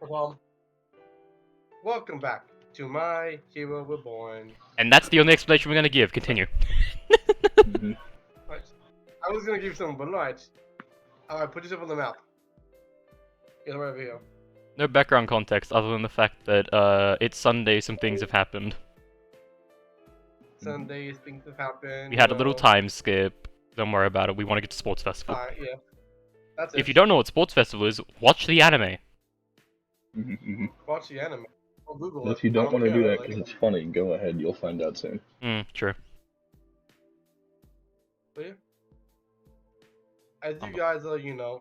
Well, welcome back to my Hero Reborn. And that's the only explanation we're gonna give. Continue. Hmm. Right. I was gonna give you some, but alright. Alright, put yourself on the map. Get right over here. No background context other than the fact that it's Sunday, some things have happened. Sundays, things have happened, We you had a little know. time skip. Don't worry about it. We want to get to Sports Festival. Alright, yeah. That's If it. you don't know what Sports Festival is, watch the anime. Watch the anime. Or Google it. If you I don't don't want to care, do that really. because it's funny, go ahead. You'll find out soon. True. But yeah. As you guys are,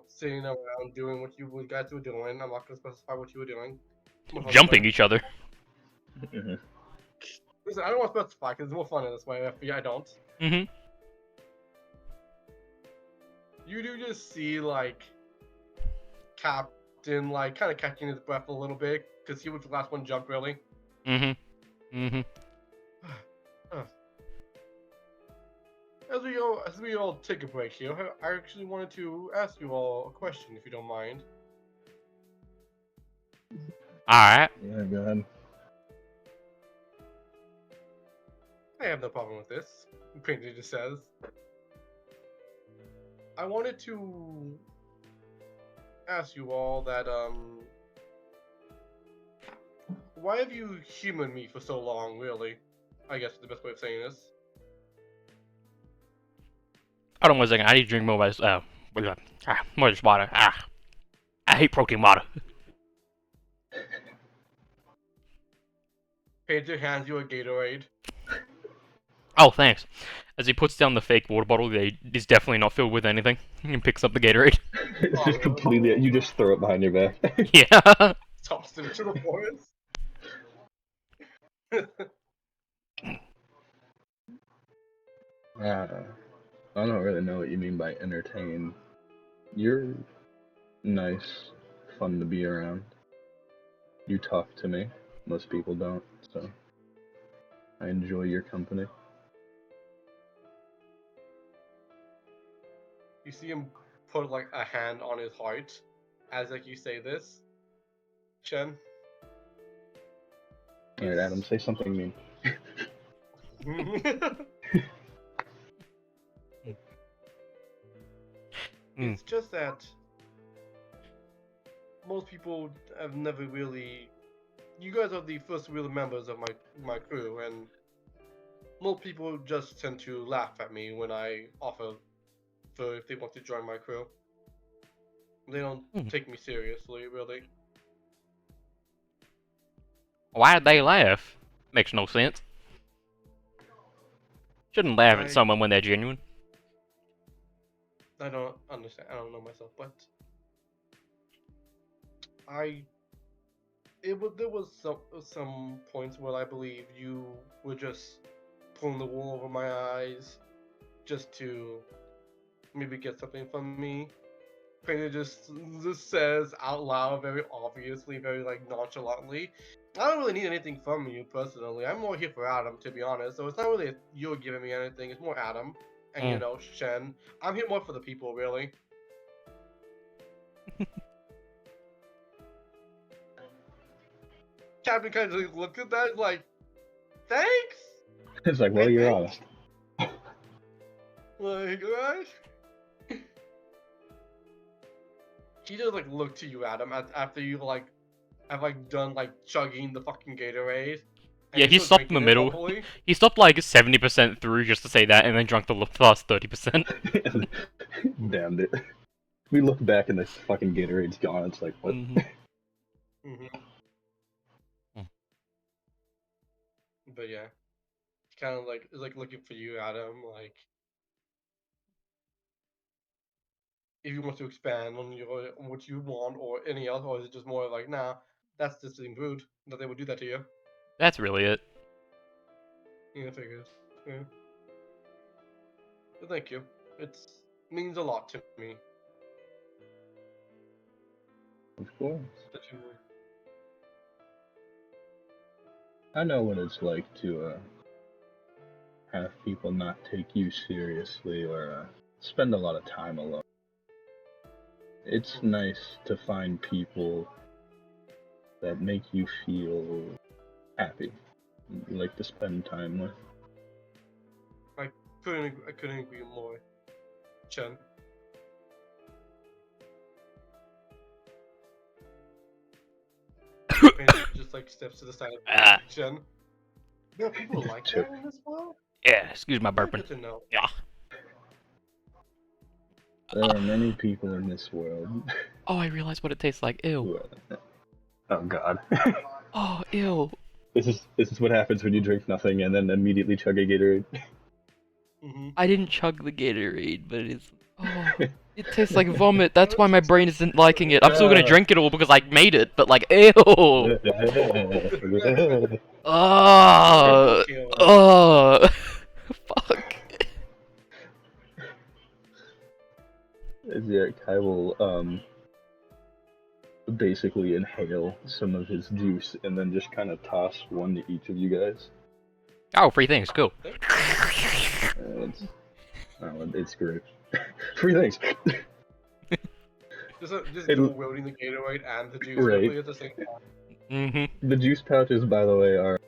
sitting around doing what you guys were doing, I'm not gonna specify what you were doing. Jumping each other. Hmm. Listen, I don't want to specify because it's more fun in this way. I don't. Mm-hmm. You do just see like Captain like kind of catching his breath a little bit because he was the last one to jump really. Mm-hmm. Mm-hmm. As we all take a break here, I actually wanted to ask you all a question if you don't mind. Alright. Yeah, go ahead. I have no problem with this. Painter just says. I wanted to ask you all that why have you humored me for so long, really? I guess is the best way of saying this. Hold on one second. I need to drink more of this. More of this water. I hate protein water. Painter hands you a Gatorade. Oh, thanks. As he puts down the fake water bottle, that is definitely not filled with anything, and picks up the Gatorade. It's Oh, just really? completely. You just throw it behind your back. Yeah. Tossed him into the forest. I don't really know what you mean by entertain. You're nice, fun to be around. You talk to me. Most people don't, so I enjoy your company. You see him put like a hand on his heart as like you say this. Chen. Alright, Adam, say something mean. It's just that most people have never really. You guys are the first real members of my crew, and most people just tend to laugh at me when I offer for if they want to join my crew. They don't take me seriously, really. Why did they laugh? Makes no sense. Shouldn't laugh at someone when they're genuine. I don't understand. I don't know myself, but I. There was some points where I believe you were just pulling the wool over my eyes, just to maybe get something from me. Painter just says out loud, very obviously, very like nonchalantly. I don't really need anything from you personally. I'm more here for Adam, to be honest. So it's not really you're giving me anything. It's more Adam and Shen. I'm here more for the people, really. Captain kind of looked at that like, thanks. It's like, well, you're honest. Like, right? He just like looked to you, Adam, after you like have like done like chugging the fucking Gatorade. Yeah, he stopped in the middle. He stopped like 70% through just to say that, and then drank the last 30%. Damned it. We look back and the fucking Gatorade's gone. It's like, what? But yeah, kind of like is like looking for you, Adam. Like, if you want to expand on what you want or any else, or is it just more like, nah, that's just being rude that they would do that to you? That's really it. Yeah, I figured. Yeah. But thank you. It means a lot to me. Of course. I know what it's like to have people not take you seriously or spend a lot of time alone. It's nice to find people that make you feel happy, you like to spend time with? I couldn't agree more, Chen. Painter just like steps to the side of Ah, Chen. There are people like Sure. that in this world? yeah, excuse my Very burping. good to know. Yeah. There are many people in this world. Oh, I realize what it tastes like. Ew. who, oh God. Oh, ew. This is what happens when you drink nothing and then immediately chug a Gatorade. Mm-hmm. I didn't chug the Gatorade, but it's. Oh, it tastes like vomit. That's why my brain isn't liking it. I'm still gonna drink it all because I made it, but like, ew. Oh. Oh. Fuck. Yeah, Kai will basically inhale some of his juice and then just kind of toss one to each of you guys. Oh, free things. Cool. It's great. Free things. Just It- dual wielding the Gatorade and the juice Right. really at the same time. Mm-hmm. The juice pouches, by the way, are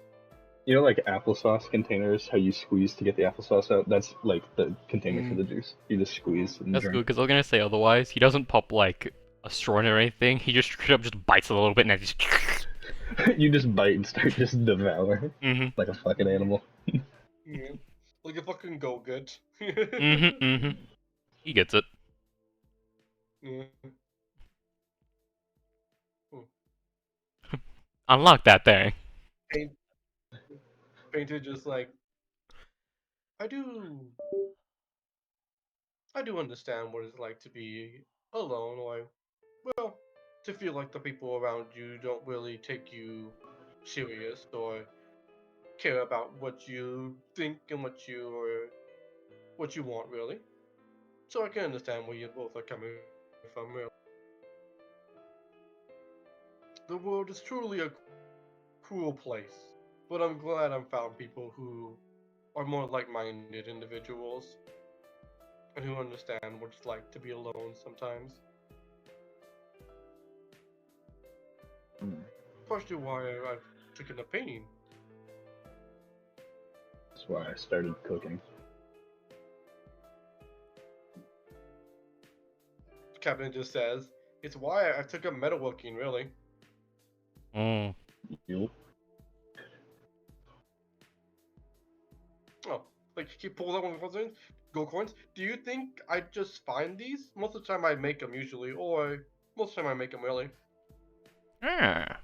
like applesauce containers. How you squeeze to get the applesauce out? That's like the container for the juice. You just squeeze and That's drink. good, because I was gonna say otherwise. He doesn't pop like a straw in or anything. He just straight up just bites a little bit and then just. You just bite and start just devouring Mm-hmm. like a fucking animal. Yeah. Like a fucking go-get. Mm-hmm. Mm-hmm. He gets it. Yeah. Unlock that thing. Painter just like, I do understand what it's like to be alone, or well, to feel like the people around you don't really take you serious or care about what you think and what you want really. So I can understand where you both are coming from. Really. The world is truly a cruel place, but I'm glad I found people who are more like-minded individuals and who understand what it's like to be alone sometimes. Partially why I've taken up painting. That's why I started cooking. Captain just says, it's why I took up metalworking, really. Mm. You? Oh, like he pulls out one of the gold coins. Do you think I just find these? Most of the time I make them usually, or most of the time I make them really. Ah.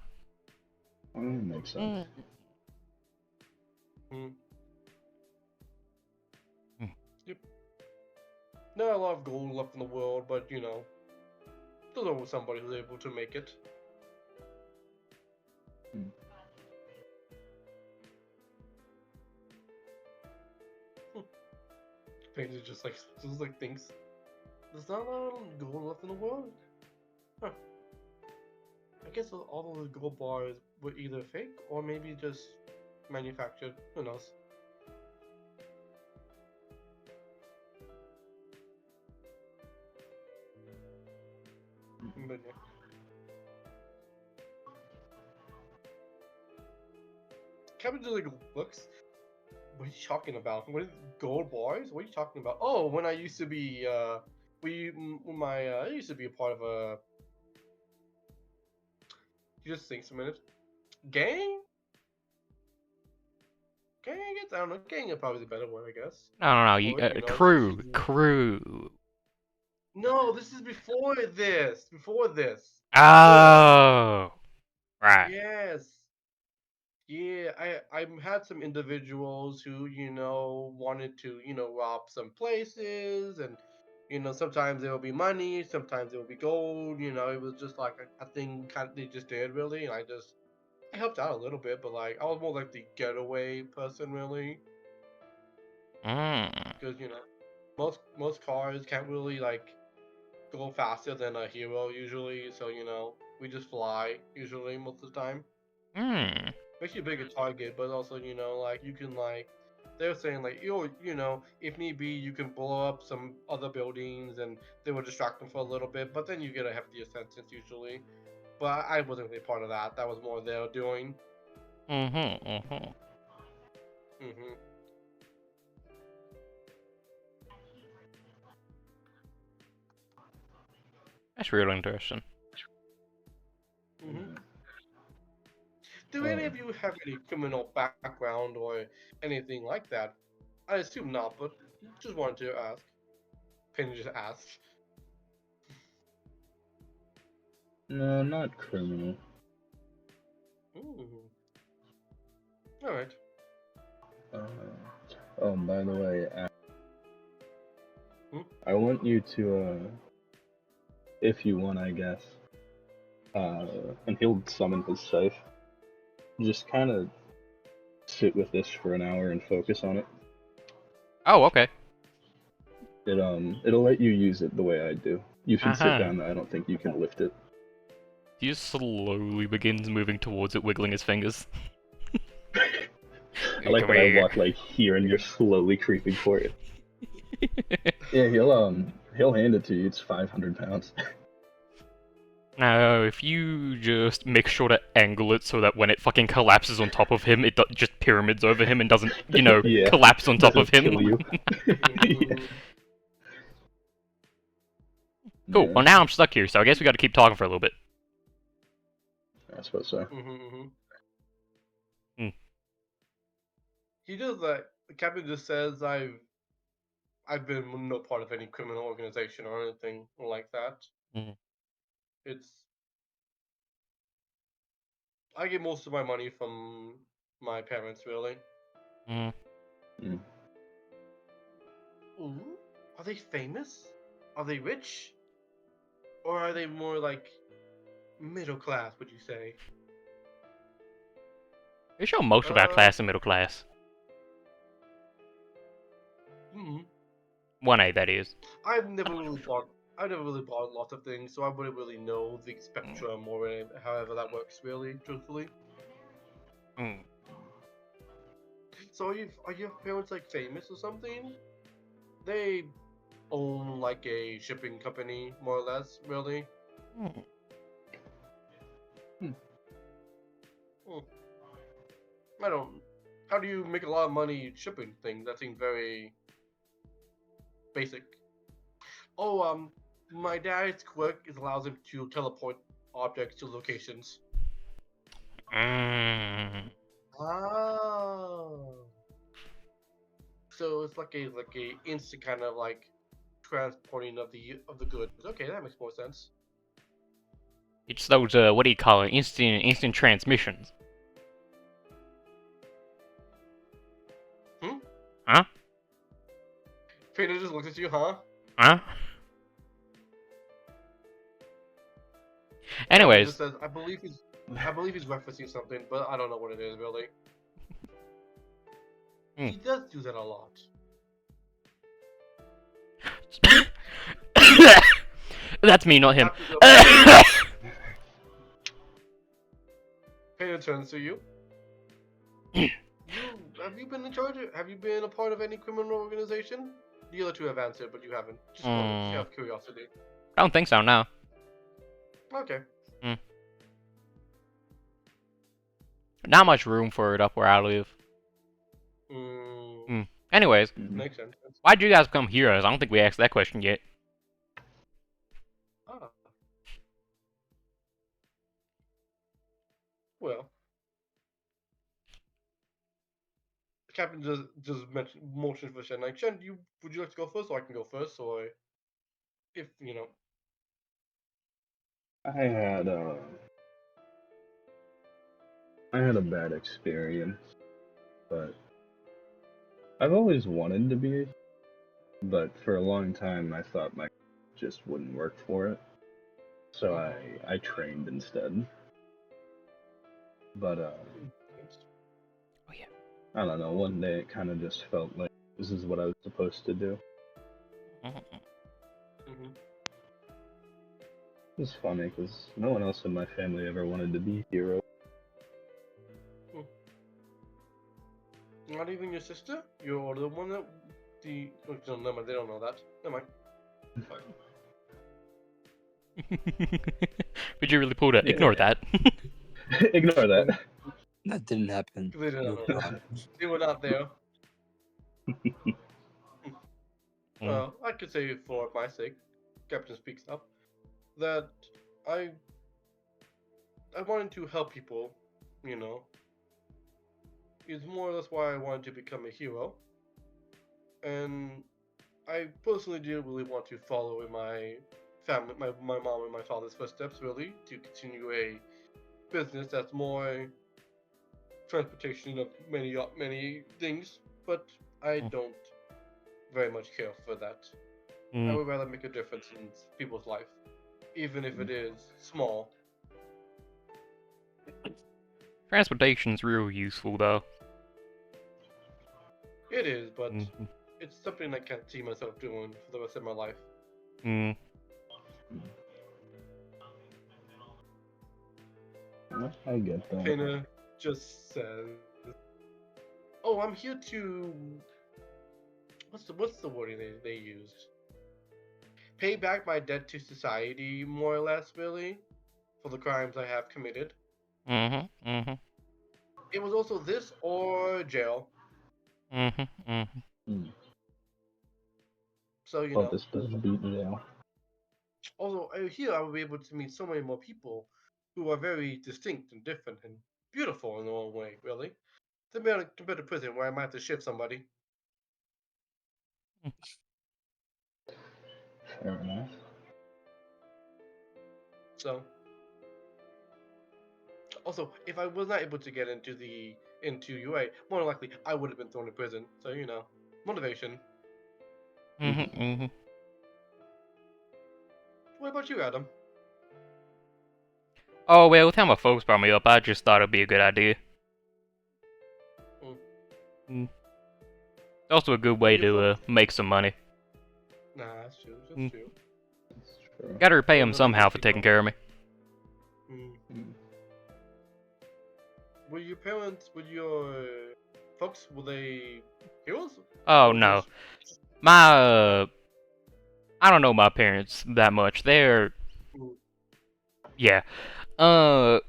Makes sense. Hmm. Hmm. Yep. Not a lot of gold left in the world, but you know, there's always somebody who's able to make it. Hmm. Painter just like thinks, there's not a lot of gold left in the world. Huh. I guess all those gold bars were either fake or maybe just manufactured. Who knows? But yeah. Kevin just like looks. What are you talking about? What is gold bars? What are you talking about? Oh, when I used to be I used to be a part of a. You just thinks a minute. Gang? Gang? I guess I don't know. Gang is probably the better word, I guess. No. You, Or, you know, crew. Crew. No, this is before this. Before this. Oh. Right. Yes. Yeah, I had some individuals who, you know, wanted to, you know, rob some places and you know, sometimes there will be money, sometimes there will be gold, you know, it was just like a thing kind of they just did really and I helped out a little bit, but like I was more like the getaway person really Mm. because, you know, most cars can't really like go faster than a hero usually, so you know, we just fly usually most of the time. Mm. Makes you a bigger target, but also you know like you can like they're saying like you know if need be you can blow up some other buildings and they will distract them for a little bit, but then you get a heftier sentence usually. but I wasn't really part of that. That was more their doing. Mm-hmm. Mm-hmm. That's really interesting. Mm-hmm. Do any of you have any criminal background or anything like that? I assume not, but just wanted to ask. Penny just asked. No, not criminal. Mm. All right. Oh, by the way, Hmm? I want you to, if you want, I guess, and he'll summon his safe. Just kind of sit with this for an hour and focus on it. Oh, okay. It'll let you use it the way I do. You should sit Uh-huh. down. I don't think you can lift it. He just slowly begins moving towards it, wiggling his fingers. I like that I walk like here and you're slowly creeping for it. Yeah, he'll hand it to you. It's 500 pounds. Now, if you just make sure to angle it so that when it fucking collapses on top of him, it just pyramids over him and doesn't, Yeah, collapse on top of doesn't him. kill you. Yeah. Cool. Yeah, Well, now I'm stuck here, so I guess we got to keep talking for a little bit. I suppose so. Hmm. He does that. The captain just says, I've been no part of any criminal organization or anything like that. Mhm. It's I get most of my money from my parents, really. Mm. Mm. Ooh, are they famous? Are they rich? Or are they more like middle class, would you say? Pretty sure most of our Uh, class are middle class. hmm. 1A, that is. I've never really bought lots of things, so I wouldn't really know the spectrum or however that works, really, truthfully. Mm. So are your parents like famous or something? They own like a shipping company, more or less, really. Mm. Hmm. I don't. How do you make a lot of money shipping things? That seems very basic. Oh, my dad's quirk allows him to teleport objects to locations. Mm. Oh. So it's like a instant kind of like transporting of the goods. Okay, that makes more sense. It's those, what do you call it? Instant transmissions. Hmm? Huh? Peter just looks at you, huh? Huh? Captain Anyways. just says, I believe he's referencing something, but I don't know what it is really. Hmm. He does do that a lot. That's me, not him. Peter turns to you. Have you been in charge? Have you been a part of any criminal organization? The other two have answered, but you haven't. Just out of curiosity. I don't think so, no. Okay. Not much room for it up where I live. Anyways, Makes sense. why'd you guys become heroes? I don't think we asked that question yet. Ah. Well. The captain just motions for Shen. Like, Shen, would you like to go first, or I can go first, or if you know. I had a bad experience, but I've always wanted to be, but for a long time I thought my just wouldn't work for it, so I trained instead. But Oh yeah. I don't know. One day it kind of just felt like this is what I was supposed to do. It's funny because no one else in my family ever wanted to be hero. Not even your sister? You're the one that oh, no, never mind, they don't know that. Never mind. Would you really pull that? Yeah. Ignore that. Ignore that. That didn't happen. They didn't You know. were wrong. They were not there. Mm. Well, I could say for my sake, Captain speaks up, that I wanted to help people, you know. It's more or less why I wanted to become a hero. And I personally didn't really want to follow in my family, my mom and my father's footsteps, really, to continue a business that's more transportation of many things. But I Mm. don't very much care for that. I Mm. would rather make a difference in people's life, even if it is small. Transportation's real useful though. It is, but Mhm. it's something I can't see myself doing for the rest of my life. Mm. I get that. Pena just says, "Oh, I'm here to what's the wording they used? Pay back my debt to society, more or less, really, for the crimes I have committed. Mhm. Mhm. It was also this or jail. Mhm. Mhm. Mm. So you Well, know. this does beat jail. Also, here I will be able to meet so many more people who are very distinct and different and beautiful in their own way, really. Compared to prison, where I might have to shift somebody. Fair enough. So, also, if I was not able to get into UA, more than likely I would have been thrown in prison. So you know, motivation. Mhm. Mhm. What about you, Adam? Oh well, with how my folks brought me up, I just thought it'd be a good idea. Mm. Mm. It's also a good Well, way your to folks. make some money. Nah, that's true. That's Mm. true. That's true. Gotta repay Well, them another somehow good for people. taking care of me. Mm. Mm. Were your parents? Were your folks? Were they heroes? Oh Or no, just my I don't know my parents that much. They're mm, yeah. Uh,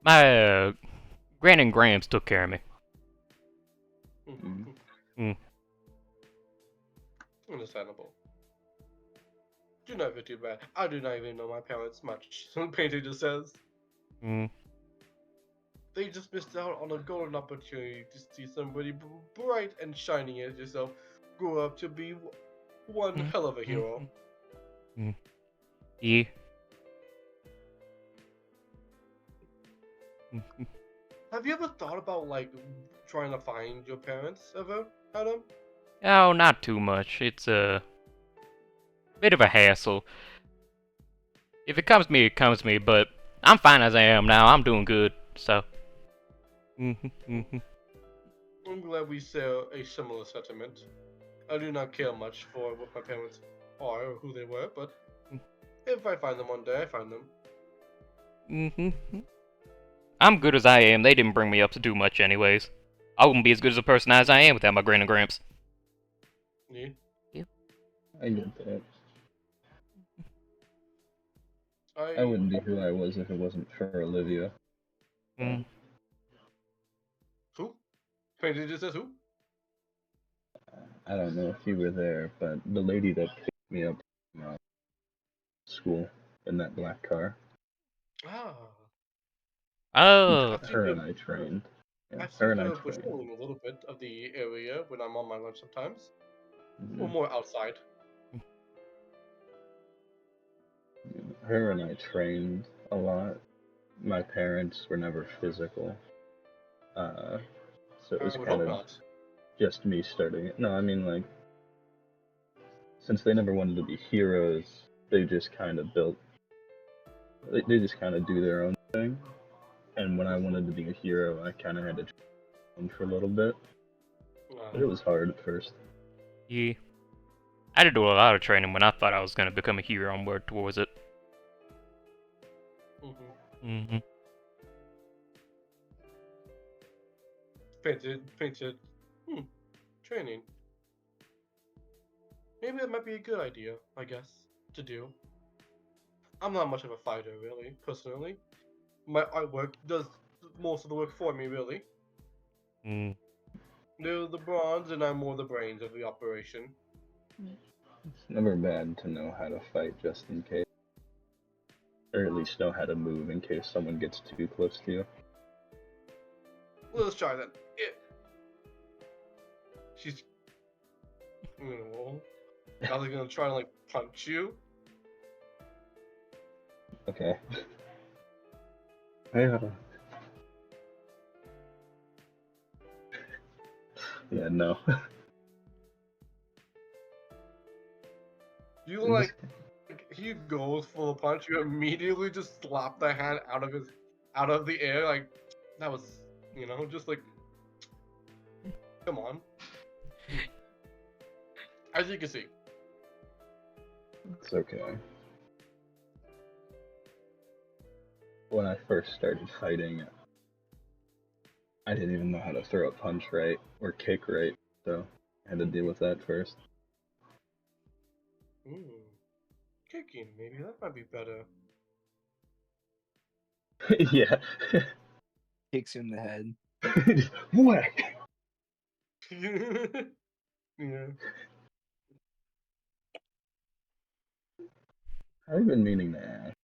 my Gran and Grams took care of me. mm, Mm. mm, Mm. understandable? Do not feel too bad. I do not even know my parents much. Painter just says Mm. they just missed out on a golden opportunity to see somebody bright and shining as yourself grow up to be one Mm. hell of a Mm. hero. Mm. Yeah. Mm. Have you ever thought about like trying to find your parents ever, Adam? Oh, not too much. It's a bit of a hassle. If it comes to me, it comes to me. But I'm fine as I am now. I'm doing good. So. Mhm. Mhm. I'm glad we share a similar sentiment. I do not care much for what my parents are or who they were, but if I find them one day, I find them. Mhm. I'm good as I am. They didn't bring me up to do much, anyways. I wouldn't be as good as a person as I am without my Gran and Gramps. Yeah. I get that. I I wouldn't be who I was if it wasn't for Olivia. Mm. who? Painter just says who? I don't know if you were there, but the lady that picked me up from school in that black car, Ah, Oh. I've seen her her. and I trained. Yeah, I've her seen and I her trained. patrolling a little bit of the area when I'm on my lunch sometimes, or Mhm. more outside. Her and I trained a lot. My parents were never physical, so it was I would kind hope of not. just me starting it. No, I mean like since they never wanted to be heroes, they just kind of built. They just kind of do their own thing. And when I wanted to be a hero, I kind of had to train for a little bit, but it was hard at first. Yeah. I had to do a lot of training when I thought I was gonna become a hero and work towards it. Mhm. Painted. Hmm. Training. Maybe that might be a good idea. I guess to do. I'm not much of a fighter, really, personally. My artwork does most of the work for me, really. Mm. They're the bronze, and I'm more the brains of the operation. It's never bad to know how to fight just in case. Or at least know how to move in case someone gets too close to you. Let's try that. Yeah. She's. No. I was gonna try to like punch you. Okay. Yeah. Yeah, no. You like he goes for a punch. You immediately just slap the hand out of the air. Like that was, just like, come on. As you can see. It's okay. When I first started fighting, I didn't even know how to throw a punch right or kick right, so I had to deal with that first. Kicking, maybe that might be better. Yeah. Kicks you in the head. Just whack. Yeah. I've been meaning to ask,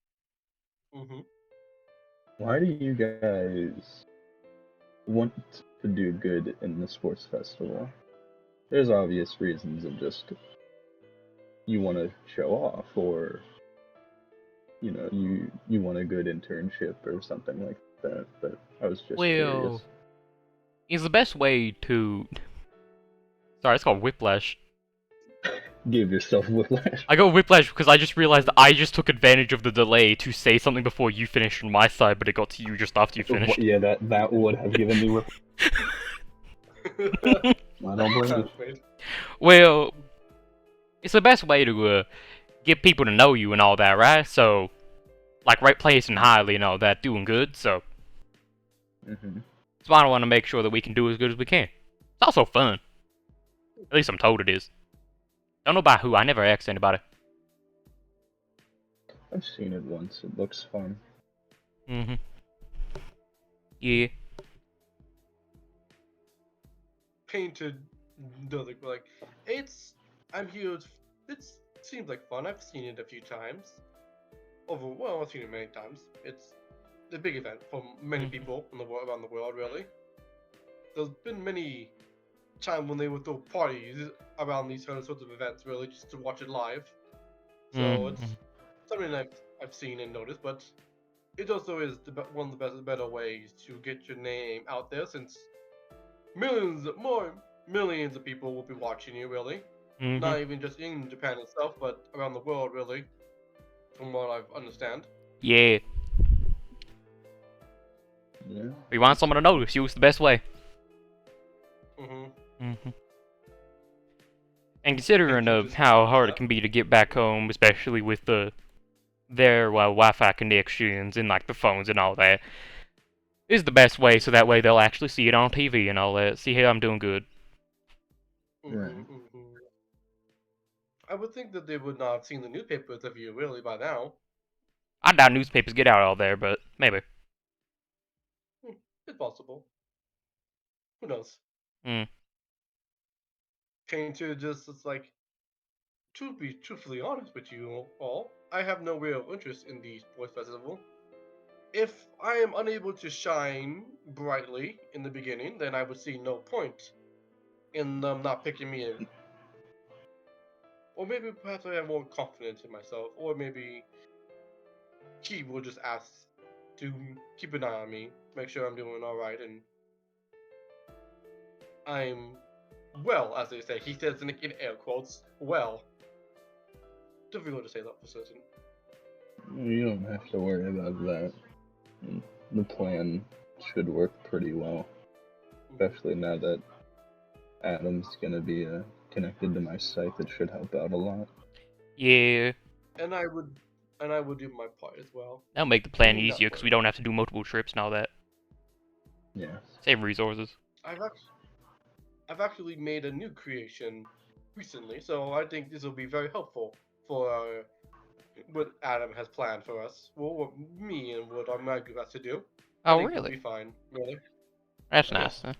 Mhm. why do you guys want to do good in the sports festival? There's obvious reasons of just you want to show off, or you want a good internship or something like that. But I was just curious. Well, is the best way to. Sorry, it's called whiplash. Give yourself whiplash. I got whiplash because I just realized I just took advantage of the delay to say something before you finished on my side, but it got to you just after you finished. Yeah, that would have given me whiplash. I don't blame you. Translate. Well, it's the best way to get people to know you and all that, right? So, like, right place and highly and all that, doing good. So, Mm-hmm. so I want to make sure that we can do as good as we can. It's also fun. At least I'm told it is. Don't know by who. I never asked anybody. I've seen it once. It looks fun. Mhm. Yeah. Painted does look like I'm here. It seems like fun. I've seen it a few times. I've seen it many times. It's a big event for many people in the world, around the world. Really, there's been many times when they would throw parties around these sorts of events, really, just to watch it live. So it's something I've seen and noticed, but it also is one of the better ways to get your name out there, since millions of people will be watching you, really. Not even just in Japan itself, but around the world, really, from what I understand. Yeah. Yeah. We want someone to notice you. It's the best way. Mm-hmm. And considering of how hard it can be to get back home, especially with their Wi-Fi connections and like the phones and all that, is the best way. So that way they'll actually see it on TV and all that. See, hey, I'm doing good. Right. Mm-hmm. I would think that they would not have seen the newspapers of you, really, by now. I doubt newspapers get out all there, but maybe. It's possible. Who knows? Mm. Painter just, it's like, to be truthfully honest with you all, I have no real interest in the sports festival. If I am unable to shine brightly in the beginning, then I would see no point in them not picking me in. Or maybe perhaps I have more confidence in myself, or maybe he will just ask to keep an eye on me, make sure I'm doing alright, and I'm well, as they say. He says in air quotes, well. Difficult to say that for certain. You don't have to worry about that. The plan should work pretty well, especially now that Adam's gonna be connected to my site. That should help out a lot. Yeah. And I would do my part as well. That'll make the plan Enough easier because we work. don't have to do multiple trips and all that. Yeah. Save resources. I've actually made a new creation recently, so I think this will be very helpful for our what Adam has planned for us. Well, what me and what my group has to do. I Oh, think we'll really? be fine. Really. That's Yes. nice. Huh?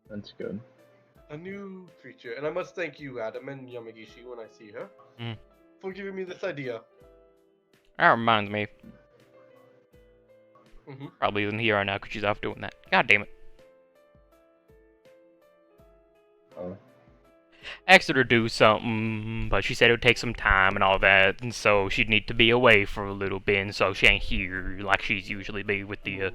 That's good. A new creature, and I must thank you, Adam, and Yamagishi when I see her, Mm. for giving me this idea. That reminds me. Mm-hmm. Probably isn't here right now because she's off doing that. God damn it. Oh, Asked her to do something, but she said it would take some time and all that, and so she'd need to be away for a little bit, and so she ain't here like she's usually be with the,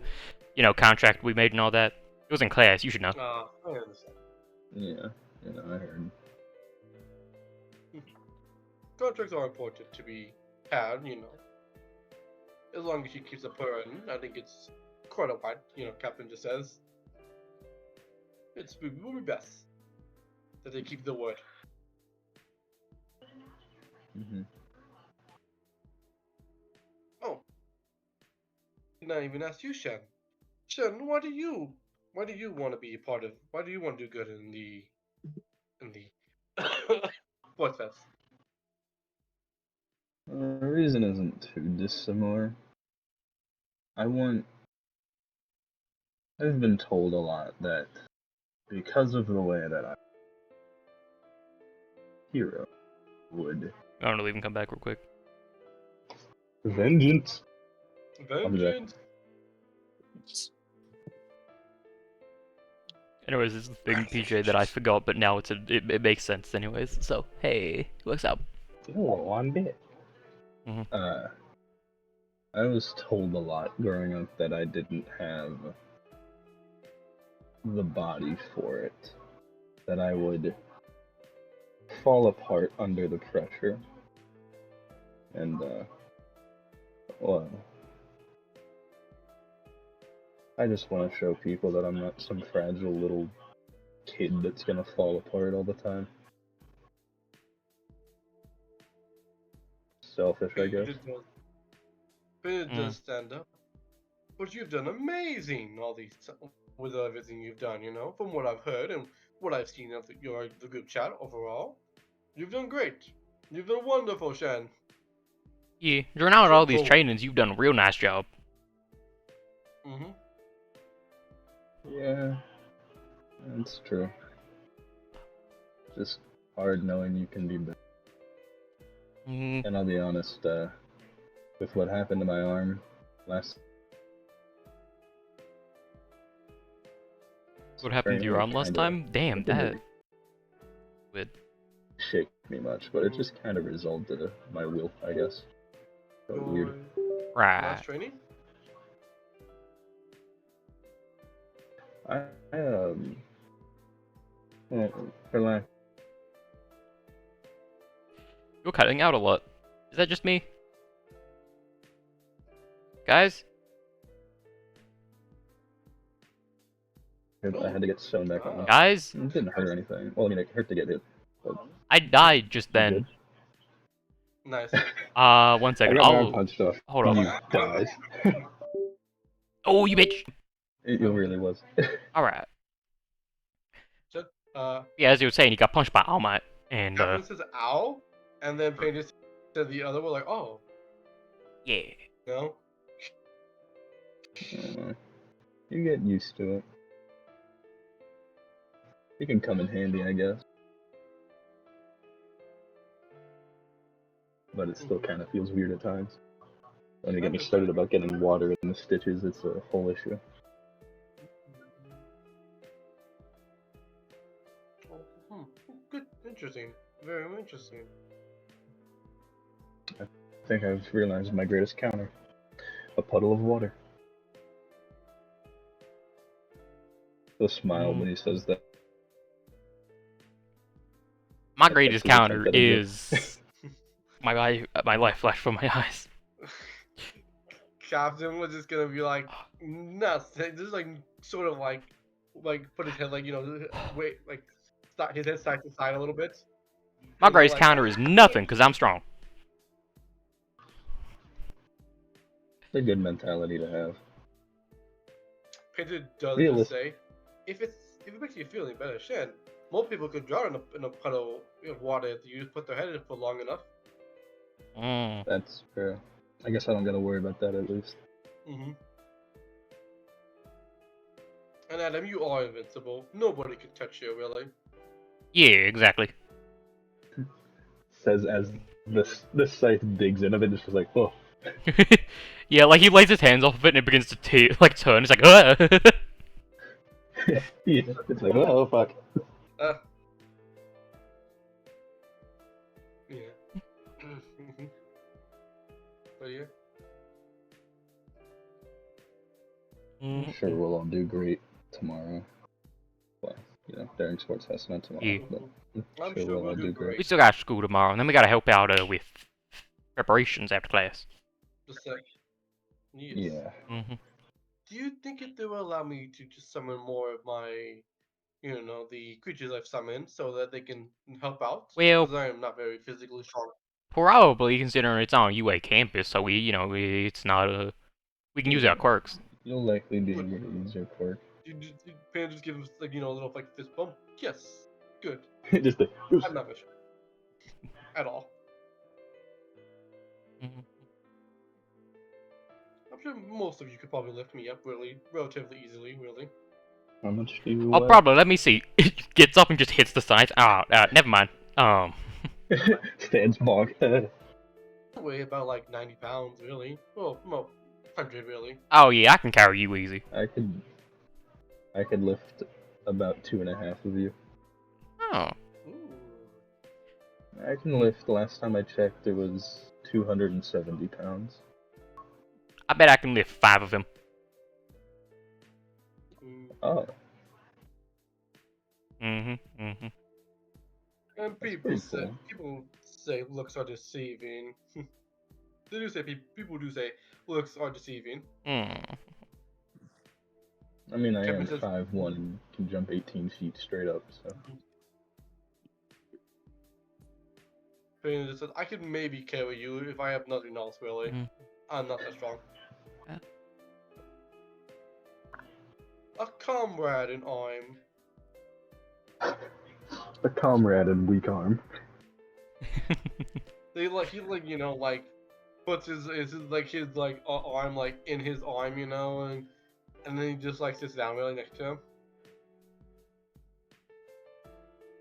contract we made and all that. It was in class, you should know. I understand. yeah. I heard. Contracts are important to be had, you know. As long as she keeps a burden, I think it's quite a white, Captain just says. It will be best that they keep the word. Mm-hmm. Oh, did not even ask you, Shen. Shen, why do you want to be a part of? Why do you want to do good in the Sports Fest? The reason isn't too dissimilar. I've been told a lot that because of the way that I Hero would I don't know, leave and come back real quick. vengeance. I'll be back. Vengeance. Anyways, this is the thing, PJ, that I forgot, but now it makes sense anyways, so, hey, what's up? Oh, one bit. Mhm. I was told a lot growing up that I didn't have the body for it. That I would fall apart under the pressure. And, well, I just want to show people that I'm not some fragile little kid that's gonna fall apart all the time. Selfish, I guess. It does stand up. But you've done amazing with everything you've done, from what I've heard and what I've seen of the group chat overall. You've done great. You've done wonderful, Shen. Yeah, during out So all these cool. trainings, you've done a real nice job. Mm-hmm. Yeah, that's true. Just hard knowing you can be better. Mm-hmm. And I'll be honest, with what happened to my arm last. What happened to your arm last time? Damn, that. Would shake me much, but it just kind of resulted in my will, I guess. So weird. Right. Last training? Well, for lack. You're cutting out a lot. Is that just me? Guys? I had to get sewn back on. Guys? It didn't hurt or anything. Well, I mean, it hurt to get hit. But I died just you then. good? Nice. 1 I second. got my arm punched off. Hold on. You died. Oh, you bitch! It really was. Alright. Just, Yeah, as you were saying, you got punched by All Might. And, Captain says ow, and then Pain just said the other. We're like, oh, yeah. no. I don't know. You get used to it. It can come in handy, I guess. But it still kind of feels weird at times. Don't even get me started about getting water in the stitches, it's a whole issue. Good, interesting. Very interesting. I think I've realized my greatest counter. A puddle of water. He'll smile when he says that. My greatest counter is my life flashed from my eyes. Captain was just gonna be like nuts. Just like sort of like put his head wait his head side to side a little bit. My greatest counter is nothing because I'm strong. It's a good mentality to have. Painter does just say, if it makes you feel any better, Shen, most people could drown in a puddle of water if you put their head in for long enough. Mm. That's fair. I guess I don't gotta worry about that at least. Mm-hmm. And Adam, you are invincible. Nobody can touch you, really. Yeah, exactly. Says as this scythe digs in of it, just was like, oh. Yeah, like he lays his hands off of it and it begins to turn. It's like, Yeah, it's like, oh fuck. Uh, yeah. Mm-hmm. But yeah. I'm sure we'll all do great tomorrow. Well, during Sports Fest, not tomorrow, Yeah. but I'm sure sure we'll we'll all do do great. We still got school tomorrow, and then we gotta help out with preparations after class. Just like, yes. Yeah. Mm-hmm. Do you think it will allow me to just summon more of my, the creatures I've summoned so that they can help out? Well, Because I am not very physically strong. probably considering it's on UA campus, so it's not we can use our quirks. You'll likely be Would- able to use your quirk. Pan just give us like a little like fist bump. Yes, good. Just the. I'm not vicious at all. Mm-hmm. I'm sure most of you could probably lift me up relatively easily, really. How much do you Oh, weigh? probably. Let me see. It gets up and just hits the sides. Never mind. Stands bog. I weigh about like 90 pounds, really. Well, 100 really. Oh yeah, I can carry you easy. I could lift about 2.5 of you. Oh. Ooh. I can lift. Last time I checked, it was 270 pounds. I bet I can lift 5 of them. Mm. Oh, Mm-hmm. Mm-hmm. And that's people pretty say cool. looks are deceiving. They do say people do say looks are deceiving. Mm. I mean, I Kevin am says- 5'1" and can jump 18 feet straight up, so. Payne just says, I could maybe carry you if I have nothing else, really. Mhm. I'm not that strong. Yeah. A comrade in arm. A comrade and weak arm. He puts his arm like in his arm, and then he just like sits down really next to him.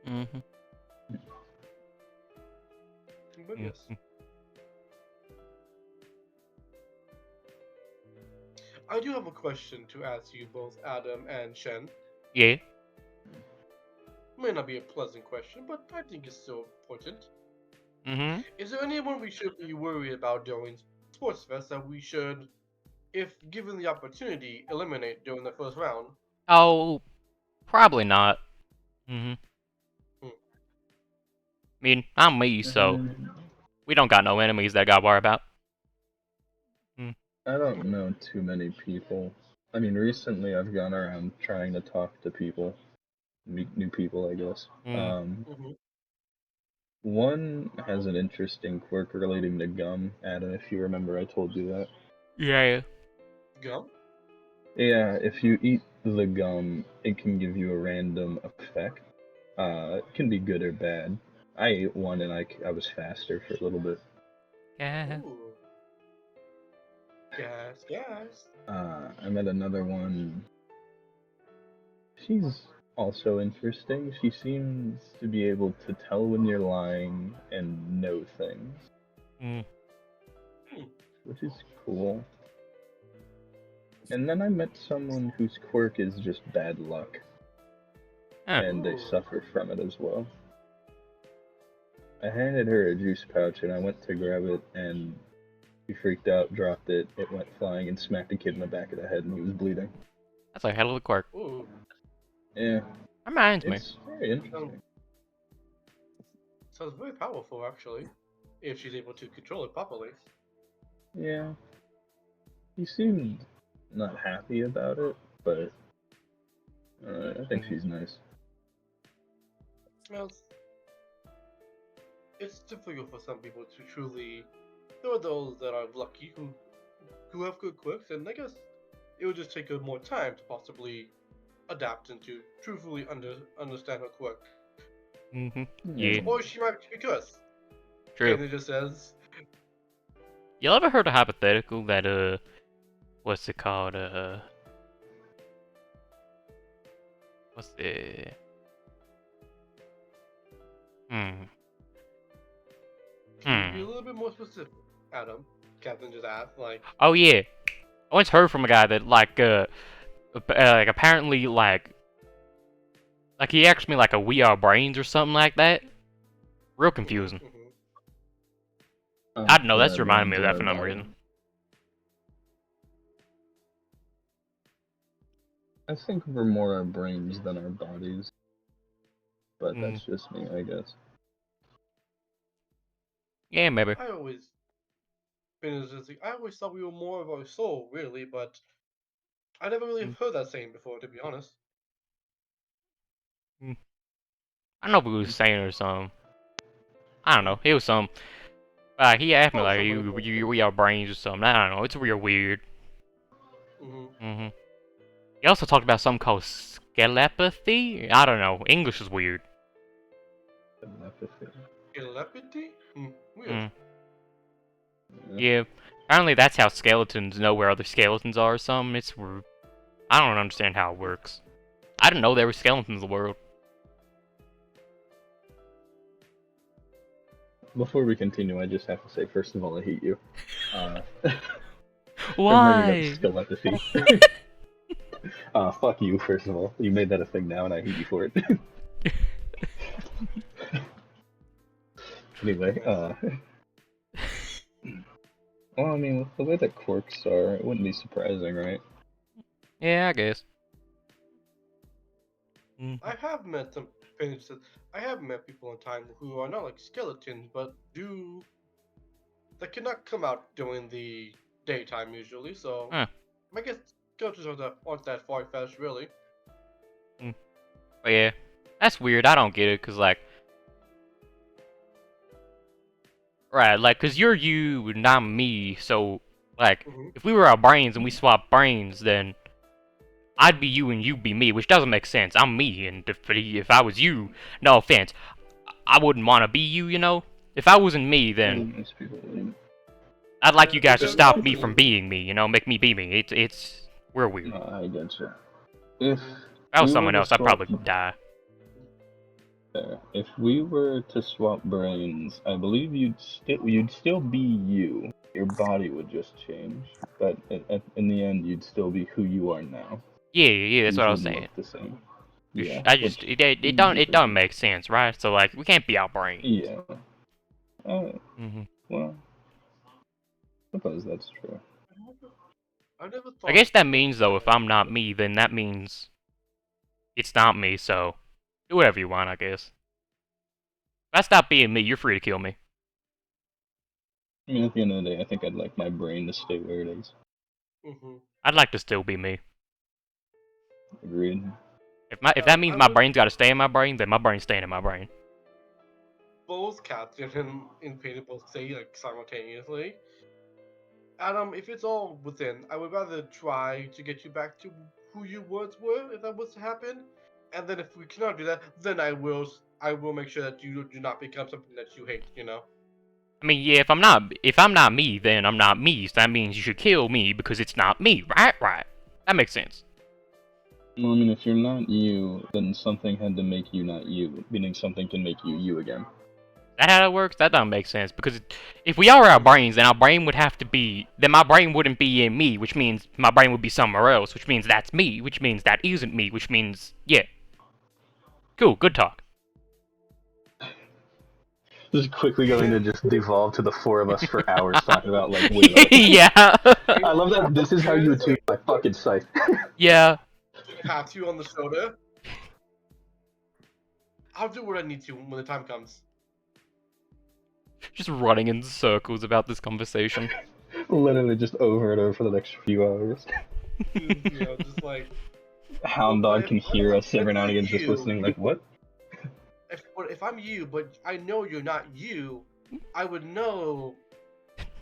Mm-hmm. But yes. Mhm. I do have a question to ask you both, Adam and Shen. Yeah. May not be a pleasant question, but I think it's still important. Mm-hmm. Is there anyone we should be worried about during Sports Fest that we should, if given the opportunity, eliminate during the first round? Oh, probably not. Mm-hmm. Hmm. I mean, I'm me, so we don't got no enemies that I gotta worry about. I don't know too many people. I mean, recently I've gone around trying to talk to people, meet new people, I guess. Mm. Mm-hmm. One has an interesting quirk relating to gum. Adam, if you remember, I told you that. Yeah. Go. Yeah, if you eat the gum, it can give you a random effect. It can be good or bad. I ate one and I was faster for a little bit. Yeah. Ooh. Gas. I met another one. She's also interesting. She seems to be able to tell when you're lying and know things, Mm. which is cool. And then I met someone whose quirk is just bad luck, Huh. and they Ooh. suffer from it as well. I handed her a juice pouch and I went to grab it, and she freaked out, dropped it, it went flying, and smacked a kid in the back of the head, and he was bleeding. That's a hell of a quirk. Ooh. Yeah, That reminds me. it's very interesting. Sounds very powerful, actually, if she's able to control it properly. Yeah, he seemed not happy about it, but I think she's nice. Well, it's difficult for some people to truly. There are those that are lucky who have good quirks, and I guess it would just take her more time to possibly adapt and to truthfully understand her quirk. Mm-hmm. Yeah. Or she might be cursed. True. And it just says, Y'all ever heard a hypothetical that what's it called? What's the hmm Can you be a hmm little bit more specific, Adam? Captain just asked. Like, Oh yeah, I once heard from a guy that like apparently like he asked me like a we are brains or something like that. Real confusing. I don't know. We That's are reminding me brains of in that our for some body. reason. I think we're more our brains than our bodies, but Mm. that's just me, I guess. Yeah, maybe. I always I always thought we were more of our soul, really, but I never really Mm. heard that saying before, to be honest. I don't know if he was saying or something. I don't know. He was some. He asked me Probably like, somewhere close. we are brains or something. I don't know. It's real weird. Mm-hmm. He also talked about something called skelepathy. I don't know. English is weird. Telepathy. Telepathy? Weird. Mm. Yeah. Apparently that's how skeletons know where other skeletons are or something. I don't understand how it works. I didn't know there were skeletons in the world. Before we continue, I just have to say, first of all, I hate you. For Why? bringing up telepathy. Fuck you, first of all. You made that a thing now, and I hate you for it. Anyway, well, I mean, with the way that quirks are, it wouldn't be surprising, right? Yeah, I guess. I have met some finishes. I have met people in time who are not like skeletons, but that cannot come out during the daytime usually. So Huh. I guess skeletons aren't that far fetched, really. But yeah, that's weird. I don't get it, cause like, right, like, cause you're you, and I'm me. So, like, if we were our brains and we swapped brains, then I'd be you and you'd be me, which doesn't make sense. I'm me, and if I was you, no offense, I wouldn't want to be you, you know? If I wasn't me, then Most people wouldn't. I'd like you guys to Then stop me also, from being me, you know? Make me be me. We're weird. No, I getcha. If If I was we were someone to else, I'd swap, probably die. if we were to swap brains, I believe you'd still be you. Your body would just change, but in the end, you'd still be who you are now. Yeah, that's You what I was wouldn't saying. look the same. Yeah, I just, which it would be don't pretty. make sense, right? So, like, we can't be our brains. Yeah. hmm Well, suppose that's true. I never thought. I guess that means, though, if I'm not me, then that means it's not me, so do whatever you want, I guess. If I stop being me, you're free to kill me. I mean, at the end of the day, I think I'd like my brain to stay where it is. I'd like to still be me. Agreed. If that means my brain's got to stay in my brain, then my brain's staying in my brain. Both Captain and Infinity both say like simultaneously. Adam, if it's all within, I would rather try to get you back to who you once were, if that was to happen. And then if we cannot do that, then I will make sure that you do not become something that you hate. You know. I mean, yeah, if I'm not me, then I'm not me. So that means you should kill me because it's not me, right? Right. That makes sense. Well, I mean, if you're not you, then something had to make you not you, meaning something can make you you again. Is that how that works? That doesn't make sense because if we are our brains, then our brain would have to be. Then my brain wouldn't be in me, which means my brain would be somewhere else, which means that's me, which means that isn't me, which means yeah. Cool, good talk. This is quickly going to just devolve to the four of us for hours talking about like Willow. Yeah. I love that this is how you tune my fucking site. Yeah. Pat you on the shoulder. I'll do what I need to when the time comes. Just running in circles about this conversation. Literally just over and over for the next few hours. Just like Hound dog can hear us every now and again just you. listening like, what? If I'm you, but I know you're not you, I would know.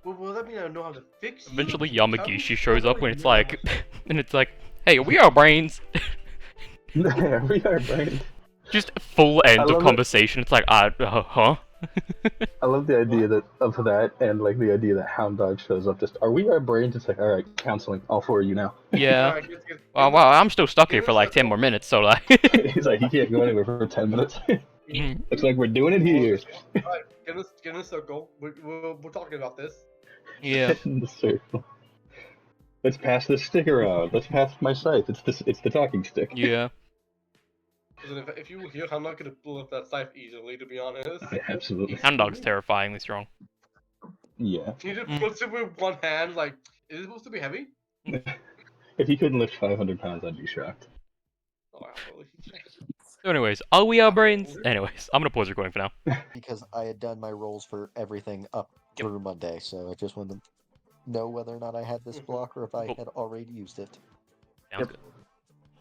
Well, will that mean I know how to fix you? Eventually Tell me Yamagishi how shows up I when it's know like, how and it's like, hey, we are brains. Yeah, we are brains. Just full end I of love it. conversation. It's like, huh? I love the idea of that, and like the idea that Hound Dog shows up. Just, are we our brains? It's like, all right, counseling, all four of you now. Yeah. Alright, Well, I'm still stuck get here in for a like 10 more circle. minutes, so like. He's like, he can't go anywhere for 10 minutes. Mhm. Looks like we're doing it here. Alright, get in a circle. We're talking about this. Yeah. In the circle. Let's pass this stick around. Let's pass my scythe. It's the talking stick. Yeah. Because if you hear, I'm not gonna lift that scythe easily, to be honest. Absolutely. Hound Dog's terrifyingly strong. Yeah. He just puts it with one hand, like, is it supposed to be heavy? If he couldn't lift 500 pounds, I'd be shocked. Oh, absolutely. So anyways, are we our brains? Anyways, I'm gonna pause recording for now. Because I had done my rolls for everything up through Monday, so I just wanted to know whether or not I had this Mhm. block or if I Cool. had already used it. Sounds good.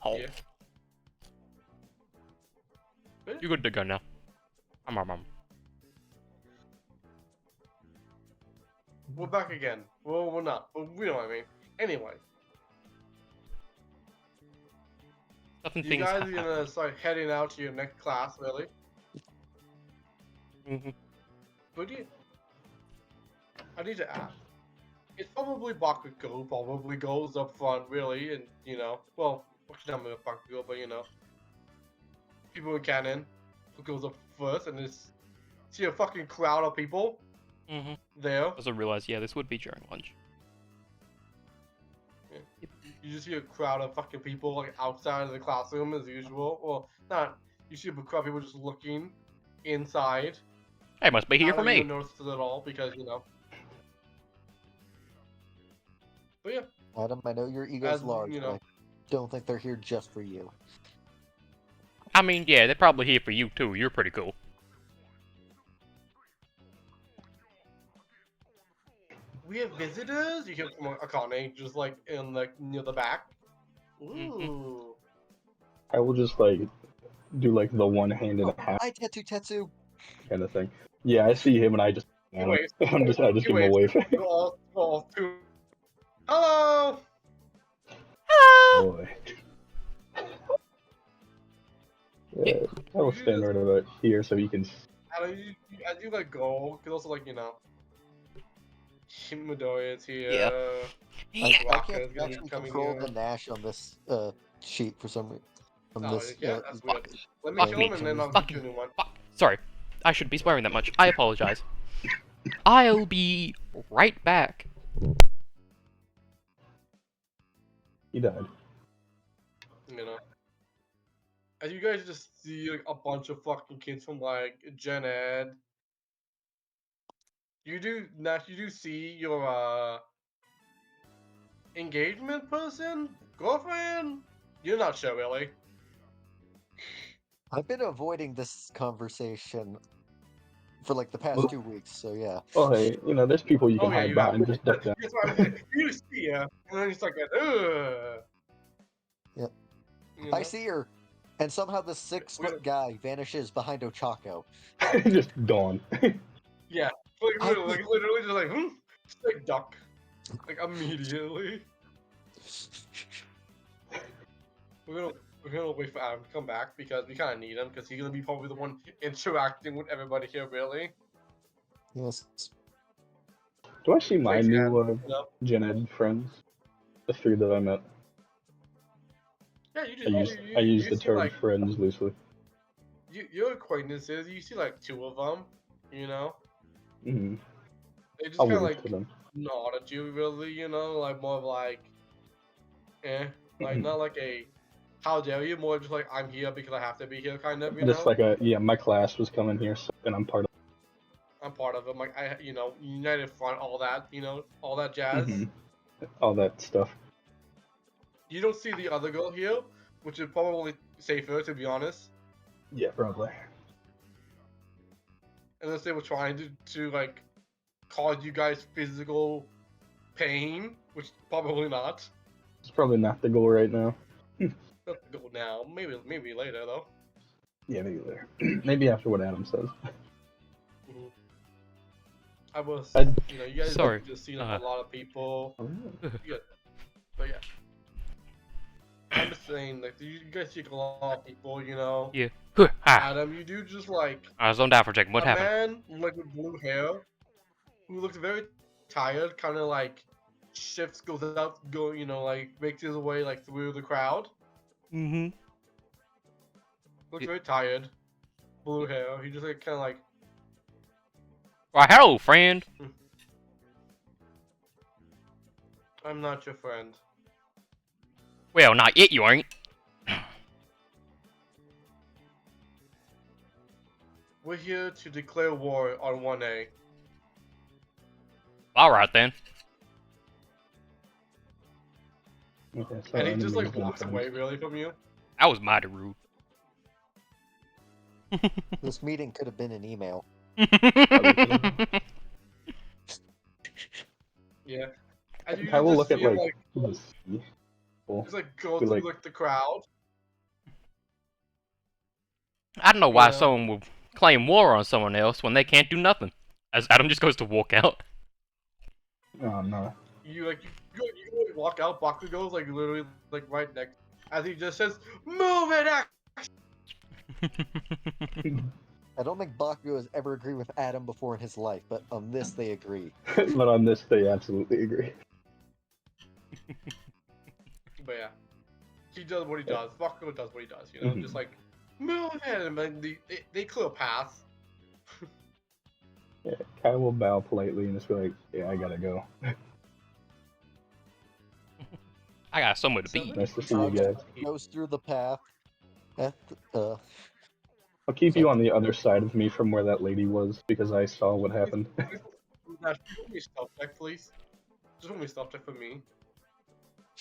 Oh. Yeah. You're good to go now. I'm. We're back again. Well, we're not, but we know what I mean. Anyway, Nothing you things guys are happen. gonna start heading out to your next class, really. Mhm. But I need to ask. It's probably Bakugo who probably goes up front, really, and well, actually not Bakugo, but people in canon who goes up first, and just see a fucking crowd of people Mhm. there. Also realize, yeah, this would be during lunch. You just see a crowd of fucking people like outside of the classroom as usual. Well, not. You see a crowd of people just looking inside. Hey, must be here I for don't me. even notice it at all because But yeah, Adam, I know your ego's as large, but I don't think they're here just for you. I mean, yeah, they're probably here for you too. You're pretty cool. we have visitors. You hear from Akane just like in like near the back. Ooh. I will just like do like the one hand and a half Hi, Tetsu. kind of thing. Yeah, I see him and I just Anyways, I just give him a anyways, wave. we're all two. Hello. Boy. Yeah, I will stand right about here so he can. As you like go, because also like Midori is here. Yeah. I Raka can't is gonna be actually coming control here. the Nash on this sheet for some reason. On Oh, this, yeah, that's weird. Let me Fuck kill me. him and then I'll Fuck get you a new one. Fuck. Sorry. I shouldn't be swearing that much. I apologize. I'll be right back. He died. As you guys just see like a bunch of fucking kids from like Gen Ed. You do see your engagement person? Girlfriend? You're not sure really. I've been avoiding this conversation for like the past Well- 2 weeks, so yeah. Oh, hey, there's people you can Oh yeah, hide you have. behind. Just duck down. That's what I'm saying. You see her, and then you start going, ugh. Yep. You I know? see her, and somehow the 6-foot guy vanishes behind Ochako. Just dawn. Yeah, I- like literally just like, just like duck, like immediately. We're gonna wait for Adam to come back because we kind of need him because he's gonna be probably the one interacting with everybody here, really. Yes. Do I see my Thanks, new Adam. You know? Gen Ed friends? The three that I met. Yeah, you I just use you the see term like friends loosely. your acquaintances. You see like two of them. Mm-hmm. They just I'll kind of wave like to them. nod at you, really. Like more of like, like not like a how dare you, more just like I'm here because I have to be here, kind of. Just like my class was coming here, so, and I'm part of. I'm part of it. Like United Front, all that, all that jazz. Mm-hmm. All that stuff. You don't see the other girl here, which is probably safer, to be honest. Yeah, probably. Unless they were trying to like cause you guys physical pain, which probably not. It's probably not the goal right now. Not the goal now. Maybe later though. Yeah, maybe later. Maybe after what Adam says. Mm-hmm. I was, I'd- you guys Sorry. just see like a lot of people. Good. But yeah. I'm just saying, like, you guys see a lot of people, Yeah. Ah, Adam, you do just like I zoned out for a second. What a happened? man like with blue hair who looks very tired, kind of like shifts, goes out, like makes his way like through the crowd. Mm-hmm. Looks very tired. Blue hair. He just like kind of like. Why, hello, friend. I'm not your friend. Well, not yet, you ain't. We're here to declare war on 1A. Alright then. Okay, so And he just enemies like then walks friends. away really from you. That was mighty rude. This meeting could have been an email. Yeah. And you I will just look see at him like like the sea. Cool. just like go Be through like- like the crowd. I don't know why Yeah. someone would claim war on someone else when they can't do nothing. As Adam just goes to walk out. Oh no. You go walk out. Baku goes like literally like right next, as he just says, "Move it!" I don't think Baku has ever agreed with Adam before in his life, but on this they agree. But on this, they absolutely agree. But yeah, he does what he does. Baku does what he does. You know, Mhm. just like move it, and then they clear a path. Yeah, Kai will bow politely and just be like, "Yeah, I gotta go. I got somewhere to So be. Nice to see you guys. Goes through the path. I'll keep you on the other side of me from where that lady was because I saw what happened." Nash, can you roll me a stealth check, please? Just roll me a stealth check for me.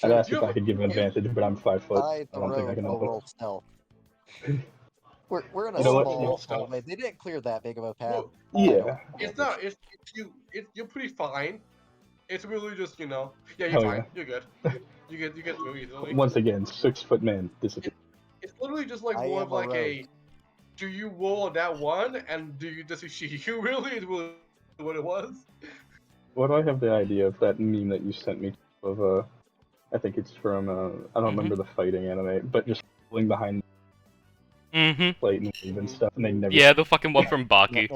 I'd ask You if have- I could give an advantage, but I'm 5 foot. I, I the don't think I rogue, can will help it. roll stealth. We're in a You know what? small Stealth. hallway. They didn't clear that big of a path. Well, Yeah. It's not. You're pretty fine. It's really just yeah, you're Hell fine. yeah. You're good. You get through easily. Once again, 6 foot man disappeared. It's literally just like I more am of a like rogue. do you roll that one and does he see you really is really what it was. What do I have the idea of that meme that you sent me of I think it's from I don't remember the fighting anime, but just pulling behind Mm-hmm. the plate and leaving stuff, and they never. Yeah, the fucking one from Baku.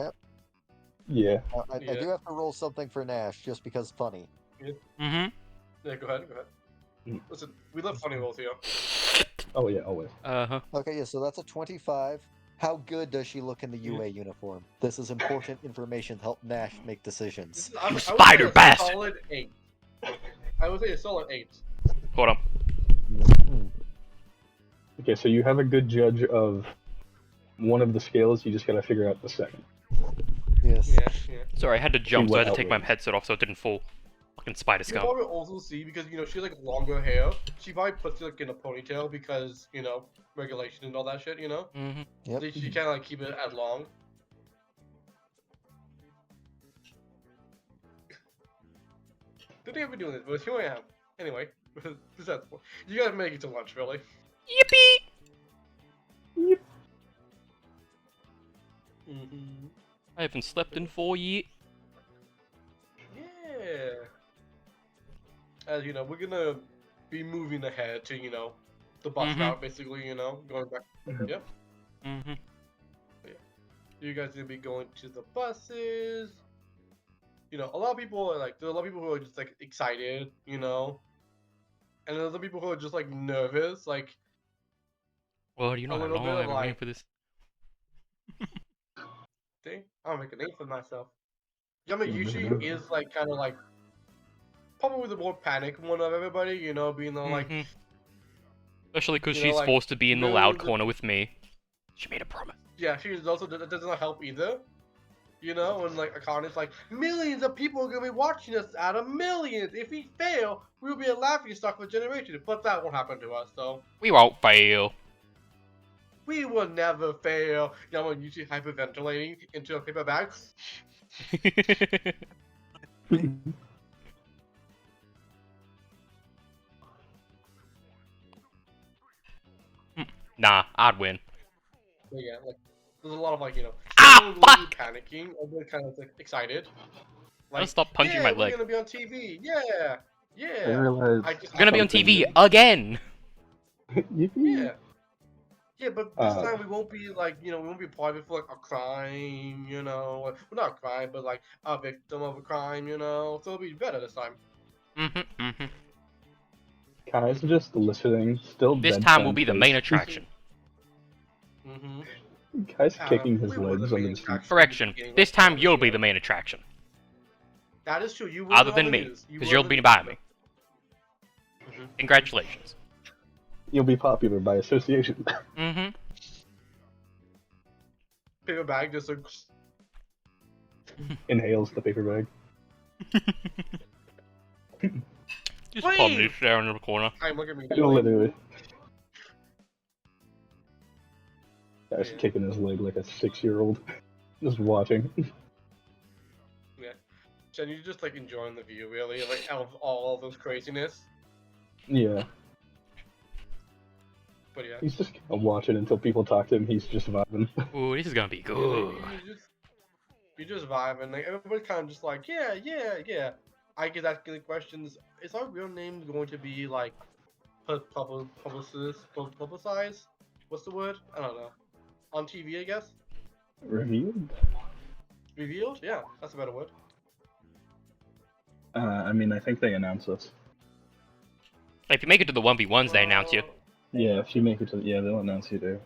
Yeah. I Yeah. do have to roll something for Nash, just because funny. Mm-hmm. Yeah, go ahead. Mm. Listen, we love funny rolls here. Oh yeah, always. Uh-huh. Okay, yeah, so that's a 25. How good does she look in the UA uniform? This is important information to help Nash make decisions. I would spider say a bastard! Solid 8. I would say a solid 8. Hold on. Okay, so you have a good judge of one of the scales. You just gotta figure out the second. Yes. Yeah. Sorry, I had to jump, so I what had to take my outweighs. headset off so it didn't fall. Fucking spider You scum. probably also see because she has like longer hair. She probably puts it like in a ponytail because regulation and all that shit. Mm-hmm. Yep. So she can't like keep it as long. Didn't even be doing this, but here I am. Anyway, you gotta make it to lunch, really. Yippee! Mm-hmm. I haven't slept in 4 years. Yeah. As you know, we're gonna be moving ahead to the bus Mhm. route, basically. Going back. Yep. Mm-hmm. You guys are gonna be going to the buses. A lot of people are like, there's a lot of people who are just like excited, and there's other people who are just like nervous, like. Well, you know A how little long bit I've of, been waiting like- for this. Dang, I'll make a name for myself. Yama usually is like kind of like probably the more panic one of everybody, being like, Mhm. Especially because you know, she's like, forced to be in the loud millions of corner with me. She made a promise. yeah, she is also that does not help either. And like Akane's like, millions of people are gonna be watching us out of millions. If we fail, we'll be a laughing stock for generations. But that won't happen to us, so We won't fail. we will never fail. Yama usually hyperventilating into a paper bag. Nah, I'd win. So yeah, like there's a lot of like Ah, people really fuck! panicking or they're kind of like excited. Gotta stop punching yeah, my we're leg. gonna be on TV. Yeah, I yeah. realized I just We're gonna be on something TV new. again! Yippee. Yeah. Yeah, but this time we won't be like, we won't be part of it for like a crime, well, not a crime, but like a victim of a crime, so it'll be better this time. Kai's just listening, still This dead time will be the main face. attraction. Kai's kicking his We were legs the under main the seat. attraction at the Correction. beginning This of time the you'll be show. the main attraction. That is true. You were Other on than the me, news. You because were you'll on be the by news. me. Mhm. Congratulations. You'll be popular by association. Paper bag just like. Inhales the paper bag. Just pop me down in the corner. Time, look at me. Literally. Guy's Yeah. kicking his leg like a 6-year-old. Just watching. Yeah. Jen, you're just like enjoying the view, really, like out of all of those craziness. Yeah. But yeah. He's just watching until people talk to him. He's just vibing. Ooh, this is gonna be good. You're just vibing. Like everybody's kind of just like, yeah. I get asking the questions. Is our real name going to be like publicized? What's the word? I don't know. On TV, I guess. Revealed? Revealed? Yeah, that's a better word. I mean, I think they announce us. If you make it to the 1v1s, they announce you. Yeah, if you make it to... Yeah, they'll announce you there.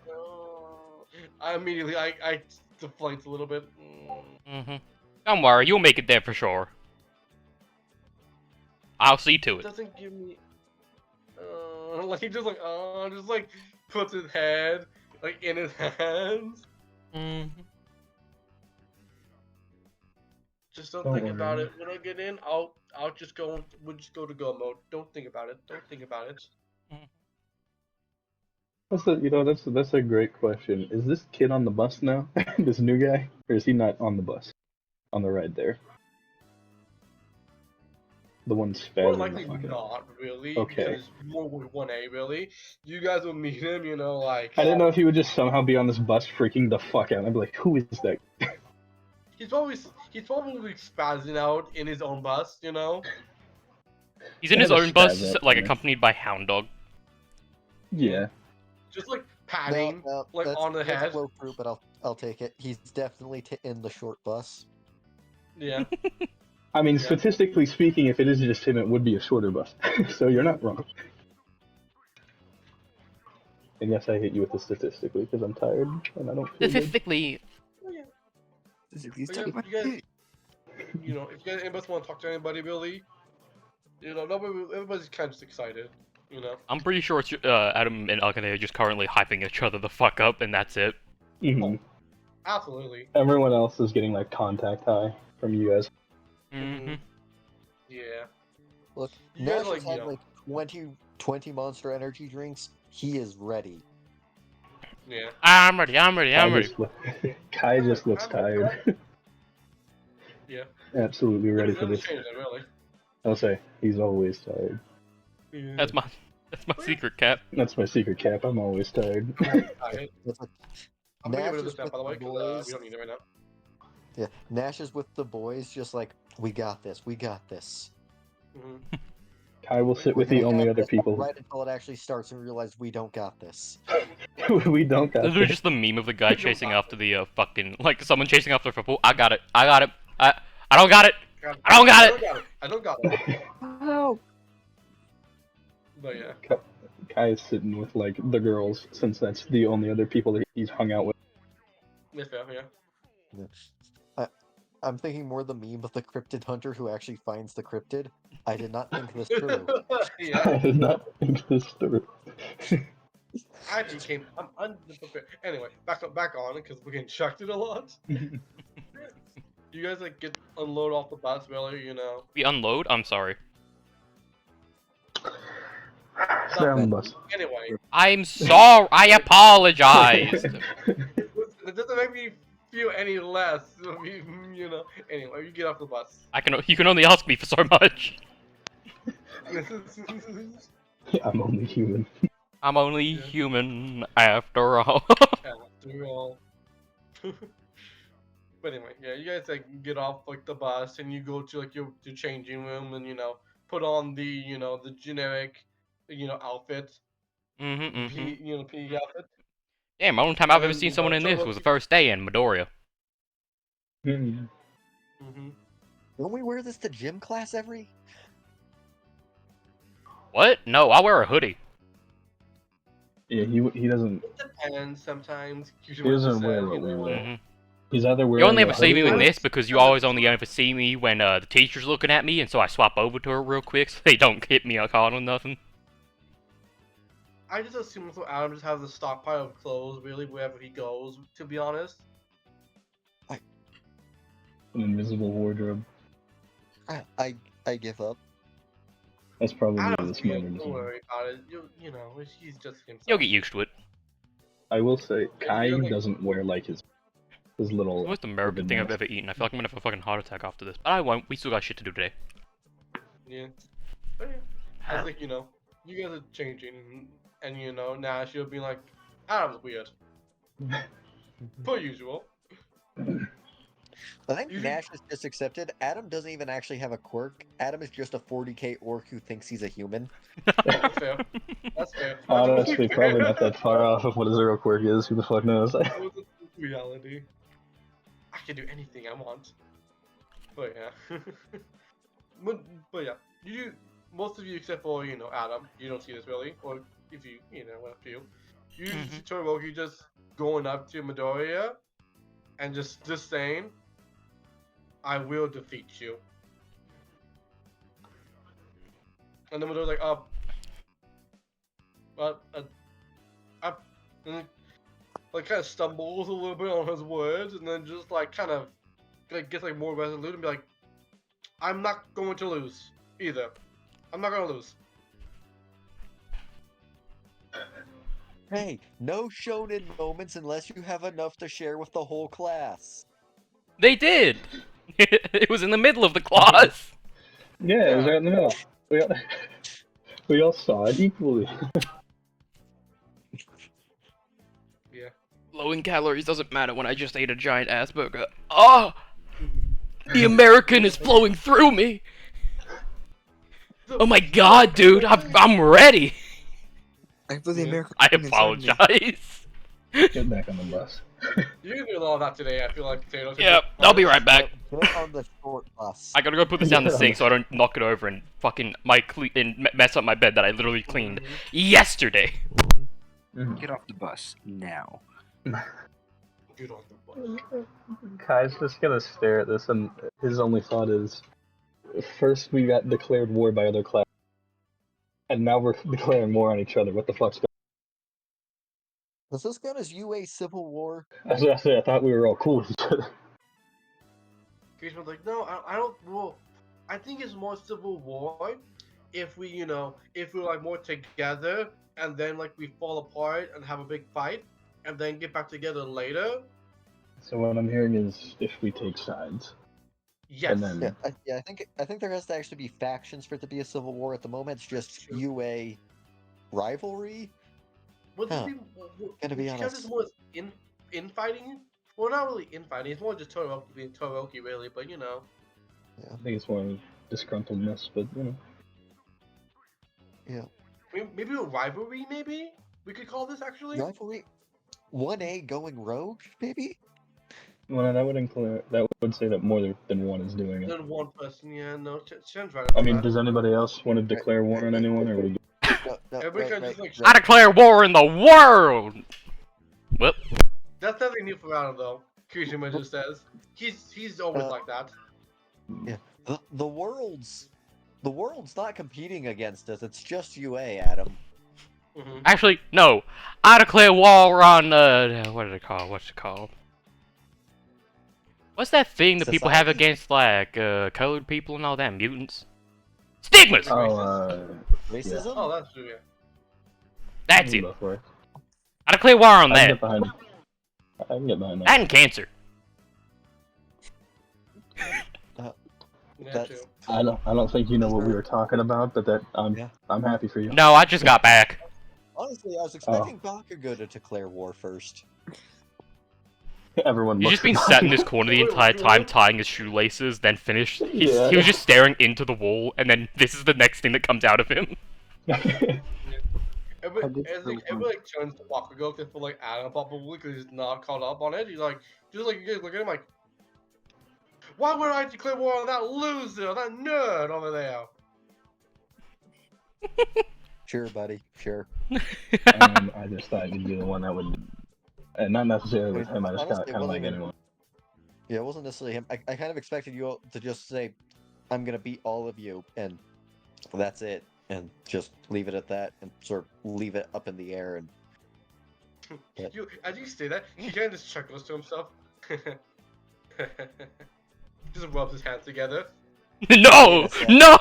I immediately, I deflate a little bit. Don't worry, you'll make it there for sure. I'll see to It it. doesn't give me... like, he just like puts his head, like, in his hands. Just don't think about it. When I get in, I'll just go. We'll just go to go mode. Don't think about it. Don't think about it. That's a great question. Is this kid on the bus now? This new guy? Or is he not on the bus? On the ride there? The one More spazzing likely the fuck out. not, really. Okay. Because it's more with 1A, really. You guys will meet him, like... I didn't know if he would just somehow be on this bus freaking the fuck out. I'd be like, who is that? He's probably spazzing out in his own bus, He's in his own bus, like accompanied by Hound Dog. Yeah. Just like patting, like on the head. That's low fruit, but I'll take it. He's definitely in the short bus. Yeah. I mean, statistically speaking, if it is just him, it would be a shorter bus. So you're not wrong. And yes, I hit you with the statistically because I'm tired and I don't feel good. Statistically. You guys, if you guys anybody want to talk to anybody, really, everybody's kind of just excited, I'm pretty sure it's Adam and Alkane are just currently hyping each other the fuck up, and that's it. Absolutely. Everyone else is getting like contact high from you guys. Yeah. Look, You Nash guys, has had like 20 Monster Energy drinks. He is ready. Yeah. I'm ready. Kai just looks tired. Yeah. Absolutely ready for this. Really. I'll say he's always tired. Yeah. That's my secret cap. That's my secret cap. I'm always tired. I'm gonna get rid of this map, by the way, because we don't need it right now. Yeah, Nash is with the boys, just like, we got this. Kai will sit with the only other people. Right until it actually starts and realize we don't got this. We don't got This this. is just the meme of the guy chasing after the fucking, like, someone chasing after a football. I got it. I don't got it. I don't got it. Oh. But yeah. Kai is sitting with like the girls since that's the only other people that he's hung out with. That's fair, yeah. I'm thinking more the meme of the cryptid hunter who actually finds the cryptid. I did not think this through. Yeah. I did not think this through. I actually came. I'm unprepared. Anyway, back on because we're getting chucked it a lot. You guys like unload off the bus, really? We unload? I'm sorry. Stay on the bus. Anyway. I'm sorry. I apologize. It doesn't make me feel any less. Anyway, you get off the bus. You can only ask me for so much. I'm only human. I'm only human after all. After all. But anyway, yeah, you guys like get off like the bus and you go to like your changing room and put on the the generic outfit. PE outfit. Damn, the only time I've ever And, seen you someone know, in this was the Tomoki- first day in Midoriya. Hmm. Mhm. Don't we wear this to gym class every? What? No, I wear a hoodie. Yeah, he doesn't It depends sometimes. he Usually what doesn't this wear says, what you we know. wear. hmm He's either You wearing only a ever see hoodie me in or this because you always only ever see me when the teacher's looking at me, and so I swap over to her real quick so they don't hit me or call or nothing. I just assume so Adam just has a stockpile of clothes really wherever he goes, to be honest. an invisible wardrobe. I give up. That's probably Adam's the weird, smarter don't decision. worry about it. You know, he's just himself. You'll get used to it. I will say, he Kai doesn't- doesn't wear like his little. It's the most American ribbon thing I've mask. ever eaten. I feel like I'm gonna have a fucking heart attack after this. But I won't. We still got shit to do today. Yeah. But yeah. I was like, you know, you guys are changing, and you know, Nash, you'll be like, Adam's weird. Per usual. I think You- Nash is just accepted. Adam doesn't even actually have a quirk. Adam is just a 40k orc who thinks he's a human. That's fair. That's fair. Honestly, probably not that far off of what a zero quirk is. Who the fuck knows? That was a reality. I can do anything I want. But yeah. but yeah, you do. Most of you, except for you know Adam, you don't see this really, or if you know one of you, you see Toroki just going up to Midoriya and just saying, "I will defeat you." And then Midoriya's like, and then, like kind of stumbles a little bit on his words, and then just like kind of like gets like more resolute and be like, "I'm not going to lose either. I'm not gonna lose." Hey, no shonen moments unless you have enough to share with the whole class. They did. It was in the middle of the clause. Yeah, it was right in the middle. We all saw it equally. Yeah. Low in calories doesn't matter when I just ate a giant ass burger. Oh, the American is flowing through me. Oh my god, dude, I'm ready. I feel the Yeah. American. I inside me. apologize. Get back on the bus. You can do a lot of that today. I feel like potatoes. Yep, I'll be right back. Get on the short bus. I gotta go put this down the sink so I don't knock it over and fucking mess up my bed that I literally cleaned yesterday. Get off the bus now. Get on the bus. Kai's just gonna stare at this, and his only thought is, first we got declared war by other classes, and now we're declaring war on each other. What the fuck's going Does this count as UA Civil War? on? That's what I said. I thought we were all cool with each other. Kishman's like, no, I don't. Well, I think it's more civil war if we, you know, if we're like more together and then like we fall apart and have a big fight and then get back together later. So what I'm hearing is if we take sides. Yes. And then Yeah, I think there has to actually be factions for it to be a civil war. At the moment, it's just Sure. UA rivalry. Would Huh. this be, Gotta be would you count honest. this more as infighting? Well, not really infighting. It's more just Todoroki being Todoroki, really. But you know, I think it's more of disgruntledness, but you know. maybe a rivalry. Maybe we could call this actually. Rivalry. 1A going rogue, maybe? Well, that would say that more than one is doing it. Then one person, yeah, no, Shen's right. I about mean, that. does anybody else want to declare war on anyone, or we? No, Everybody can just like. I declare war in the world. Whoop. That's nothing new for Adam though. Kirishima just says he's always like that. The world's not competing against us. It's just UA, Adam. Hmm. Actually, no. I declare war on what is it called? What's it called? What's that thing that people have Society? against like colored people and all that mutants? Stigmas. Racism? Oh, that's true. Yeah. That's it. Go for it. I declare war on I can that. get behind it. I can get behind That that. and cancer. Yeah, That's- true. I don't think you know what we were talking about, but Yeah. I'm happy for you. No, I just got back. Honestly, I was expecting Bakugo to declare war first. Everyone. He's looks just been at sat in this corner the entire time tying his shoelaces, then finished. He was just staring into the wall, and then this is the next thing that comes out of him. Everybody everybody like, turns to Bakugo except for like Adam probably because he's not caught up on it. He's like, just like you guys look at him like, why would I declare war on that loser, that nerd over there? Sure, buddy. Sure. I just thought you'd be the one that would, and not necessarily with him. I just Honestly, kind of like anyone. Yeah, it wasn't necessarily him. I kind of expected you all to just say, "I'm gonna beat all of you," and that's it, and just leave it at that, and sort of leave it up in the air. And As you say that, he kind of just chuckles to himself. Just rubs his hands together. No! No!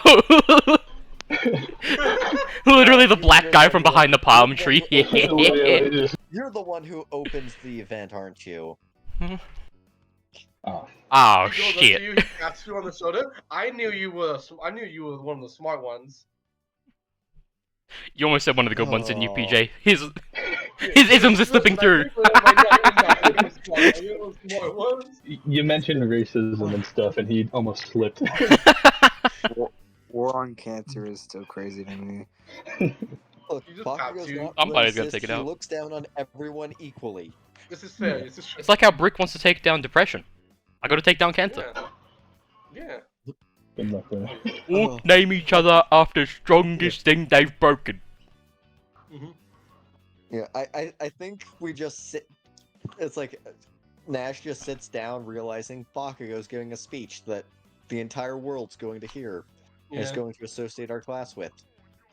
Literally the black guy from behind the palm tree. You're the one who opens the event, aren't you? Oh. Oh He goes up to shit. you, he taps you on the shoulder. I knew you were one of the smart ones. You almost said one of the good ones, didn't you, Oh. PJ? His isms is slipping through. You mentioned racism and stuff, and he almost slipped. War on cancer is still crazy to me. Look, He just Bakugo's taps you. not Somebody's gonna racist, take it he out. looks down on everyone equally. This is fair. This is true. It's like how Brick wants to take down depression. I gotta take down cancer. Yeah. Good luck with it. All name each other after strongest thing they've broken. Mm-hmm. Yeah, I think we just sit. It's like Nash just sits down, realizing Bakugo's giving a speech that the entire world's going to hear, and is Yeah. going to associate our class with.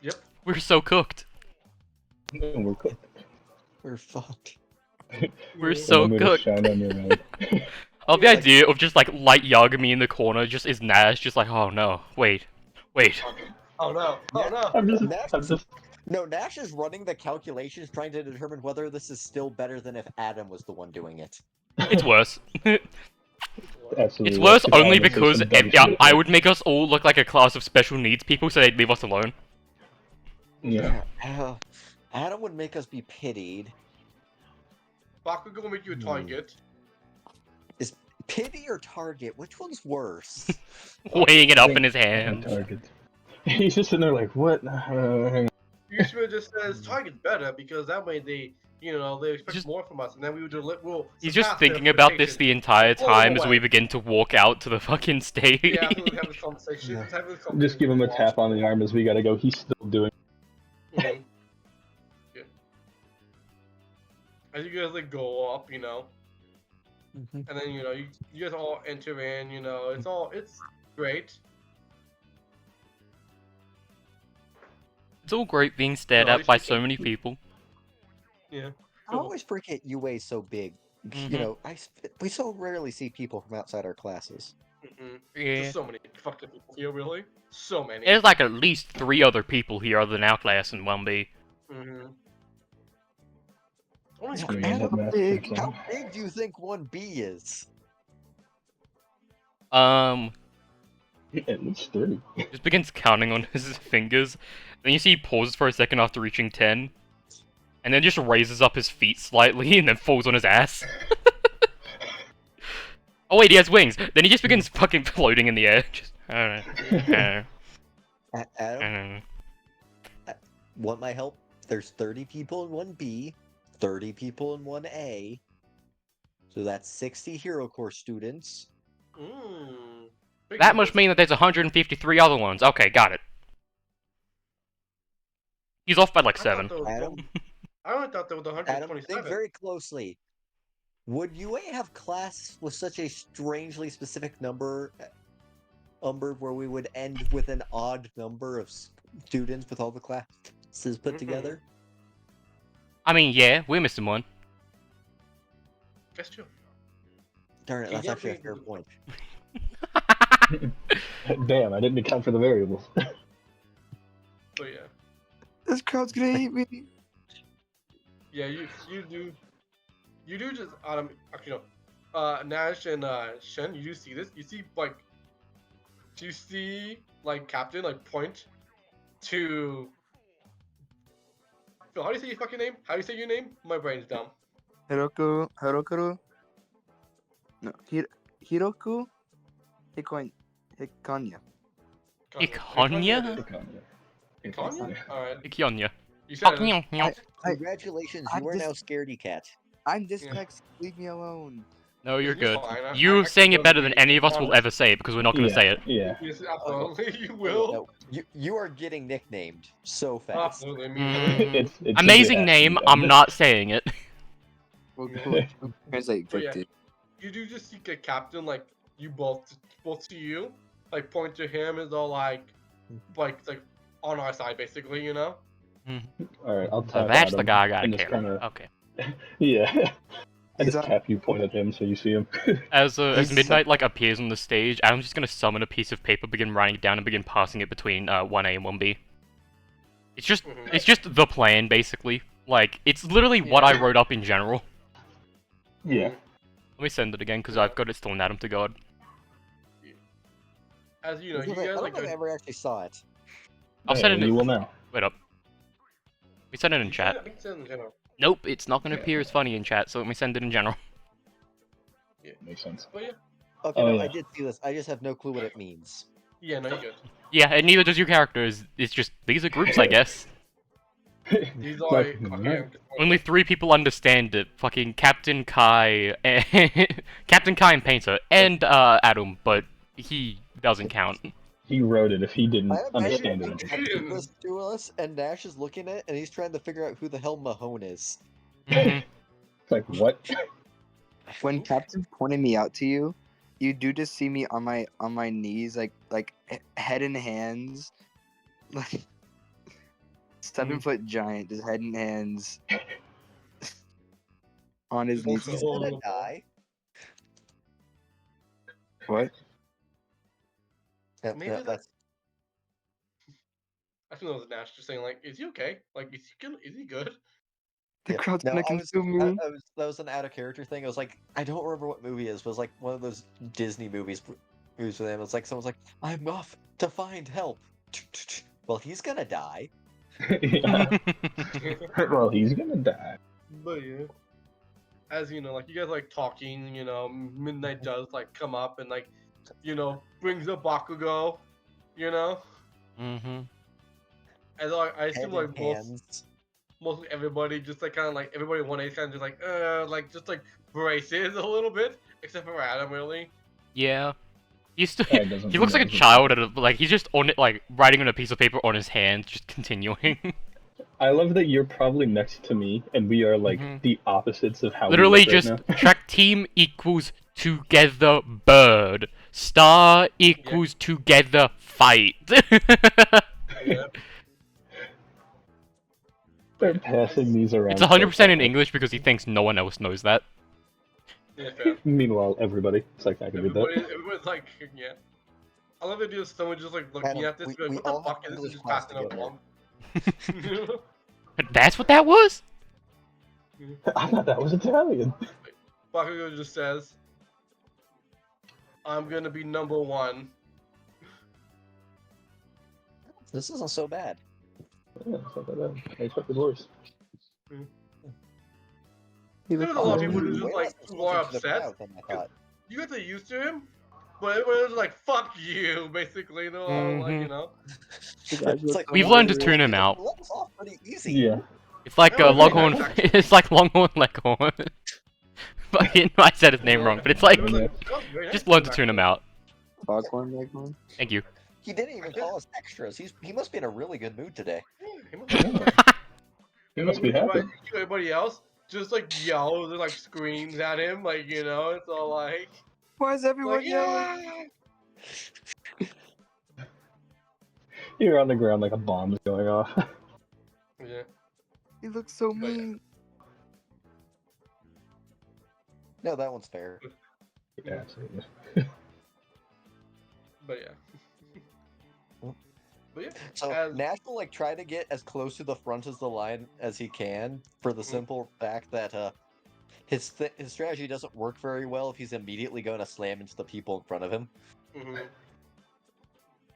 Yep. We're so cooked. We're cooked. We're fucked. We're so And I'm gonna cooked. shine on your head. Oh, the idea of just like light Yagami in the corner just is Nash, just like, oh no, wait. Oh no. Oh no. I'm just. No, Nash is running the calculations, trying to determine whether this is still better than if Adam was the one doing it. It's worse. Absolutely. It's worse Because only Adam says because some dumb yeah, shit. I would make us all look like a class of special needs people, so they'd leave us alone. Yeah. Adam would make us be pitied. Bakugo will make you a target. Is pity or target? Which one's worse? Weighing it up in his hand. Target. He's just sitting there like, what? Hang on. You should have just says target's better because that way they expect Just- more from us, and then we would we'll He's just surpass their thinking about this expectations. the entire Blow time them as away. we begin to walk out to the fucking stage. Yeah, after we have this conversation. Yeah. Let's have this conversation. Just give him a tap on the arm as we gotta go. He's still doing. Mhm. Yeah. As you guys like go up, and then you guys all enter in. It's great. It's all great being stared No, at by it's- so many people. Yeah. I always forget UA so big. Mhm. You know, we so rarely see people from outside our classes. Mm-hmm. Yeah. There's so many fucking people here, really. So many. There's like at least 3 other people here other than our class in 1B. Mm-hmm. Only Yeah, three. Scream at Master Chief. How big do you think 1B is? At least 3. Just begins counting on his fingers. Then you see he pauses for a second after reaching 10. And then just raises up his feet slightly and then falls on his ass. Oh wait, he has wings. Then he just begins fucking floating in the air. Just, I don't know. I Adam, don't know. want my help? There's 30 people in 1B, 30 people in 1A. So that's 60 Hero Course students. Big That numbers. must mean that there's 153 other ones. Okay, got it. He's off by like I 7. thought there was Adam, I only thought there was Adam, think 127. very closely. Would UA have class with such a strangely specific number where we would end with an odd number of students with all the classes put Mhm. together? I mean, yeah, we're missing one. That's true. Darn it, You that's actually a definitely- fair point. Damn, I didn't account for the variables. So yeah. This crowd's gonna hate me. Yeah, you do just actually no. Nash and Shen, you do see this. Do you see Captain point to Phil, how do you say your fucking name? How do you say your name? My brain's dumb. Hiroku. No, Hiroku Hikonya. Ikonya? Ikonya? Alright. Ikyonya. You said it. I- Congratulations, I'm you are now just- Scaredy Cat. I'm dyslexic. Leave me alone. No, you're You're good. fine. I You can saying it go better to than read, any of us will honest. ever say it because we're not gonna Yeah, say it. yeah. Yes, absolutely, you Okay, will. no, you are getting nicknamed so fast. Absolutely, immediately. Mhm. It's a good Amazing action name. done. I'm not saying it. Well, Yeah. cool. Translate But yeah. 50. You do just see a captain, like, you both to you, like, point to him is all like on our side, basically, you know? All right, I'll So tap that's Adam the guy I gotta and just care. kind of Okay. yeah. I He's just on- tap you, point at him, so you see him. As He's Midnight like appears on the stage, I'm just gonna summon a piece of paper, begin writing it down, and begin passing it between 1A and 1B. It's just the plan, basically. Like it's literally what I Yeah. wrote up in general. Yeah. Let me send it again because I've got it still in Adam to God. As you know, I you don't guys think like I ever actually saw it. I'll Hey, send it you in. will now. Wait up. We send it in chat. I think it's in general. Nope, it's not gonna appear as funny in chat, so let me send it in general. Makes sense. But yeah, Okay, Oh, no, yeah. I did see this. I just have no clue what it means. yeah, no, you're good. Yeah, and neither does your characters. It's just these are groups, I guess. These are Like, okay. Only 3 people understand it. Fucking Captain Kai, and Captain Kai and Painter, and Adam, but he doesn't count. He wrote it if he didn't I imagine understand we it. texted this to us, and Nash is looking at it, and he's trying to figure out who the hell Mahone is. Mhm. It's like, what? When Captain pointed me out to you, you do just see me on my knees, head in hands, like 7-foot giant, just head in hands, on his Well, knees. he's gonna die. What? Yep, Maybe yep, that's I think that was Nash just saying like, is he okay? Like, is he good? The yeah. crowd's No, gonna consume me. that was an out of character thing. I was like, I don't remember what movie it is, but it was like one of those Disney movies with them. It's like someone's like, I'm off to find help. Well, he's gonna die. Yeah. Well, he's gonna die. But yeah, as you know, like you guys like talking, you know, Midnight does like come up and like, you know, brings up Bakugo, you know, Mhm. and I Head assume in like hands. mostly everybody just like kind of like everybody in 1A kind of just like braces a little bit, except for Adam really. Yeah. He's still. Guy doesn't He looks like a know who- child at like he's just on it, like writing on a piece of paper on his hand, just continuing. I love that you're probably next to me, and we are like Mhm. the opposites of how Literally we look just right now. track team equals together bird. Star equals together fight. Yeah. They're passing these around. It's so 100% in fast. English because he thinks no one else knows that. Yeah, fair. Meanwhile, everybody, it's like I can do Everybody's like, yeah. I love the idea of someone just like looking Adam, at this, we- be like, we what all the have fuck is this? English And just class passing up together. one. That's what that was? that. I thought that was Italian. Bakugo just says, I'm gonna be number one. This isn't so bad. Yeah, it's not that bad. I expected worse. He There looked was a lot of awesome. people who just Way like less were responsive to the upset. crowd than I thought. You got used to him, but everybody was like, fuck you, basically. They're all like, you know. You guys It's look like, We've so learned to weird. tune him out. Let us off pretty easy. Yeah. It's like No, Longhorn. nice, actually. It's like Longhorn Leghorn. Fucking, I said his name wrong, but it's like It was like, that was very just nice learn to back tune him then. out. Foghorn Leghorn. Thank you. He didn't even call us extras. He must be in a really good mood today. Yeah, he must He must be happy. Everybody else just like yells and like screams at him, like, you know, it's all like, Why is everyone yelling? yeah. You're on the ground like a bomb's going off. Yeah. He looks so But yeah. mean. No, that one's fair. Yeah, absolutely. But yeah. But yeah. So As- Nash will like try to get as close to the front as the line as he can for the Mhm. simple fact that his strategy doesn't work very well if he's immediately going to slam into the people in front of him.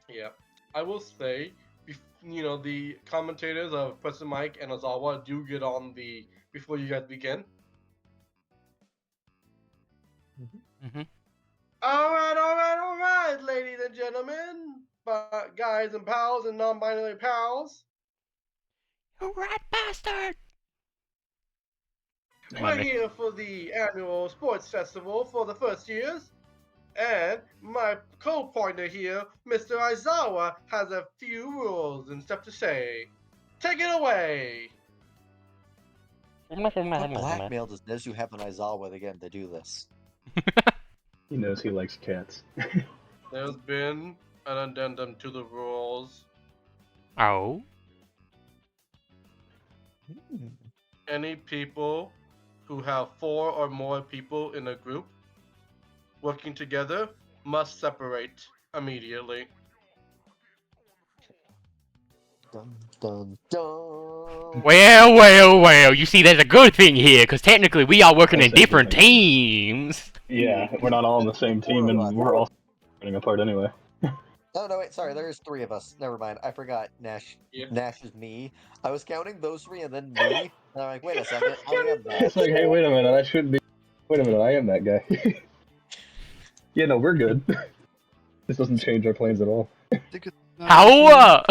Yeah. I will say, you know, the commentators of President Mike and Ozawa do get on the before you guys begin. Mm-hmm. All right, ladies and gentlemen, guys and pals and non-binary pals. You rat bastard! We're here for the annual sports festival for the first years, and my co-partner here, Mr. Aizawa, has a few rules and stuff to say. Take it away! What blackmail does Nezu have on Aizawa again to do this? He knows he likes cats. There's been an addendum to the rules. Oh? Any people who have 4 or more people in a group working together must separate immediately. Dun, dun, dun. Well. You see, there's a good thing here, because technically we are working in That's different interesting. teams. Yeah, we're not all on the same team, and we're all running apart anyway. Oh no, wait, sorry, there's 3 of us. Never mind, I forgot. Nash. Yeah. Nash is me. I was counting those 3 and then me. And I'm like, wait a second, I am Nash. It's like, hey, wait a minute, I shouldn't be. Wait a minute, I am that guy. Yeah, no, we're good. This doesn't change our plans at all. How?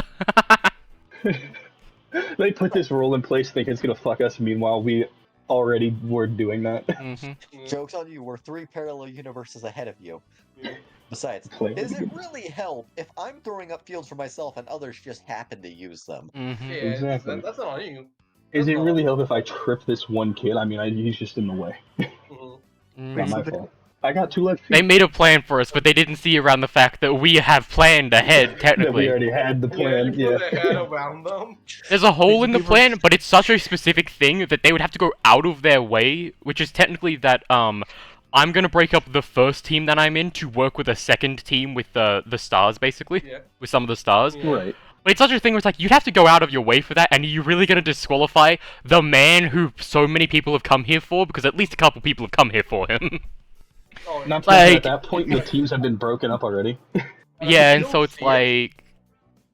They put this rule in place thinking it's gonna fuck us, meanwhile we already were doing that. Joke's on you, we're 3 parallel universes ahead of you. Besides, Play. does it really help if I'm throwing up fields for myself and others just happen to use them? Yeah, Exactly. that's not on you. Is it really help if I trip this one kid? I mean, he's just in the way. Not my fault. I got 2 left feet. They made a plan for us, but they didn't see around the fact that we have planned ahead, That we technically. already had the plan, You yeah. put the head around them. There's a hole in the plan, but it's such a specific thing that they would have to go out of their way, which is technically that, I'm gonna break up the first team that I'm in to work with a second team with the stars, basically. Yeah. With some of the stars. Yeah. Right. But it's such a thing where it's like, you'd have to go out of your way for that, and are you really gonna disqualify the man who so many people have come here for? Because at least a couple people have come here for him. Oh, Not to Like- mention at that point, the teams have been broken up already. Yeah, and you so don't it's see it like...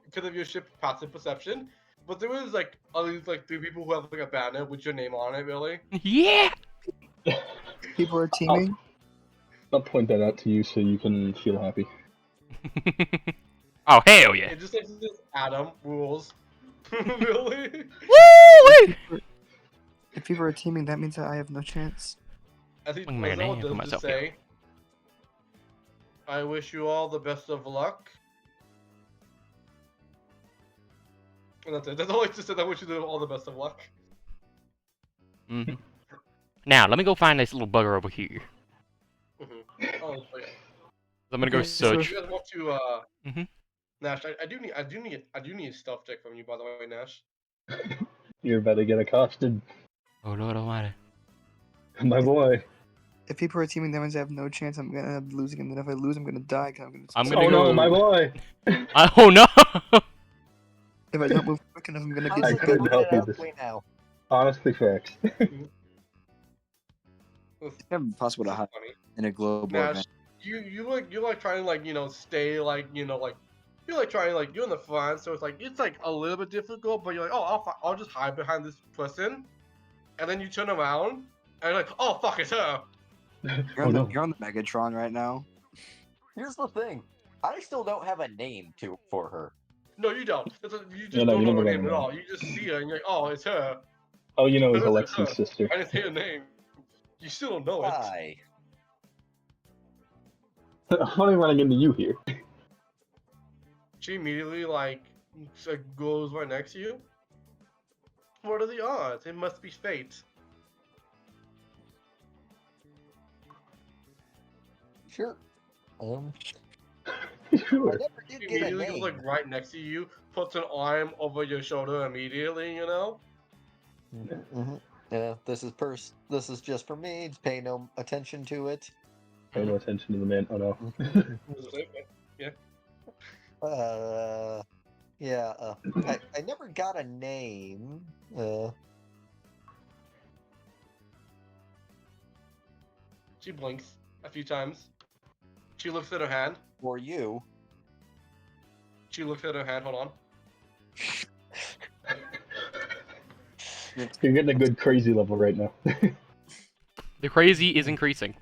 because of your ship passive perception, but there was like at least like 3 people who have like a banner with your name on it, really. Yeah! People are teaming. I'll point that out to you so you can feel happy. Oh, hell yeah. It just like this Adam rules. Really? Woo! If people are teaming, that means that I have no chance. I think Oh, man, I Mazel am does for just myself, say, I wish you all the best of luck. And that's it. That's all I just said. I wish you all the best of luck. Mhm. Now, let me go find this little bugger over here. Oh, yeah. I'm gonna go Okay, so So if search. you guys want to, Mhm. Nash, I do need a stealth check from you, by the way, Nash. You're about to get accosted. Oh, Lord Almighty. My boy. If people are teaming, that means I have no chance. I'm gonna end up losing, and then if I lose, I'm gonna die. 'Cause I'm Oh gonna no, go- my boy! Oh, no! If I don't move quick enough, I'm gonna How's get. I it couldn't going help you out this- right now? Honestly, facts. It's never possible to This is hide funny. in a global Nash, event. you're like trying to like stay like like you're like trying like you're in the front, so it's like a little bit difficult, but you're like, oh, I'll just hide behind this person, and then you turn around and you're like, oh fuck, it's her. You're Oh on, no. you're on the Megatron right now. Here's the thing. I still don't have a name for her. No, you don't. You just Yeah, no, don't you know never her let name me at know. all. You just see her and you're like, oh, it's her. Oh, you know, it's It's her. Alexi's sister. I didn't say her name. You still don't know it. Why? How am I running into you here? She immediately like goes right next to you. What are the odds? It must be fate. Sure. I Sure. never did She get a immediately goes name. like right next to you, puts an arm over your shoulder immediately, you know? Mhm. Yeah, this is just for me. Just pay no attention to it. Pay no attention to the man. Oh no. Yeah. I never got a name. She blinks a few times. She looks at her hand. For you. She looks at her hand. Hold on. You're getting a good crazy level right now. The crazy is increasing.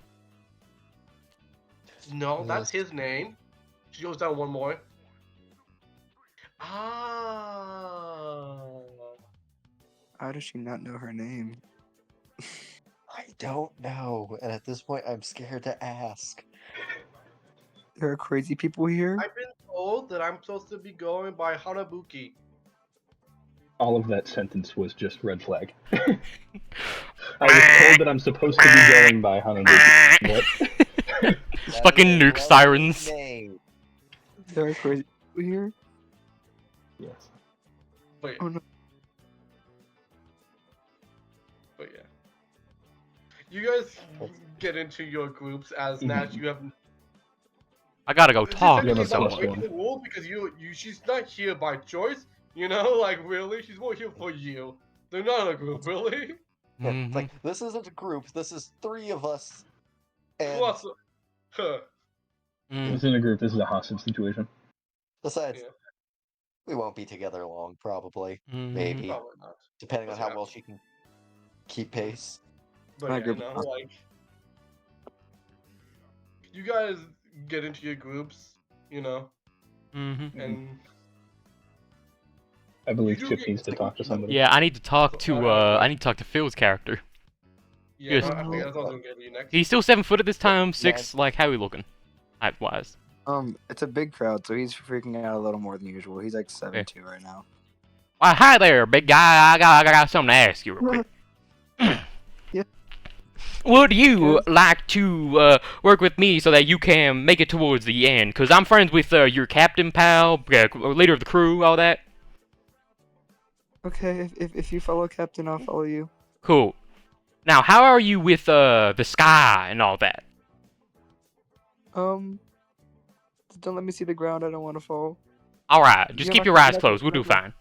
No, that's Yes. his name. She goes down one more. Ah. How does she not know her name? I don't know, and at this point, I'm scared to ask. There are crazy people here. I've been told that I'm supposed to be going by Hanabuki. All of that sentence was just red flag. I was told that I'm supposed to be going by Hanabuki. What? That Fucking is a nuke lovely sirens. name. There are crazy people here. Yes. But Oh no. But yeah. You guys get into your groups as Nash. You have. I gotta go talk You to have a She's not plus someone. breaking the rules because she's not here by choice. You know, like really, she's more here for you. They're not a group, really. Yeah, it's Mhm. like, this isn't a group, this is 3 of us. And Plus, huh. Mm. This isn't a group. This is a hostage situation. besides, Yeah. we won't be together long, probably. Mhm. Maybe. Probably not. Depending on That's how well she can keep pace. But My yeah, group you is know, like you guys get into your groups, you know, Mhm. and I believe You do Chip get- needs to talk to somebody. Yeah, I need to talk to I need to talk to Phil's character. yeah, Yes. no, I think that's what I was gonna get to you next. He's still 7 foot at this time, 6. Like, how he looking? Height wise. It's a big crowd, so he's freaking out a little more than usual. He's like 7'2" right now. Hi there, big guy. I got something to ask you real quick. Yeah. Would you Yes. like to work with me so that you can make it towards the end? Cause I'm friends with your captain pal, leader of the crew, all that. Okay, if you follow Captain, I'll follow you. Cool. Now, how are you with the sky and all that? Don't let me see the ground. I don't want to fall. All right, just You're keep not your gonna- eyes you're not gonna- closed. We'll do you're not fine.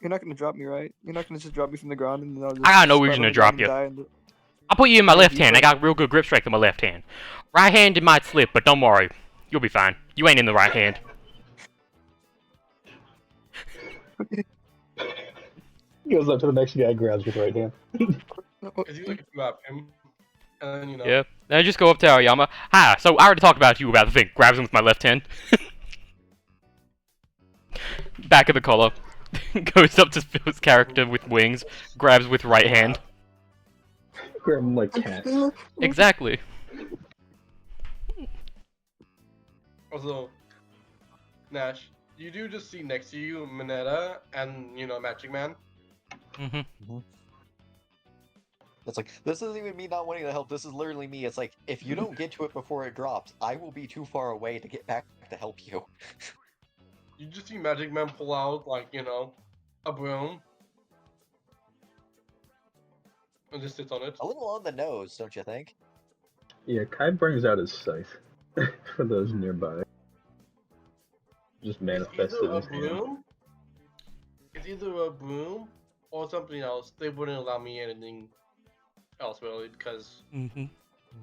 You're not gonna drop me, right? You're not gonna just drop me from the ground and then I'll just. I got no spread reason on to the drop ground you. and die in the- I'll put you in my Thank left you, hand. I bro. got real good grip strength in my left hand. Right hand it might slip, but don't worry. You'll be fine. You ain't in the right hand. He goes up to the next guy, grabs with right hand. Cause you like grab him, and then you know. Yeah. Then I just go up to Aoyama. Hi, so I already talked about you about the thing. Grabs him with my left hand. Back of the collar. Goes up to Phil's character with wings. Grabs with right hand. Grab him like cats. Exactly. Also, Nash, you do just see next to you Mineta and Magic Man. Mm-hmm. It's like, this isn't even me not wanting to help, this is literally me. It's like, if you don't get to it before it drops, I will be too far away to get back to help you. You just see Magic Man pull out a broom and just sits on it. A little on the nose, don't you think? Yeah, Kai brings out his scythe for those nearby. Just manifested It's either a his hand. broom. It's either a broom or something else. They wouldn't allow me anything else really because Mm-hmm.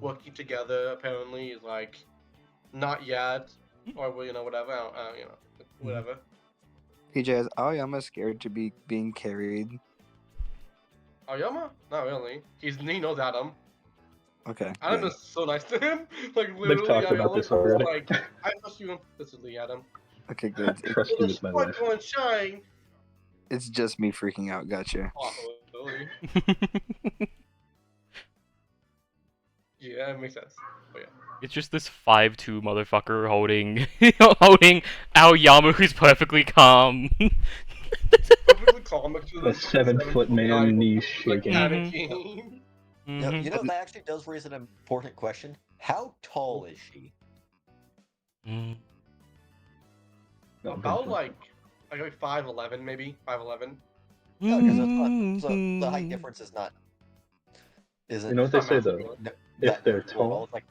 working together apparently is like not yet or whatever. Whatever. PJ, is Aoyama scared to be being carried? Aoyama? Not really. He knows Adam. Okay. Adam good. is so nice to him. Like literally, talked about this already. Like I trust you implicitly, Adam. Okay, good. Trust you with my life. Sparkle and shine. It's just me freaking out. Gotcha. Possibly. Yeah, it makes sense. But yeah. It's just this 5'2" motherfucker holding holding Aoyama, who's perfectly calm. Perfectly calm next to A this 7-foot man, guy, knees like shaking. panicking. Mhm. You know, that actually does raise an important question. How tall is she? Mm. No, About don't- like 5'11", maybe 5'11". No, because it's not. So the height difference is not. Isn't. You know what they Not say massive, though? really. No, If that they're big. Well, tall, it's like,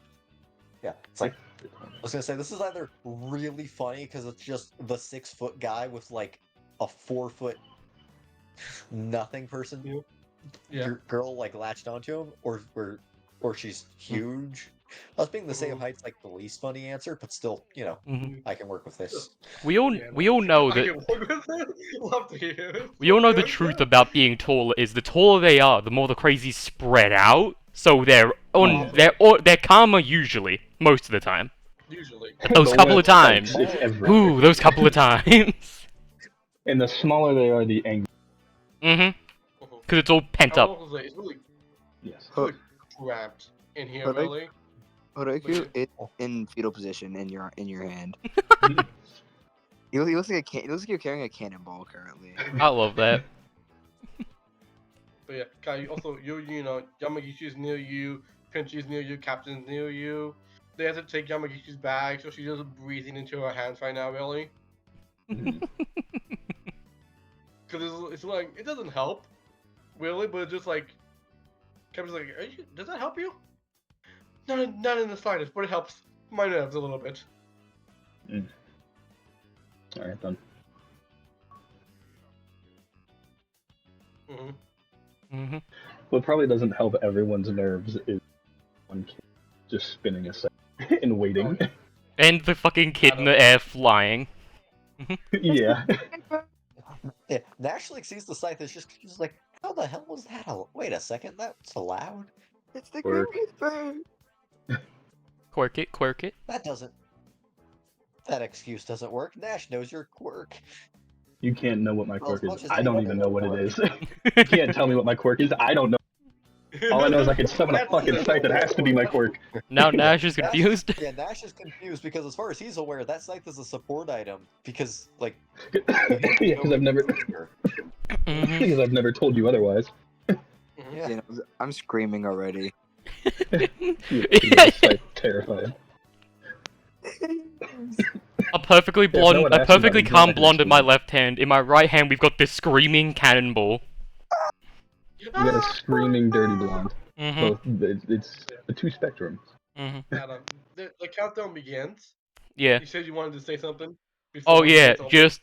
yeah, it's like, I was gonna say, this is either really funny because it's just the 6-foot guy with like a 4-foot nothing person, Yeah. your girl like latched onto him, or she's huge. Us being the same Mhm. height's like the least funny answer, but still, Mhm. I can work with this. We all Yeah, we all know I that can work with it. Love to hear it. we all know the truth about being tall is the taller they are, the more the crazies spread out. So they're calmer usually, most of the time. Usually. Those the couple way of it times. spikes, it's everywhere. Ooh, those couple of times. And the smaller they are, the angrier. Mm-hmm. because it's all pent I up. will say it's really, Yes. really cramped in here, But I- really. Hodoku is in fetal position in your hand. He looks like he looks like you're carrying a cannonball currently. I love that. But yeah, Kai, also, you know, Yamagishi's near you, Pinchy's near you, Captain's near you. They have to take Yamagishi's bag, so she's just breathing into her hands right now, really. Mhm. Because it's like, it doesn't help, really, but it's just like, Captain's like, does that help you? Not in the slightest, but it helps my nerves a little bit. Alright then. Hmm hmm What probably doesn't help everyone's nerves is one kid just spinning a second and waiting. And the fucking kid in the air flying. Yeah. Yeah, Nash like sees the scythe. It's just like, how the hell was that? Wait a second, that's allowed. It's the Work. Great Bird. Quirk it, quirk it. That doesn't. That excuse doesn't work. Nash knows your quirk. You can't know what my Well, quirk as is. much as I don't anyone even knows know what it quirk. is. You can't tell me what my quirk is. I don't know. All I know is I can summon a fucking scythe. It has to be my quirk. Now Nash is confused. Yeah, Nash is confused because as far as he's aware, that scythe is a support item because like Yeah, because I've never Mhm. because I've never told you otherwise. Yeah. You know, I'm screaming already. You're so terrified. A perfectly no blonde, one a asked you perfectly about it, calm you don't blonde in my scream. left hand. In my right hand, we've got this screaming cannonball. You got a screaming dirty blonde. Mm-hmm. Both it's the two spectrums. Mm-hmm. Adam, the countdown begins. Yeah. You said you wanted to say something. Oh Before yeah, it's over. just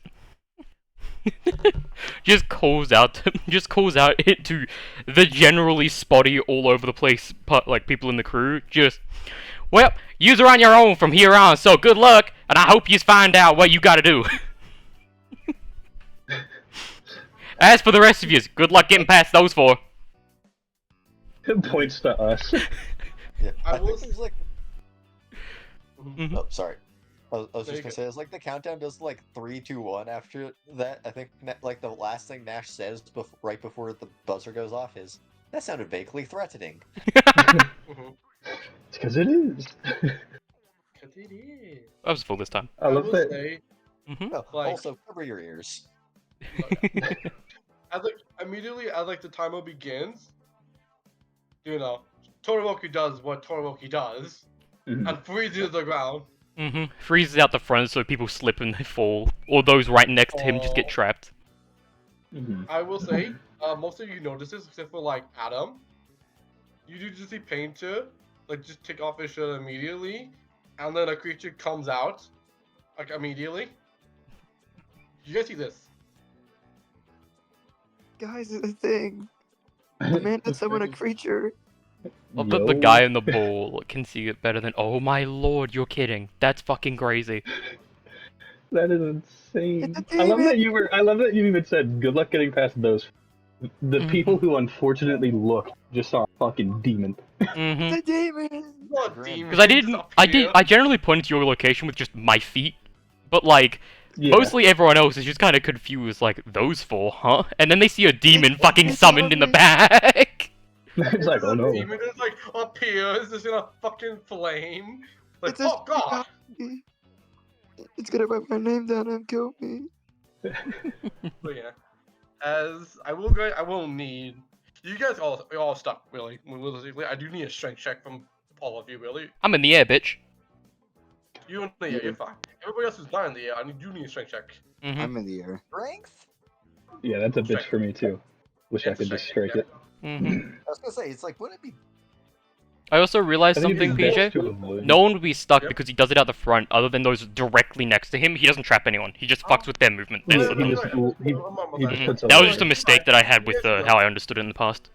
just calls out it to the generally spotty all over the place like people in the crew. Just well, you're on your own from here on, so good luck, and I hope you find out what you gotta do. As for the rest of you, good luck getting past those four. It points to us. Yeah. I I will think there's like. Mhm. Oh, sorry. I was There just you gonna go. say it's like the countdown does like 3, 2, 1 after that. I think like the last thing Nash says right before the buzzer goes off is that sounded vaguely threatening. Mm-hmm. It's because it is. Cause it is. I was full this time. I love will that. say, Mm-hmm. Oh, Like- also cover your ears. as like immediately as like the timer begins, you know, Toriwoki does what Toriwoki does Mhm. and freezes the ground. Mm-hmm. Freezes out the front so people slip and they fall, or those right next to him just get Oh. trapped. Mhm. I will say, most of you notice this except for like Adam. You do just see Painter like just take off his shirt immediately, and then a creature comes out like immediately. You guys see this? Guys, it's a thing. Amanda summoned a creature. Love that the guy in the ball can see it better than. Oh my lord, you're kidding. That's fucking crazy. That is insane. It's a I love that demon. you were. I love that you even said, "Good luck getting past those." The Mhm. people who unfortunately looked just saw a fucking demon. Mm-hmm. It's a demon. What Grim. demon Because I just didn't. I did. appear? I generally pointed to your location with just my feet, but like Yeah. mostly everyone else is just kind of confused. Like those four, huh? And then they see a demon It's fucking summoned in the zombie. back. It's like, oh The no. demon just like appears just in a fucking flame. Like, It's a oh god! zombie. It's gonna write my name down and kill me. But yeah, as I will need you guys all stuck really. Realistically, I do need a strength check from all of you really. I'm in the air, bitch. You in the air, you're fine. Everybody else is not in the air. I do need a strength check. Mm-hmm. I'm in the air. Strength? Yeah, that's a bitch for me too. Wish I It's could just strength, strike yeah. it. Mm-hmm. I was gonna say it's like wouldn't it be I also realized I think something, it's best PJ. to avoid. No one would be stuck Yep. because he does it out the front. Other than those directly next to him, he doesn't trap anyone. He just fucks with their movement. He That's just- the he thing. just- Mhm. puts a That was line. just a mistake that I had with how I understood it in the past.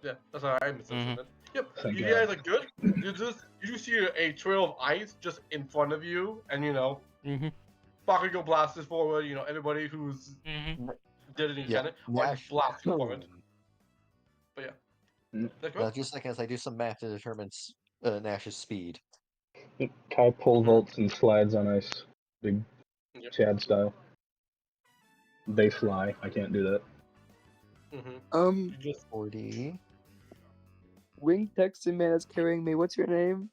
Yeah, that's how I misunderstood it. Yep, Thank you God. guys are good. You see a trail of ice just in front of you, and you know, Mm-hmm. Bakugo blasts forward. You know, everybody who's Mm-hmm. did it Yeah, kind of like Nash. blasting forward. But yeah, Mm. that's Now, good. just a second as I do some math to determine Nash's speed. Kai pole vaults and slides on ice, big Yep. Chad style. They fly. I can't do that. You just 40. Wing texting man is carrying me. What's your name?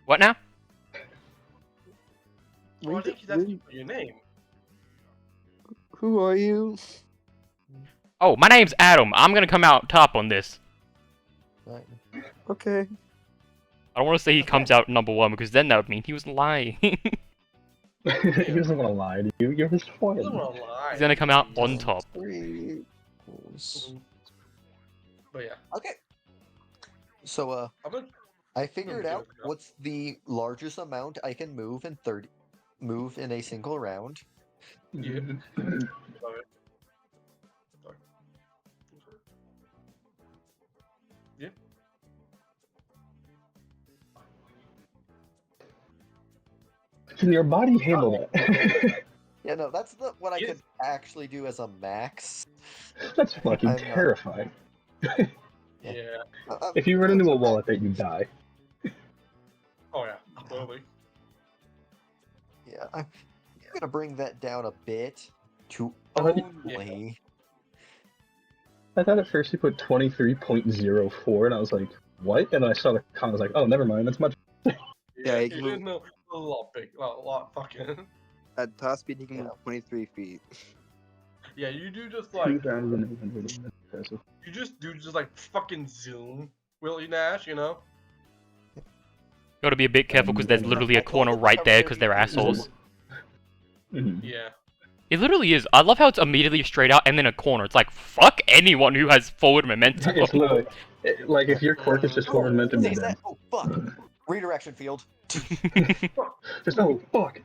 What now? I think he's asking for your name. Who are you? Oh, my name's Adam. I'm gonna come out top on this. Right. Okay. I don't want to say he comes out number one because then that would mean he was lying. He doesn't want to lie to you. You're his I friend. don't want to lie. He's gonna come out please. on top. 3 equals... But yeah, Okay. So, I'm gonna. I figured out do it now. what's the largest amount I can move in a single round. Yeah. Love it. Sorry. Yeah. Can your body handle that? Yeah, no, that's what I Yes. could actually do as a max. That's fucking I'm not- terrifying. Yeah. If you run into a wall, I bet you die. Oh yeah. Totally. Yeah, I'm gonna bring that down a bit to Oh, only. I thought at first he put 23.04, and I was like, what? And then I saw the comment, I was like, oh, never mind, that's much. Yeah, he you can didn't know a lot big, a lot fucking. At top speed, he can Yeah. move 23 feet. Yeah, you do just like 2,800. That's impressive. you just do just like fucking zoom, Willie Nash, you know? Gotta be a bit careful because there's literally a corner right there because they're assholes. Mhm. Yeah. It literally is. I love how it's immediately straight out and then a corner. It's like, fuck anyone who has forward momentum. It's literally, like, if your quirk is just forward momentum, you're Is dead. that? Oh fuck! Redirection field. Just, oh, fuck!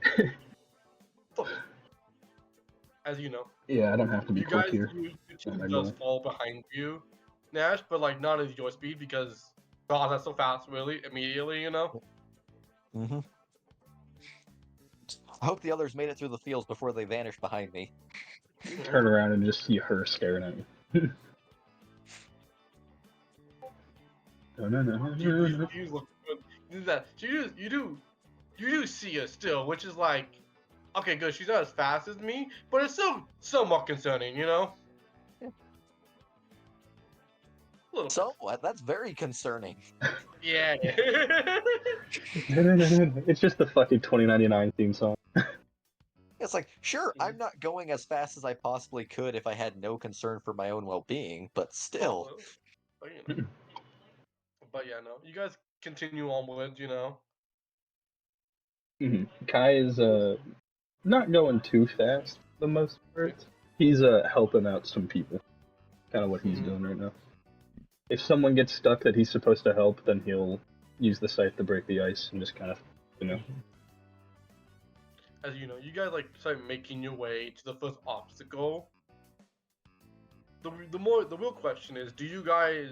As you know. Yeah, I don't have to be You quick guys here. you Oh my does God. fall behind you, Nash, but like not at your speed because God that's so fast really, immediately, you know? Mm-hmm. I hope the others made it through the fields before they vanished behind me. Turn around and just see her staring at you. No, no, no, no, no, no. You look good. You do that. You do see her still, which is like, okay, good. She's not as fast as me, but it's still somewhat concerning, you know. A little So that's very concerning. bit. Yeah. No, no, no, no, no. It's just the fucking 2099 theme song. It's like, sure, I'm not going as fast as I possibly could if I had no concern for my own well-being, but still. But, you know. But yeah, no. You guys continue onwards, you know. Kai is not going too fast for the most part. He's helping out some people. Kind of what he's doing right now. If someone gets stuck that he's supposed to help, then he'll use the scythe to break the ice and just kind of, you know. As you know, you guys like start making your way to the first obstacle. The real question is, do you guys?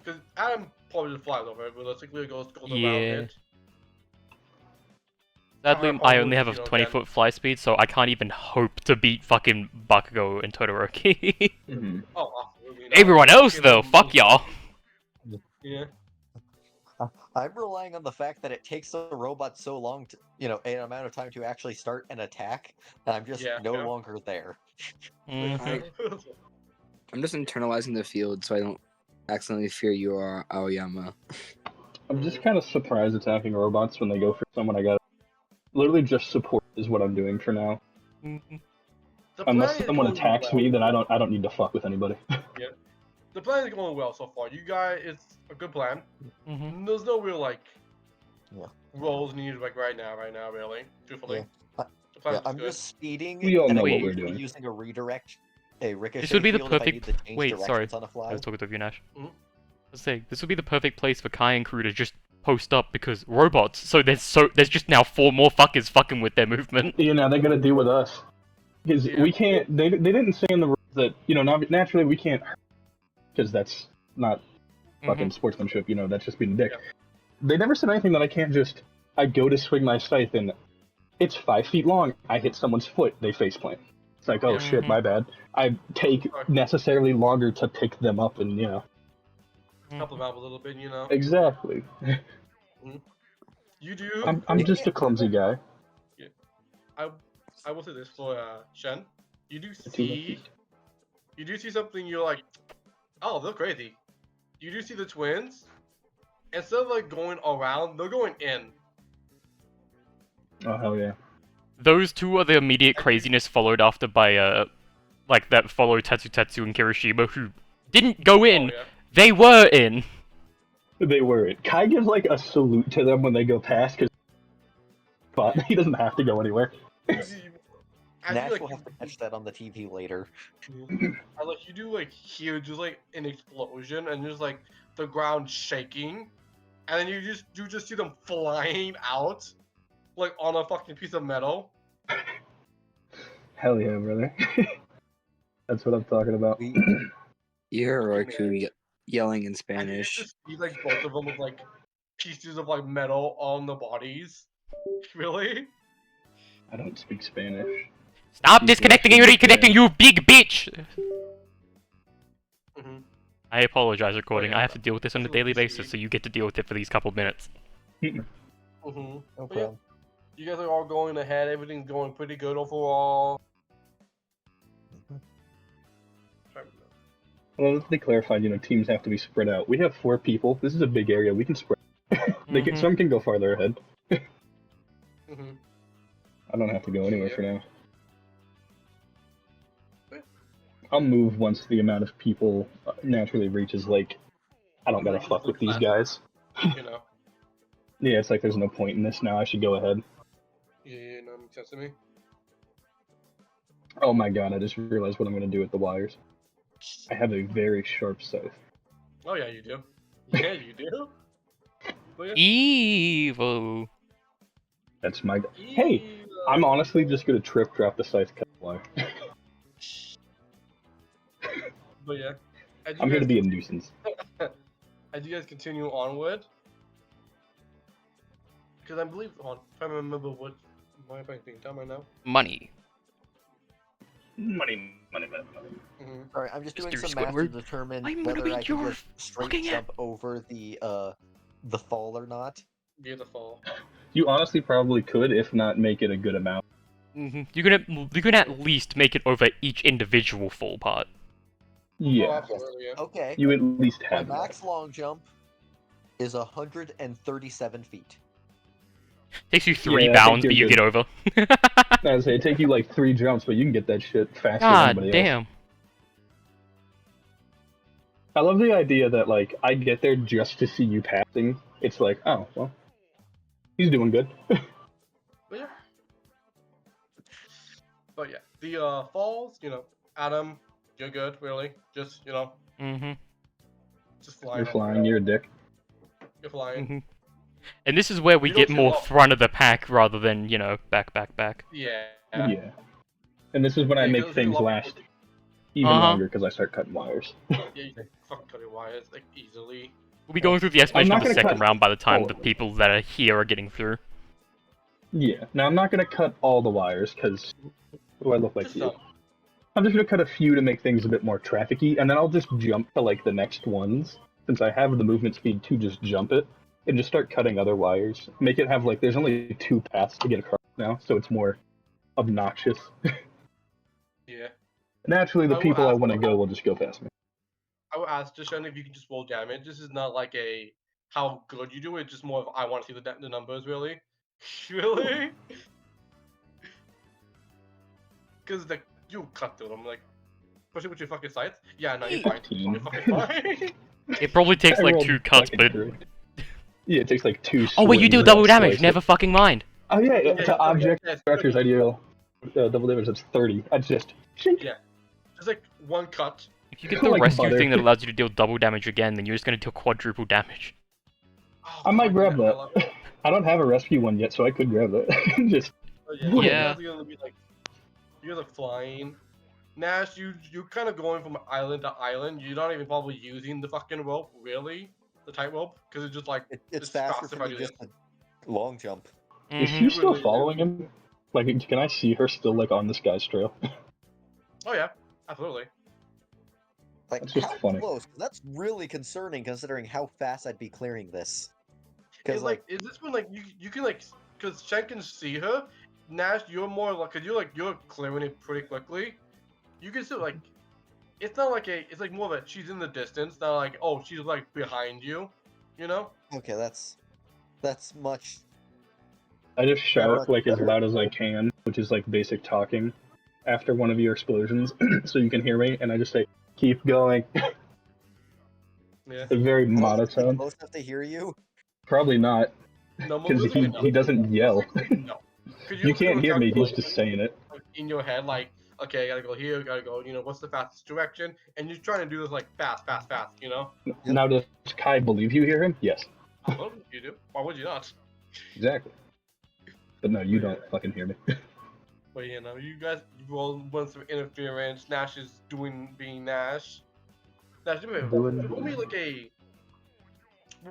Because Adam probably just flies over it, realistically, goes around Yeah. it. Sadly, I only have a 20-foot fly speed, so I can't even hope to beat fucking Bakugo and Todoroki. Oh, absolutely not. Everyone else, Fucking- though, fuck y'all. Yeah. I'm relying on the fact that it takes the robot so long to, an amount of time to actually start an attack, and I'm just no longer there. Mhm. I'm just internalizing the field so I don't accidentally fear you or Aoyama. I'm just kind of surprised attacking robots when they go for someone. I got literally just support is what I'm doing for now. Mhm. The Unless plan is someone going attacks well. me, then I don't need to fuck with anybody. The plan is going well so far. You guys, it's a good plan. Mhm. There's no real like Yeah. roles needed like right now, really. Truthfully. Yeah. The plan Yeah, is I'm good. just speeding, We all and know I'm what we're usually doing. using a ricochet This would be the field if I need perfect. to change Wait, directions sorry. on a fly. I was talking to Yunash. Mhm. Let's say this would be the perfect place for Kai and crew to just post up because robots. So there's just now 4 more fuckers fucking with their movement. You know, they're gonna deal with us. Because Yeah. we can't. They didn't say in the rules that naturally we can't, because that's not fucking sportsmanship. That's just being a dick. Yeah. They never said anything that I can't just. I go to swing my scythe and it's 5 feet long. I hit someone's foot. They faceplant. It's like, oh shit, my bad. I take necessarily longer to pick them up and Help them out a little bit, you know. Exactly. You do. I'm just a clumsy guy. I will say this for Shen. You do Too see you do see something. You're like, oh, they're crazy. You do see the twins. Instead of like going around, they're going in. Oh hell yeah. Those two are the immediate craziness followed after by like that followed Tetsu and Kirishima who didn't go in. Oh, yeah. They were in. They were. Kai gives like a salute to them when they go past because he doesn't have to go anywhere. Nash will have to catch that on the TV later. I like you do like hear just like an explosion and just like the ground shaking, and then you just see them flying out, like on a fucking piece of metal. Hell yeah, brother. That's what I'm talking about. We, You hear Fucking Roku yelling in And you Spanish. just see like both of them with like pieces of like metal on the bodies. Really? I don't speak Spanish. Stop You disconnecting and actually reconnecting, can. you big bitch! Mm-hmm. I apologize, recording. yeah, I have to deal with this on a that's what daily you see. basis, so you get to deal with it for these couple minutes. Mm-hmm. no But yeah, problem. you guys are all going ahead. Everything's going pretty good overall. Well, let's be clarified, teams have to be spread out. We have 4 people. This is a big area. We can spread. Some can go farther ahead. Mm-hmm. I don't have to go anywhere Yeah. for now. Yeah. I'll move once the amount of people naturally reaches, like, I don't gotta Reaches fuck the with these class. guys. You know. Yeah, it's like there's no point in this now. I should go ahead. Yeah, no, makes sense to me. Oh my god, I just realized what I'm gonna do with the wires. I have a very sharp scythe. Oh yeah, you do. Yeah, you do. But yeah. Evil. That's my. Hey, I'm honestly just gonna trip drop the scythe cut the wire. But yeah. As you I'm here to guys be a continue- nuisance. As you guys continue onward, because I believe on, if I remember what my being done right now. Money. Money. Mm-hmm. Sorry, I'm just doing Mr. some math to Squidward, determine I'm gonna whether be I can your just straight fucking jump over the fall or not. Beautiful. You honestly probably could, if not make it a good amount. You can at least make it over each individual full part. Oh, Yeah, absolutely, yeah. Okay. you at least My have that. max long jump is 137 feet. Takes you 3 Yeah, I think bounds, but you're you good. get over. I would say it take you like 3 jumps, but you can get that shit faster than God anybody else. damn. I love the idea that like I get there just to see you passing. It's like, oh well, he's doing good. But yeah, the falls, Adam, you're good, really. Just Mm-hmm. just flying. You're on the flying. wall. You're a dick. You're flying. Mm-hmm. And this is where we You don't get see more a lot. front of the pack rather than, back. Yeah. Yeah. And this is when I Yeah, make 'cause things you last even Uh-huh. longer because I start cutting wires. Yeah, you can fucking cut your wires like easily. We'll be going through the I'm estimation not of the gonna second cut round by the time all the of them. people that are here are getting through. Yeah. Now I'm not gonna cut all the wires because what do I look like Just to you? some. I'm just gonna cut a few to make things a bit more trafficy, and then I'll just jump to like the next ones since I have the movement speed to just jump it and just start cutting other wires. Make it have like there's only 2 paths to get across now, so it's more obnoxious. Yeah. Naturally, the I will people I ask want to though. go will just go past me. I would ask just if you can just roll damage. This is not like a how good you do it. Just more of I want to see the numbers really. Really? Because like you cut through them like, especially with your fucking sights. Yeah, no, you're fine. 15. You're fucking fine. It probably takes I like rolled 2 cuts, fucking but... through. Yeah, it takes like 2 Oh wait, you do swings double and damage, slice it. never fucking mind. Oh yeah, Yeah, to object yeah, it's director's like- ideal. Double damage, that's 30. I just... shink. Yeah. Just like one cut. If you get the Like rescue butter. thing that allows you to deal double damage again, then you're just gonna deal quadruple damage. Oh, I might God, grab yeah, that. love it. I don't have a rescue one yet, so I could grab that. Just... Oh, yeah. Yeah. You guys are gonna be like, you guys are flying. Nash, you kind of going from island to island. You're not even probably using the fucking rope, really, the tightrope, because it's just like It's It's faster faster for me if I do just a long jump. Is Mhm. she still Really, following him? Like, can I see her still, like, on this guy's trail? oh yeah, absolutely. Like, That's just how funny. close? That's really concerning considering how fast I'd be clearing this. It's Because, like, is this one like you can like, because Shen can see her. Nash, you're more like, cause you're clearing it pretty quickly. You can still like, it's not like a. It's like more of a. She's in the distance. Not like oh she's like behind you, you know. Okay, that's much. I just shout much like as better. loud as I can, which is like basic talking, after one of your explosions, so you can hear me, and I just say, "Keep going." Yeah. It's very Am I like monotone. close enough to hear you? Probably not, No, more because realistically, no. he doesn't yell. No. Could You can't do a hear me. He's just calculation, saying it. like, in your head, like, okay, I gotta go here, gotta go, what's the fastest direction? And you're trying to do this, like, fast, Yep. Now does Kai believe you hear him? Yes, Well, you do. Why would you not? exactly. But no, you Yeah. don't fucking hear me. But, you guys roll some interference. Nash is being Nash. Nash, roll me, like,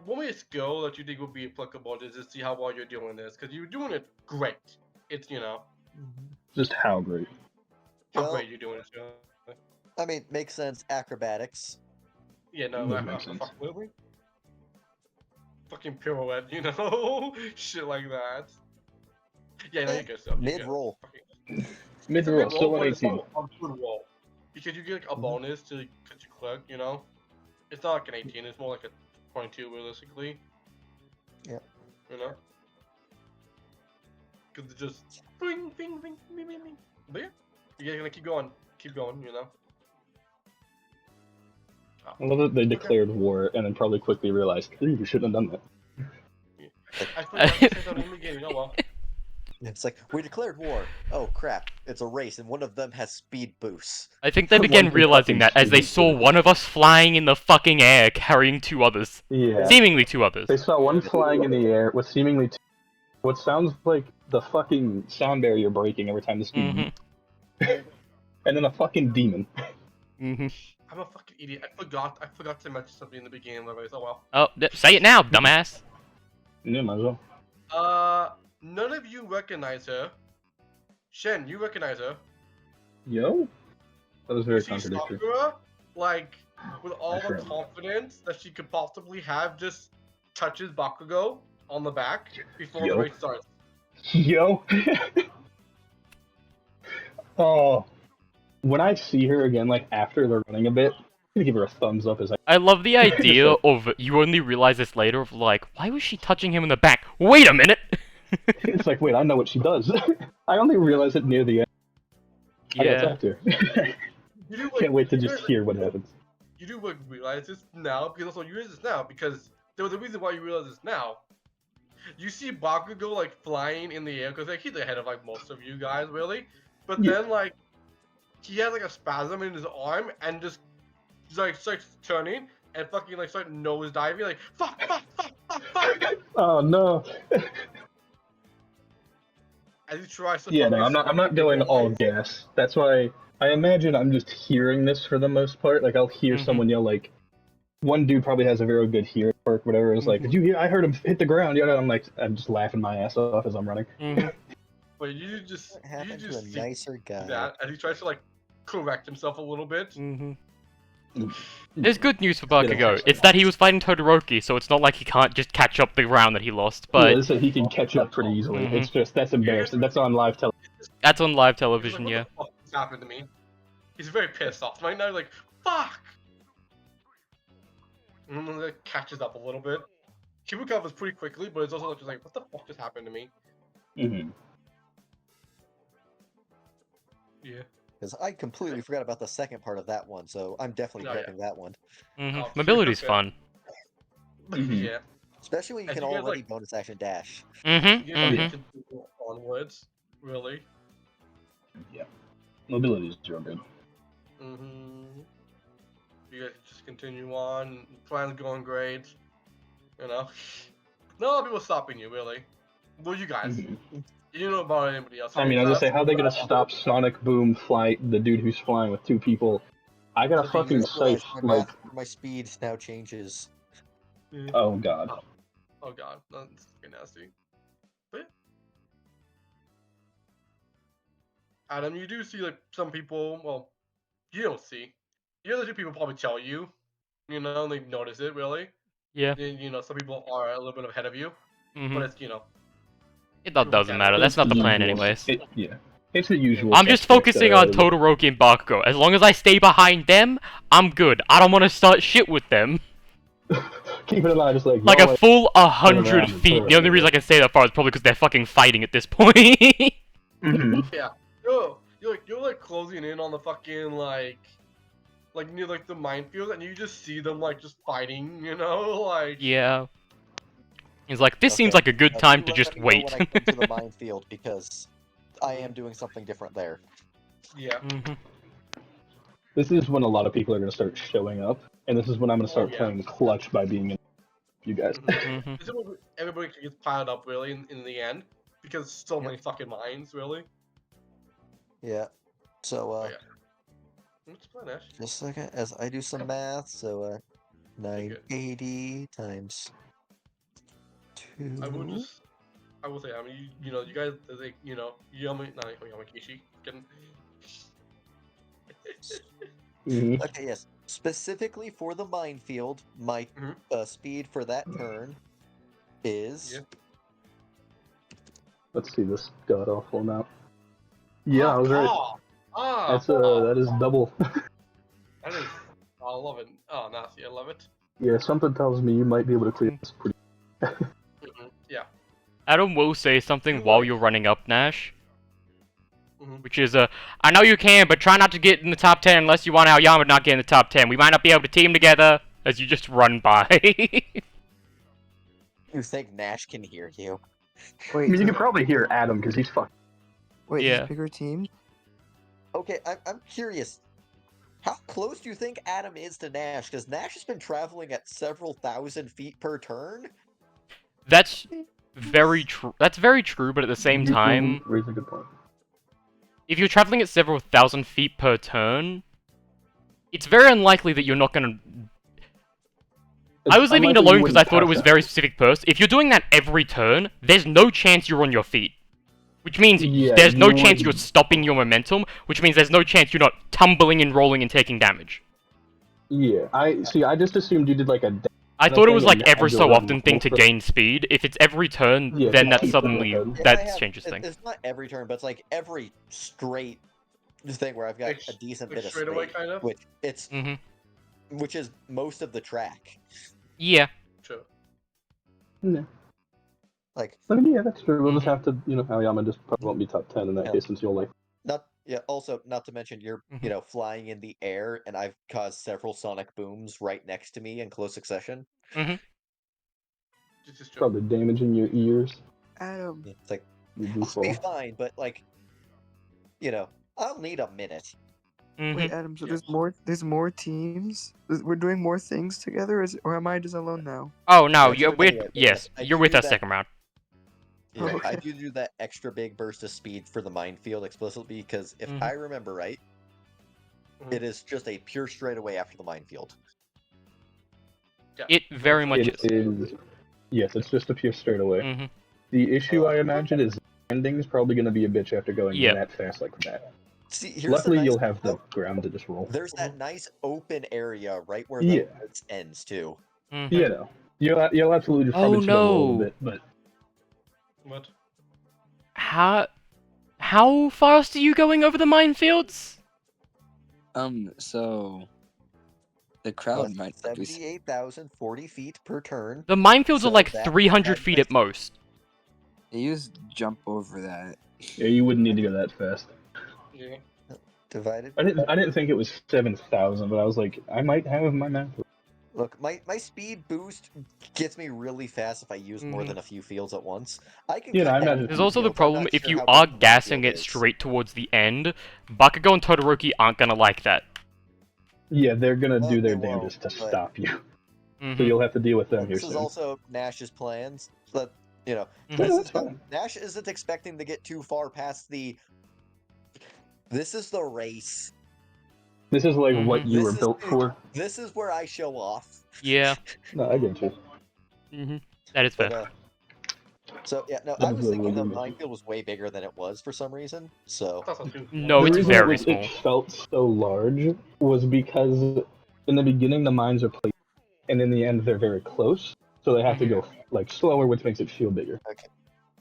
roll me a skill that you think would be applicable to just see how well you're doing this. Because you're doing it great. It's, Just how great. how Well, great you're doing it. I mean, makes sense. Acrobatics. Yeah, no, Doesn't make sense. really? Fucking pirouette, shit like that. Yeah, no, you're good stuff. Mid roll. Mid It's a roll, mid still roll, an but it's 18. still a good roll because you get like a Mhm. bonus to because you click. It's not like an 18. It's more like a 22 realistically. Yep. Because it's just bing, bing, bing, bing, bing, bing. But yeah, you're gonna keep going, I love that they Okay. declared war and then probably quickly realized, you shouldn't have done that. I forgot to say that in the beginning. Oh well. It's like we declared war. Oh crap! It's a race, and one of them has speed boosts. I think they One began can realizing fucking that as they see. saw one of us flying in the fucking air carrying two others. Yeah. Seemingly two others. They saw one flying in the air with seemingly what sounds like the fucking sound barrier breaking every time the speed. Mm-hmm. And then a fucking demon. Mm-hmm. I'm a fucking idiot. I forgot to mention something in the beginning of it. Oh well. Oh, say it now, dumbass. Yeah, might as well. None of you recognize her. Shen, you recognize her. Yo? That was very You see contradictory. Sakura, like, with all the Sure. confidence that she could possibly have, just touches Bakugo on the back before the Yo. race starts. Yo! Oh. When I see her again, like, after they're running a bit, I'm gonna give her a thumbs up as I love the idea of you only realize this later of like, why was she touching him in the back? Wait a minute! It's like, wait, I know what she does. I only realized it near the end. I gotta Yeah. talk to her. You do, Can't wait to just hear what happens. You do realize this now, because also you realize this now, because there was a reason why you realize this now. You see Bakugo, like, flying in the air, because, like, he's ahead of, like, most of you guys, really. But Yeah. then, like, he has, like, a spasm in his arm, and just, like, starts turning, and fucking, like, start nose diving, like, fuck, fuck, fuck, fuck, fuck. Oh no. As he tries to Yeah, no, fucking I'm not going all gas. That's why I imagine I'm just hearing this for the most part. Like I'll hear Mhm. someone yell like one dude probably has a very good hearing perk, whatever. It's like, Mhm. did you hear? I heard him hit the ground. Yeah, I'm just laughing my ass off as I'm running. Mm-hmm. But you just What happened to a see nicer guy? that as he tries to, like, correct himself a little bit. Mm-hmm. Mm. There's good news for Yeah, Bakugo. that's It's that he was fighting Todoroki, so it's not like he can't just catch up the ground that he lost. Yeah, But they say he can catch up pretty easily. Mhm. It's just that's embarrassing. That's on live television. that's on live He's television, like, yeah. what the fuck just happened to me? He's very pissed off right now. Like, fuck. And then it catches up a little bit. He recovers pretty quickly, but it's also just like, what the fuck just happened to me? Mm-hmm. Yeah. Because I completely forgot about the second part of that one, so I'm definitely Oh, yeah. prepping that one. Mm-hmm. Oh, Mobility's okay. fun. Mhm. Yeah. Especially when you As can you guys, already like- bonus action dash. Mm-hmm. You Mm-hmm. get to go onwards, really. Yeah, mobility is real good. Mm-hmm. You guys just continue on. Plan's going great. Not a lot of people stopping you, really. Well, you guys. Mhm. You don't know about anybody else. I mean, I was gonna say, how are they gonna stop Sonic Boom fly the dude who's flying with two people? I got a The fucking demons. safe my, like. my speed now changes. Oh god. Oh god, that's fucking nasty. But yeah. Adam, you do see like some people. Well, you don't see. The other two people probably tell you. They notice it really. Yeah. Some people are a little bit ahead of you, Mm-hmm. but it's It doesn't matter. That's not the plan, Usual. anyways. Yeah. It's the usual. I'm just suspects, focusing on Todoroki and Bakugo. As long as I stay behind them, I'm good. I don't want to start shit with them. Keeping in mind, just like Like y'all a full around 100 and feet. The only Todoroki. reason I can say that far is probably because they're fucking fighting at this point. Mhm. Yeah. You're like closing in on the fucking like near like the minefield, and you just see them like just fighting. Like. Yeah. He's like, this seems Okay, like a good you time to let just me know wait. when I come to the minefield because I am doing something different there. Yeah. Mhm. This is when a lot of people are going to start showing up, and this is when I'm going to start yeah. playing clutch by being in you guys. Mhm. This is when everybody gets piled up really in the end because so Yep. many fucking mines really. Yeah. So Oh, yeah. What's the plan, Ash? just a second as I do some math. So Okay. 980 times 2. I will say, I mean, you guys, like, Yamakishi, can. Mhm. Okay, yes. Specifically for the minefield, my Mhm. speed for that turn is Yeah. Let's see this god awful amount. Yeah, I was right. Ah, That is double. that is. I love it. Oh, nasty. I love it. Yeah, something tells me you might be able to clear this pretty. Yeah. Adam will say something You while like- you're running up, Nash. Mhm. Which is, I know you can, but try not to get in the top 10 unless you want Aoyama to not get in the top 10. We might not be able to team together as you just run by. you think Nash can hear you. I Wait, mean, you can probably hear Adam because he's fucking. wait, Yeah. there's bigger teams? Okay, I'm curious. How close do you think Adam is to Nash? Because Nash has been traveling at several thousand feet per turn. That's very true. That's very true, but at the same You time, raise a good point. if you're traveling at several thousand feet per turn, it's very unlikely that you're not gonna... I was leaving it Unlikely you alone because I wouldn't thought it pass was that. very specific first. If you're doing that every turn, there's no chance you're on your feet. Which means Yeah, there's no you chance would- you're stopping your momentum, which means there's no chance you're not tumbling and rolling and taking damage. Yeah, I see. I just assumed you did like a. I thought it was thing like and had ever to so run often thing to multiple- gain speed. If it's every turn, Yeah, then to that keep suddenly them ahead. If I that have- changes things. It's not every turn, but it's like every straight thing where I've got Like, a decent like bit of straight speed, away, kind of. which is most of the track. Yeah. True. Yeah. Like I mean, yeah, that's true. We'll just Mhm. have to, Aoyama just probably won't be top 10 in that Yeah. case since you'll like. also not to mention you're Mhm. flying in the air, and I've caused several sonic booms right next to me in close succession. Just true. Probably damaging your ears. Adam. It's like You I'll be goofball. fine, but like I'll need a minute. Wait, Adam, so Yes. there's more teams? We're doing more things together, or am I just alone now? Oh no, Yeah, you're but with anyway, yes, I you're do with do us that- second round. Yeah, I Okay. do that extra big burst of speed for the minefield explicitly because if Mhm. I remember right, Mhm. it is just a pure straightaway after the minefield. Yeah. It very much It is. is. Yes, it's just a pure straightaway. Mhm. The issue, I imagine, is landing's probably going to be a bitch after going Yep. that fast like that. See, here's Luckily, the nice you'll thing, have the though. ground to just roll. There's that nice open area right where Yeah. the lights ends too. Mhm. You know, you'll absolutely just Oh, probably just gonna roll no. a bit, but What? How fast are you going over the minefields? So the crowd might not be. 78,040 feet per turn. The minefields So are like that- 300 that feet makes- at most. You just jump over that. yeah, you wouldn't need to go that fast. Yeah. Divided. I didn't think it was 7,000, but I was like, I might have my math. Look, my speed boost gets me really fast if I use more Mhm. than a few fields at once. I can. Yeah, cut I down imagine- a There's few also the fields, I'm problem not if sure you how are big the gassing minefield it is. straight towards the end, Bakugo and Todoroki aren't gonna like that. Yeah, they're gonna Well, do their they won't, damnedest to but- stop you. So Mhm. you'll have to deal with them here This is soon. also Nash's plans, but Mhm. this that's is fine. Nash isn't expecting to get too far past the. This is the race. This is like what Mhm. you were This is- built for. This is where I show off. Yeah. No, I get you. Mhm. That is fair. But, so yeah, no, That I is was really thinking the legitimate. minefield was way bigger than it was for some reason. So I thought so too. No, The it's reason very it small. felt so large was because in the beginning the mines are placed, and in the end they're very close, so they have to Mhm. go like slower, which makes it feel bigger.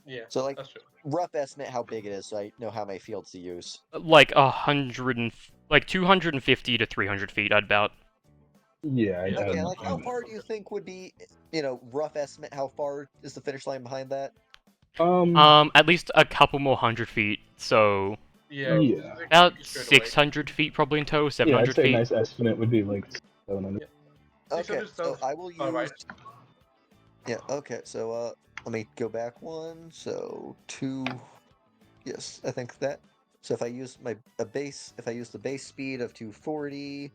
Yeah. So like That's true. rough estimate how big it is, so I know how many fields to use. Like 250 to 300 feet, I'd about. Yeah, I'd Yeah. add Okay, enough like on how that. far do you think would be, rough estimate? How far is the finish line behind that? At least a couple more 100 feet, so Yeah. Yeah. Like, about straight away. 600 feet probably in total, Yeah, I'd 700 say a feet. nice estimate would be like 700. Yeah. Okay, 600 so sounds I will use. alright. Yeah. Okay, so let me go back one. So 2. Yes, I think that. So if I use if I use the base speed of 240,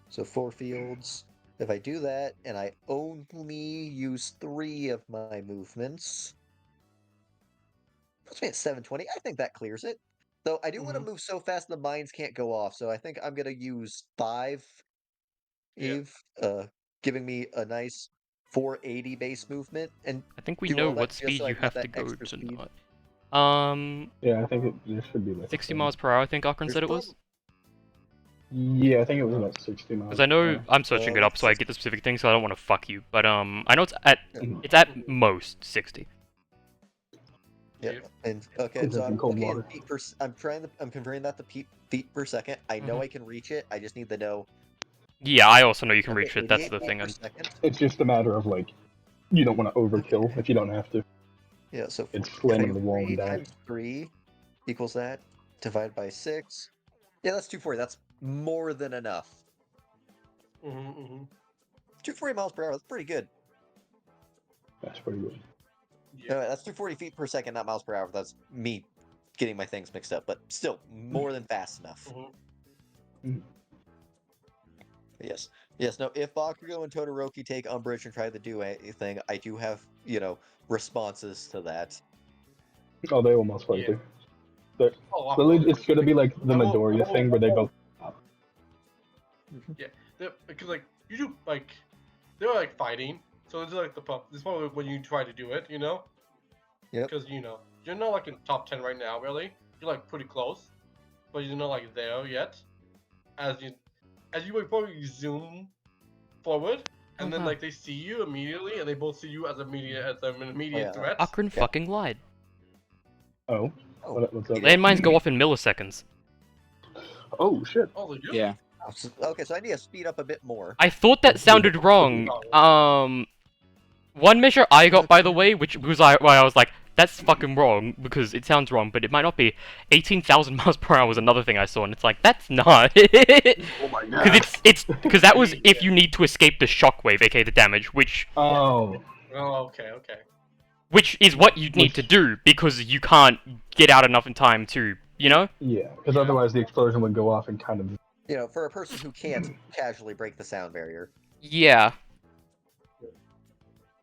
so 4 fields. If I do that and I only use 3 of my movements, puts me at 720. I think that clears it. Though I do want to Mhm. move so fast the mines can't go off, so I think I'm gonna use 5 Yeah. Eve, giving me a nice 480 base movement, and I think we do know all that what just speed so I you can have have to that go extra to speed. not. Yeah, I think there should be like 60 a miles per hour, I think Akron There's said it was. prob- Yeah, I think it was about 60 miles. Because I know per I'm searching it up, let's so I just get the specific thing, so I don't want to fuck you. But I know hour. it's at most 60. yeah, Yeah. and okay, Cool so drinking I'm cold looking in water. feet per. I'm converting that to feet per second. I know I can reach it. I just need to know. Yeah, I also know you can Okay, reach it. That's 88 the feet thing. per And second. It's just a matter of like, you don't want to Okay. overkill if you don't have to. Yeah, so It's if I slamming go the wall 3 and die. times 3 equals that divided by 6. Yeah, that's 240. That's more than enough. Mhm. Mhm. 240 miles per hour. That's pretty good. That's pretty good. Yeah. That's 240 feet per second, not miles per hour. That's me getting my things mixed up, but still more than fast enough. Mhm. Yes. Yes, no, if Bakugo and Todoroki take umbrage and try to do anything, I do have, responses to that. Oh, they will most Yeah. likely. But Oh, of really, course. it's gonna be like the I will- Midoriya I will- thing where they both. Because like you do like they're like fighting, so it's like this is probably when you try to do it, Yep. because you're not like in top 10 right now, really. You're like pretty close, but you're not like there yet. As you would probably zoom forward, and then like they see you immediately, and they both see you as an immediate yeah. threat. Akron Yeah. fucking lied. Oh, Oh, what's up? Landmines go off in milliseconds. Oh shit. Oh, they do. Yeah. okay, so I need to speed up a bit more. I thought that sounded wrong. One measure I got, by the way, which was why I was like, that's fucking wrong, because it sounds wrong, but it might not be. 18,000 miles per hour was another thing I saw, and it's like, that's not. Oh my Because because that was if you need to escape the shockwave, aka the damage, which Oh. Oh, okay. is what you need to do, because you can't get out enough in time to, Yeah, because Yeah. otherwise the explosion would go off and kind of. For a person who can't casually break the sound barrier. Yeah.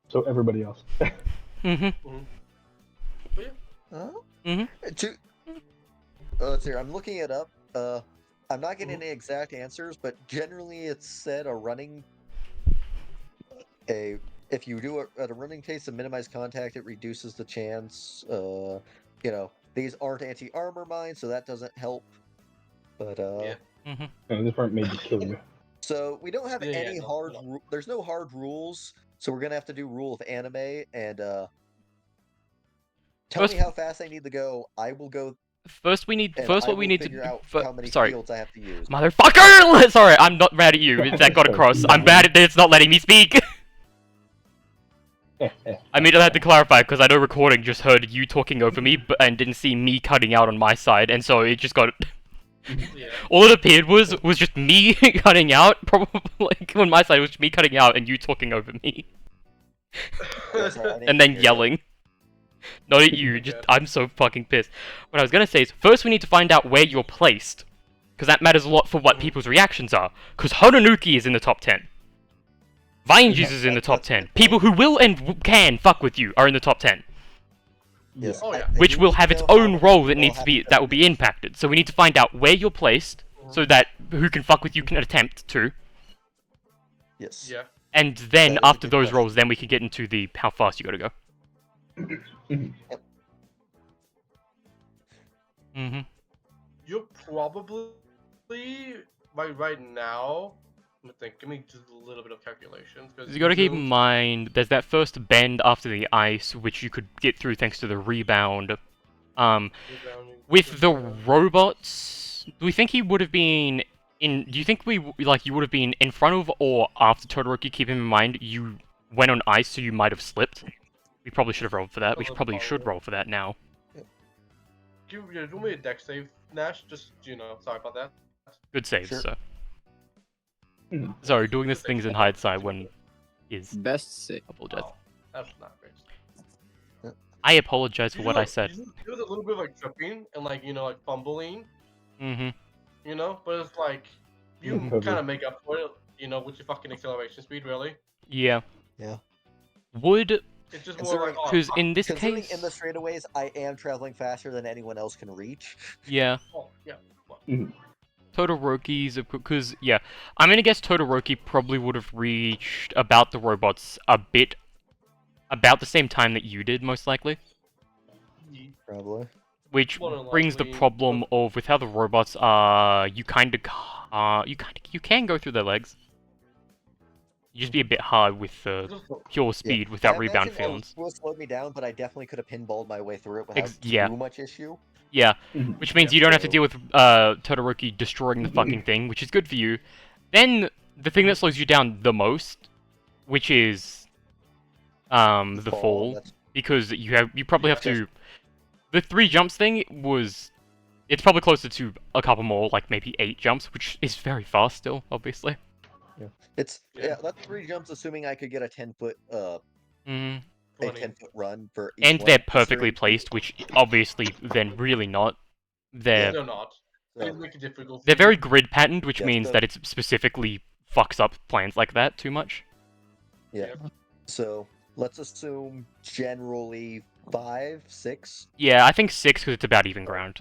So everybody else. Mhm. Huh? Mhm. Let's see. I'm looking it up. I'm not getting any exact answers, but generally it's said if you do it at a running pace to minimize contact, it reduces the chance. These aren't anti-armor mines, so that doesn't help. But Yeah. Mhm. No, this weren't made to kill you. So we don't have Yeah, any no, hard. no. There's no hard rules, so we're gonna have to do rule of anime and tell First- me how fast I need to go. I will go. First And what I we will need figure to out how many sorry. fields I have to use. Motherfucker! Sorry, I'm not mad at you. That got across. I'm mad at that it's not letting me speak. I mean, I had to clarify because I know recording just heard you talking over me, and didn't see me cutting out on my side, and so it just got. Yeah. All it appeared was just me cutting out. Probably like on my side was me cutting out and you talking over me, Yeah, sorry, I didn't and then hear you. yelling. Not at you. Just I'm so fucking pissed. What I was gonna say is first we need to find out where you're placed, because that matters a lot for what people's reactions are. Because Hononuki is in the top 10. Vinges is in the top That's a 10. good People point. who will and can fuck with you are in the top 10. Yes, Oh, yeah. I Which do will need to have its know how own many role that people needs to have be go that will be next. impacted. So we need to find out where you're placed, so that who can fuck with you can attempt to. Yes. Yeah. And That then is a after good those question. roles, then we can get into the how fast you gotta go. Mm-hmm. You're probably right now Let me think. Give me just a little bit of calculations. Because You gotta keep in mind, there's that first bend after the ice, which you could get through thanks to the rebound. With the robots, do we think he would have been in? Do you think you would have been in front of or after Todoroki? Keeping in mind you went on ice, so you might have slipped. We probably should have rolled for that. We probably should roll for that now. Do you want me a deck save, Nash? Just sorry about that. Good save, Sure. sir. Hmm. Sorry, doing this things in hindsight when is. Best save. Apologize. Oh, that's not great. I apologize for what I said. There was a little bit of like tripping and like fumbling, Mm-hmm. but it's like you Mhm. kind of make up for it, with your fucking acceleration speed, really. Yeah. Yeah. Would It's just more like because in this Considering case, in the straightaways, I am traveling faster than anyone else can reach. yeah. oh yeah. Todoroki's because yeah, I'm gonna guess Todoroki probably would have reached about the robots about the same time that you did, most likely. Probably. Which More than brings the likely, problem of with how the robots are, you can go through their legs. You just be a bit hard with pure speed without rebound feelings. It will slow me down, but I definitely could have pinballed my way through it without yeah. too much issue. Yeah, Mhm. which means Yeah, you don't have to so- deal with Todoroki destroying the fucking thing, which is good for you. Then the thing that slows you down the most, which is the fall, that's- because you probably have Yeah. to. The 3 jumps thing it's probably closer to a couple more, like maybe 8 jumps, which is very fast still, obviously. It's Yeah. that's 3 jumps, assuming I could get a 10-foot Mm. a 20. 10-foot run for each And one. they're perfectly considering- placed, which obviously then really not. They're They're not. They So, make it difficult. they're very grid patterned, which Yeah, means so- that it specifically fucks up plans like that too much. yeah. So let's assume generally 5, 6. Yeah, I think 6 because it's about even ground.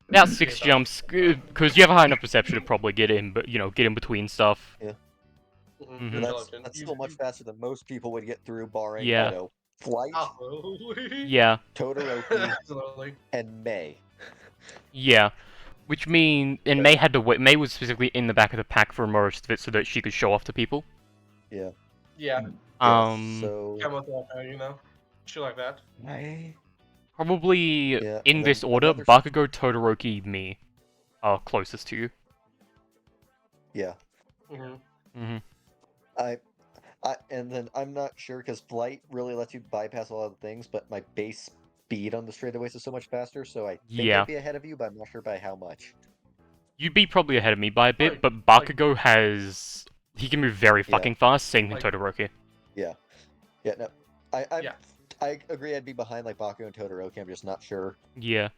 About 6 Yeah, jumps, because you have a high enough perception to probably get in, but get in between stuff. Mhm, Mhm. That's still much faster than most people would get through, barring Yeah. Flight, Absolutely. Yeah, Todoroki, Absolutely. and May. yeah. Which mean, and May had to wait. May was specifically in the back of the pack for most of it, so that she could show off to people. Yeah. Yeah. So Camel shit like that. Probably Yeah, in and this then order, another- Bakugo, Todoroki, me are closest to you. yeah. Mm-hmm. And then I'm not sure because flight really lets you bypass a lot of things, but my base speed on the straightaways is so much faster, so I think Yeah. I'd be ahead of you, but I'm not sure by how much. You'd be probably ahead of me by a bit, Like- but Bakugo he can move very Yeah. fucking fast, same Like- with Todoroki. Yeah, no, Yeah. I agree. I'd be behind like Baku and Todoroki. I'm just not sure Yeah.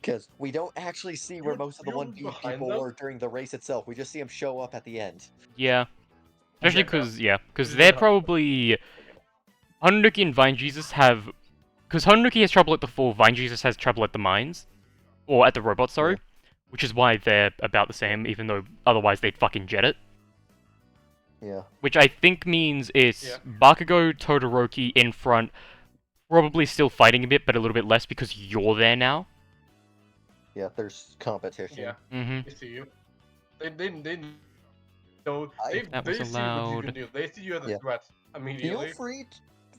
because we don't actually see where would- most of the you one would be B behind people them? were during the race itself. We just see them show up at the end. Yeah. Especially Yeah. because Yeah. they're probably Hanuki and Vine Jesus have, because Hanuki has trouble at the fall, Vine Jesus has trouble at the mines, or at the robots, sorry, which is why they're about the same, even though otherwise they'd fucking jet it. Yeah, Which I think means it's Yeah. Bakugo, Todoroki in front, probably still fighting a bit, but a little bit less because you're there now. yeah. There's competition. Yeah. Mm-hmm. They see you. They know. That They was see what you allowed. can do. They see you as a Yeah. threat immediately.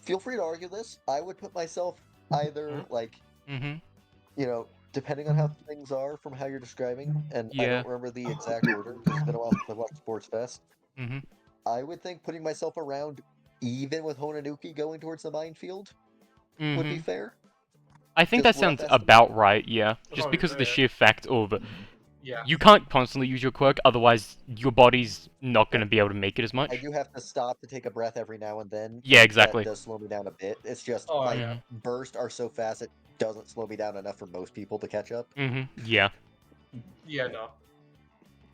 Feel free to argue this. I would put myself either Mhm. like Mm-hmm. depending on how things are from how you're describing, and I Yeah. don't remember the exact order because it's been a while since I watched Sports Fest. Mm-hmm. I would think putting myself around even with Honanuki going towards the minefield would be Mm-hmm. fair. I think just that rough sounds estimate. about right, yeah. Just Probably because of the fair. sheer fact of Yeah. you can't constantly use your quirk, otherwise your body's not going to be able to make it as much. I do have to stop to take a breath every now and then. Yeah, and exactly. That does slow me down a bit. It's just Oh, my yeah. bursts are so fast it doesn't slow me down enough for most people to catch up. Mm-hmm. Yeah. Yeah. No.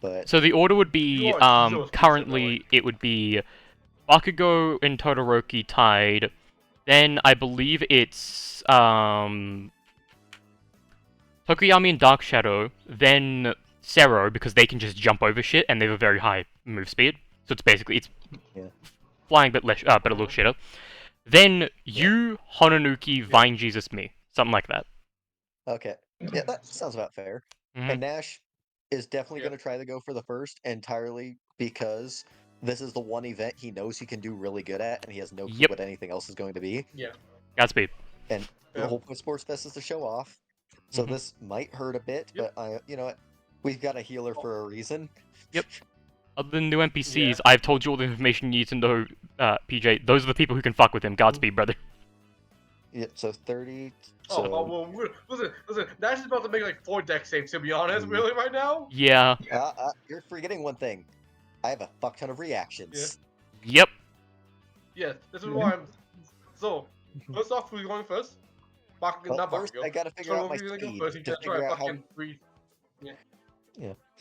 But So the order would be You are so currently it would be Bakugo and Todoroki tied. Then I believe it's Tokuyami and Dark Shadow, then Sero because they can just jump over shit and they have a very high move speed. So it's basically Yeah. flying but less but a little shitter. Then you, Hononuki, Vine Jesus, me. Something like that. okay, yeah, that sounds about fair. Mhm. And Nash, is definitely Yeah. going to try to go for the first entirely because this is the one event he knows he can do really good at, and he has no clue Yep. what anything else is going to be. Yeah. Godspeed. And Yeah. the whole point of Sports Fest is to show off. So Mhm. this might hurt a bit, Yep. but you know what? We've got a healer for a reason. Other than new NPCs, Yeah. I've told you all the information you need to know, PJ. Those are the people who can fuck with him. Godspeed, brother. Yeah, so 30. Oh, So well, listen. Nash is about to make like 4 deck saves. To be honest, really, right now. Yeah. you're forgetting one thing. I have a fuck ton of reactions. Yep. Yes, this is why I'm. So, first off, who's going first? Bakugan, Well, not first, Bakugan. I gotta figure out my Todoroki's gonna go speed first. He to can try figure out how. fucking breathe.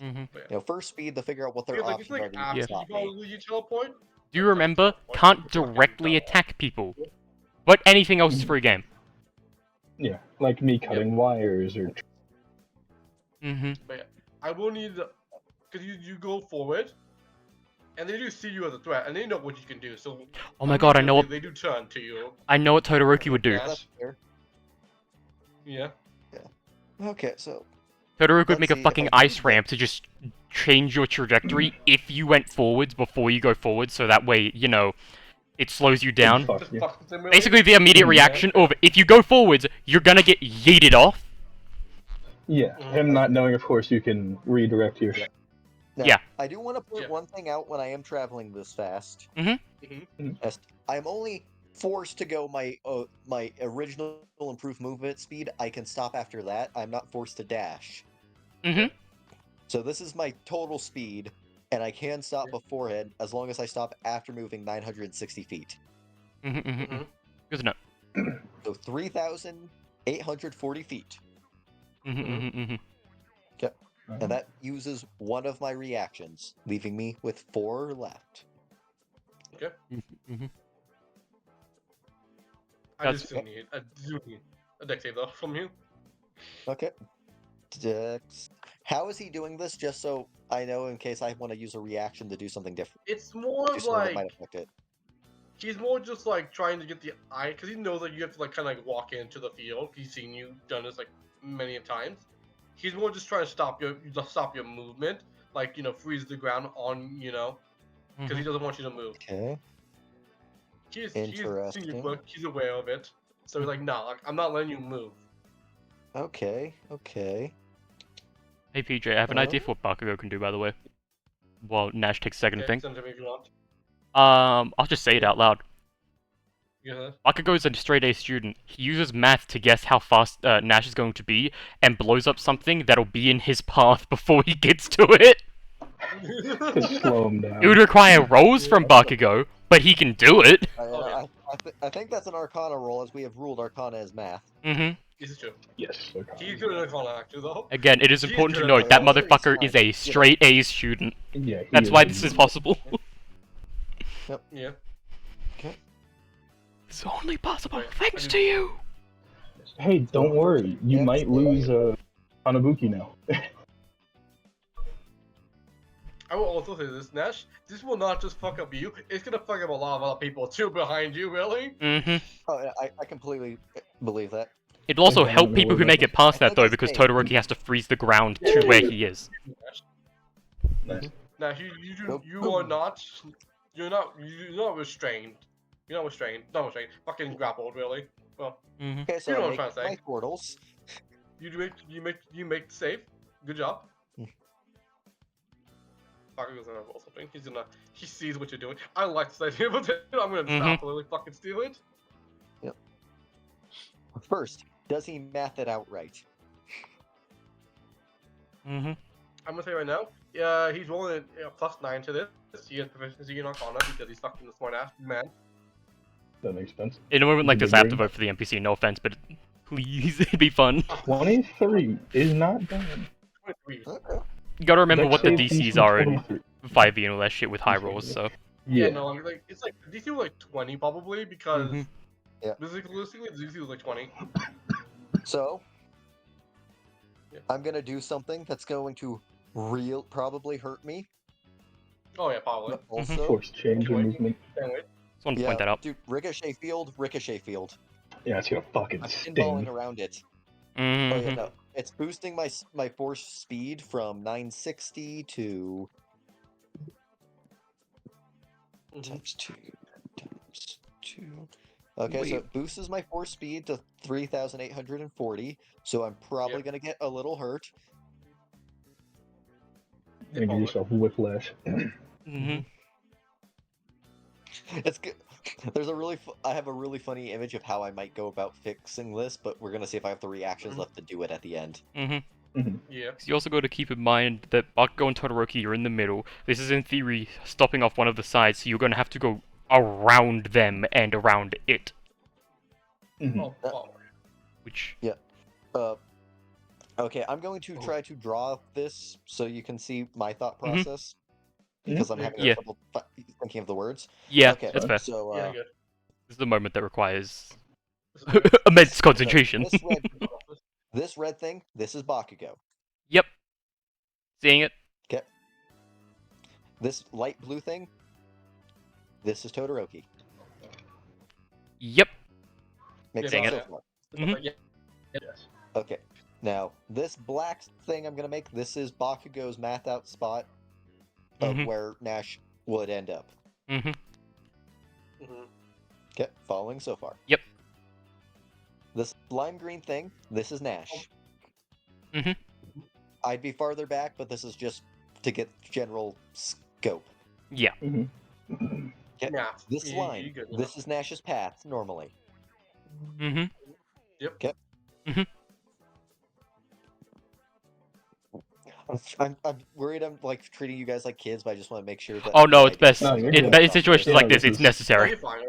Mm-hmm. But You know, first speed to figure out what their yeah, like, options it's are like to after stop you me. probably you teleport. Do you remember? Can't directly attack people. But anything else is free game. Yeah, like me cutting wires or. Mm-hmm. But yeah, I will need because you go forward, and they do see you as a threat, and they know what you can do. So Oh my god, I know what they do turn to you. I know what Todoroki would do. Yeah. That's fair. Yeah. Okay, so Todoroki would Let's make a see if fucking I can ice ramp to just change your trajectory if you went forwards before you go forward, so that way, you know, it slows you down. Fuck Just you. fuck with them, really. Basically, the immediate Yeah. reaction of if you go forwards, you're gonna get yeeted off. Yeah, him not knowing, of course, you can redirect your. Yep. now, Yeah. I do want to point Yeah. one thing out when I am traveling this fast. Mhm. Yes, I'm only forced to go my original improved movement speed. I can stop after that. I'm not forced to dash. Mm-hmm. So this is my total speed, and I can stop Yeah. beforehand as long as I stop after moving 960 feet. Mm-hmm. Mm-hmm. Mhm. Good to know. So 3,840 feet. Mm-hmm. Mm-hmm. Mm-hmm. And that uses one of my reactions, leaving me with 4 left. Mm-hmm. I just do need a deck save though from you. Okay. Dex. How is he doing this? Just so I know in case I want to use a reaction to do something different. It's more Do of something that might like affect it. he's more just like trying to get the eye because he knows that you have to like kind of like walk into the field. He's seen you done this like many times. He's more just trying to stop your movement, like freeze the ground on because he doesn't want you to move. Okay. He's seen you Interesting. work. He's aware of it, so he's like, nah, like, I'm not letting you move. Okay. Hey PJ, I have an idea for what Bakugo can do, by the way. While Nash takes a second to Okay, think. send it to me if you want. I'll just say it out loud. Yeah. Bakugo is a straight A student. He uses math to guess how fast Nash is going to be, and blows up something that'll be in his path before he gets to it. To slow him down. It would require rolls from Bakugo, but he can do it. I think that's an Arcana roll, as we have ruled Arcana as math. Mm-hmm. This is true. Yes. Okay. He's good at Arcana actually though. Again, it is He's important to good note at that Arcana. motherfucker He's is a fine. straight A student. Yeah. he That's is why a- this is possible. Yeah. It's only possible Right. thanks to you. Hey, don't worry. You Yeah, might so- lose Hanabuki now. I will also say this, Nash. This will not just fuck up you. It's gonna fuck up a lot of other people too behind you. Really. Mm-hmm. Oh, yeah, I completely believe that. It'll also Okay, help I'm people gonna who make it past I that though, think because it's Todoroki has to freeze the ground to where he is. Nash. Nice. Nash, Nope. you are not. You're not restrained. You're not restrained. Not restrained. Fucking grappled, really. Well, Mm-hmm. Okay, so You know I what I'm make trying to say. my portals. you make the save. Good job. Hmm. Bakugo's gonna roll something. He sees what you're doing. I like this idea, but I'm gonna Mhm. stop literally fucking steal it. First, does he math it out right? Mm-hmm. I'm gonna say right now, he's rolling a +9 to this. He has proficiency in Arcana because he's fucking a smart ass man. That makes sense. In a moment like Big this, I have to ring. vote for the NPC. No offense, but please, it'd be fun. 23 is not bad. 23. Okay. You gotta remember Dex what the save DCs DC are in 23. 5e and all that shit with high rolls. So Yeah, Yeah. no, like it's like DC was like 20 probably because Mhm. Yeah. realistically DC was like 20. So, Yeah. I'm gonna do something that's going to probably hurt me. Oh yeah, probably. But also, Force change your movement. Anyway, just wanted to point that out. dude, ricochet field. Yeah, it's gonna fucking I'm pinballing sting. around it. Oh Mm-hmm. yeah, no. it's boosting my force speed from 960 to Mhm. times 2 times 2. Okay, so Wait. it boosts my force speed to 3,840. So I'm probably Yep. gonna get a little hurt. And give yourself whiplash. Mm-hmm. It's good. There's a really I have a really funny image of how I might go about fixing this, but we're gonna see if I have the reactions Mhm. left to do it at the end. Mm-hmm. Yeah. You also got to keep in mind that Bakugo and Todoroki are in the middle. This is in theory stopping off one of the sides, so you're going to have to go around them and around it. Mhm. Oh, oh. Which, Okay, I'm going to try to draw this so you can see my thought Mhm. process because I'm Yeah, having yeah. trouble thinking of the words. yeah, Okay, that's fair. so Yeah, good. This is the moment that requires This is good. immense concentration. this red thing, this is Bakugo. Yep. Seeing it? Okay. This light blue thing, this is Todoroki. Yep. Makes Dang sense it. so far. Mhm. Yeah. Yes. Okay. Now, this black thing I'm going to make, this is Bakugo's mathed out spot of Mhm. where Nash would end up. Mm-hmm. Mhm. Okay, following so far. Yep. This lime green thing, this is Nash. Mhm. I'd be farther back, but this is just to get general scope. Yeah. Mhm. Okay. Yeah. This you line, good, you this is Nash's path normally. Mm-hmm. Yep. Okay. Mhm. I'm worried I'm like treating you guys like kids, but I just want to make sure that. Oh no, I it's get best. No, you're In, good. in situations Yeah, like this, this it's is- No, necessary. you're fine.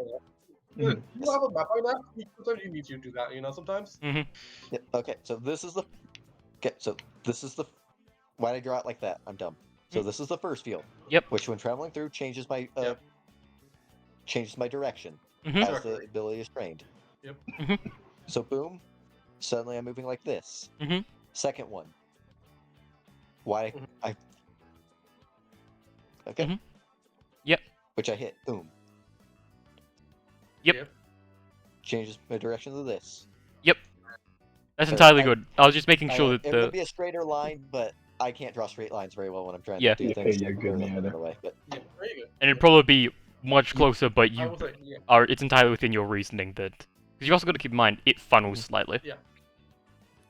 Mhm. You have a map right now. Sometimes you need to do that. Sometimes. Mm-hmm. Yeah, okay, so this is the. Okay, so this is the. Why'd I draw it like that? I'm dumb. So this is the first field. Yep. Which, when traveling through, changes my Yep. direction Mhm. as Exactly. the ability is trained. Yep. Mhm. So boom, suddenly I'm moving like this. Mhm. Second one. Why Mhm. I. Okay. Mhm. Yep. Which I hit. Boom. Yep. Changes my direction to this. That's So entirely I- good. I was just making sure that It would the be a straighter line, but I can't draw straight lines very well when I'm trying Yeah. to do Yeah, things. you're good neither. Away, but Yeah. Very good. and it'd probably be much closer, but I you was like, yeah. are. It's entirely within your reasoning that because you also got to keep in mind it funnels slightly. Yeah.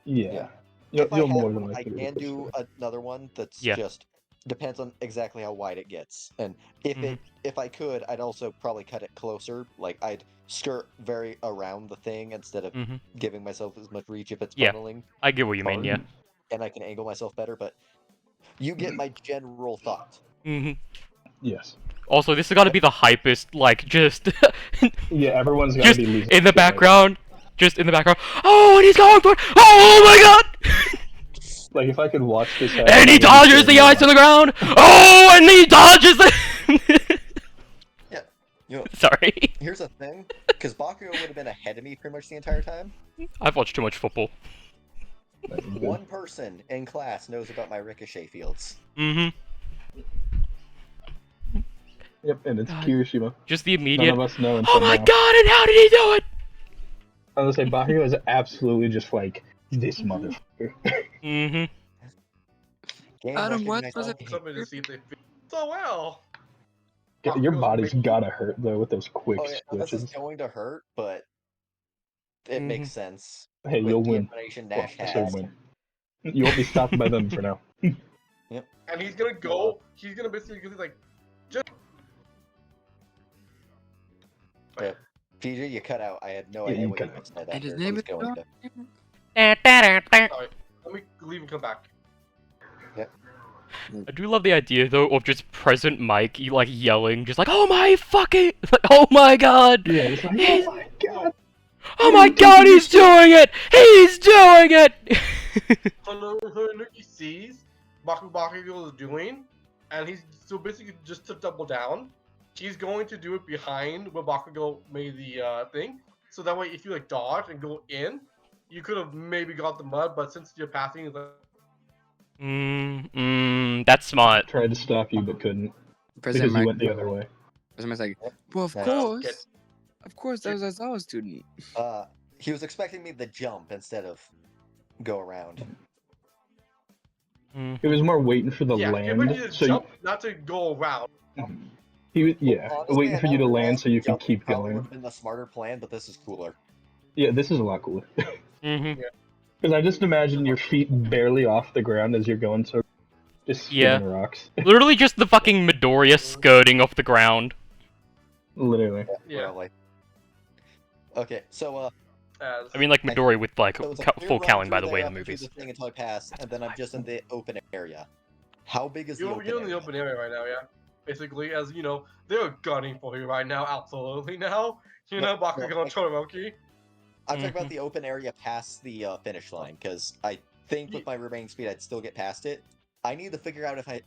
Yeah. You'll, if I you'll have more than one, I likely can do another one that's Yeah. just depends on exactly how wide it gets. And if I could, I'd also probably cut it closer. Like I'd skirt very around the thing instead of Mm-hmm. giving myself as much reach if it's Yeah. funneling, I get what you mean. Yeah. and I can angle myself better. But you get my general thought. Mm-hmm. Yes. Also, this has got to be the hypest, like just Yeah, everyone's got to just be losing in the shit right now. background. Just in the background. Oh, and he's going for it! Oh my god! Like if I could watch this happen, And I he would be dodges the cheering ice more. to the ground. Oh, and he dodges the. Yeah. You know, Sorry, here's the thing, because Bakugo would have been ahead of me pretty much the entire time. I've watched too much football. That's good. One person in class knows about my ricochet fields. Mm-hmm. Yep, and it's God. Kirishima. Just the None immediate. of us know until Oh my now. god! And how did he do it? I was gonna say Bakugo is absolutely just like this motherfucker. Mm-hmm. Game Adam, what recognized- was it? Something to see if they feel so well. Your Bakugo's body's making- gotta hurt though with those quick Oh yeah, this is switches. going to hurt, but it Mhm. makes sense. Hey, With you'll the win. information Well, Nash I say has. win. You won't be stopped by them for now. And he's gonna go. He's gonna basically like just. Yeah. PJ, you cut out. I had no Yeah, idea you what you cut out. said And his after name he's is going to. Alright, let me leave and come back. I do love the idea though of just present Mike like yelling, just like, "Oh my fucking, like, oh my god, Yeah, it's like, He's- oh my god. oh my god, he's doing it, he's doing it." Hanuki sees Bakugo is doing, and he's so basically just to double down. He's going to do it behind where Bakugo made the thing, so that way if you like dodge and go in, you could have maybe got the mud, but since you're passing, it's like, That's smart. Tried to stop you but couldn't President because you Mike. went the other way. President Mike's like, well, of Yeah. course. Of course, that was a Zawa student. He was expecting me to jump instead of go around. It was more waiting for the Yeah, it would you land. to So jump, not to go around. he was, Well, yeah, honestly, waiting I for you now to realize land so you can jumping keep probably would going. have been the smarter plan, but this is cooler. Yeah, this is a lot cooler. Mm-hmm. Because I just imagine your feet barely off the ground as you're going, so just Yeah. spinning rocks. Literally just the fucking Midoriya skirting off the ground. Literally. Yeah. Really. Okay, so As I mean, like Midori with like so it's a clear full run cowling, by through the there way, in the after I do movies. the thing until I pass, and then I'm just in the open area. How big is the you're open in the area? open area right now, yeah. Basically, as you know, they're gunning for you right now, absolutely now. You know, Bakugo and Todoroki. I'm talking Mhm. about the open area past the finish line, because I think with my remaining speed, I'd still get past it. I need to figure out if I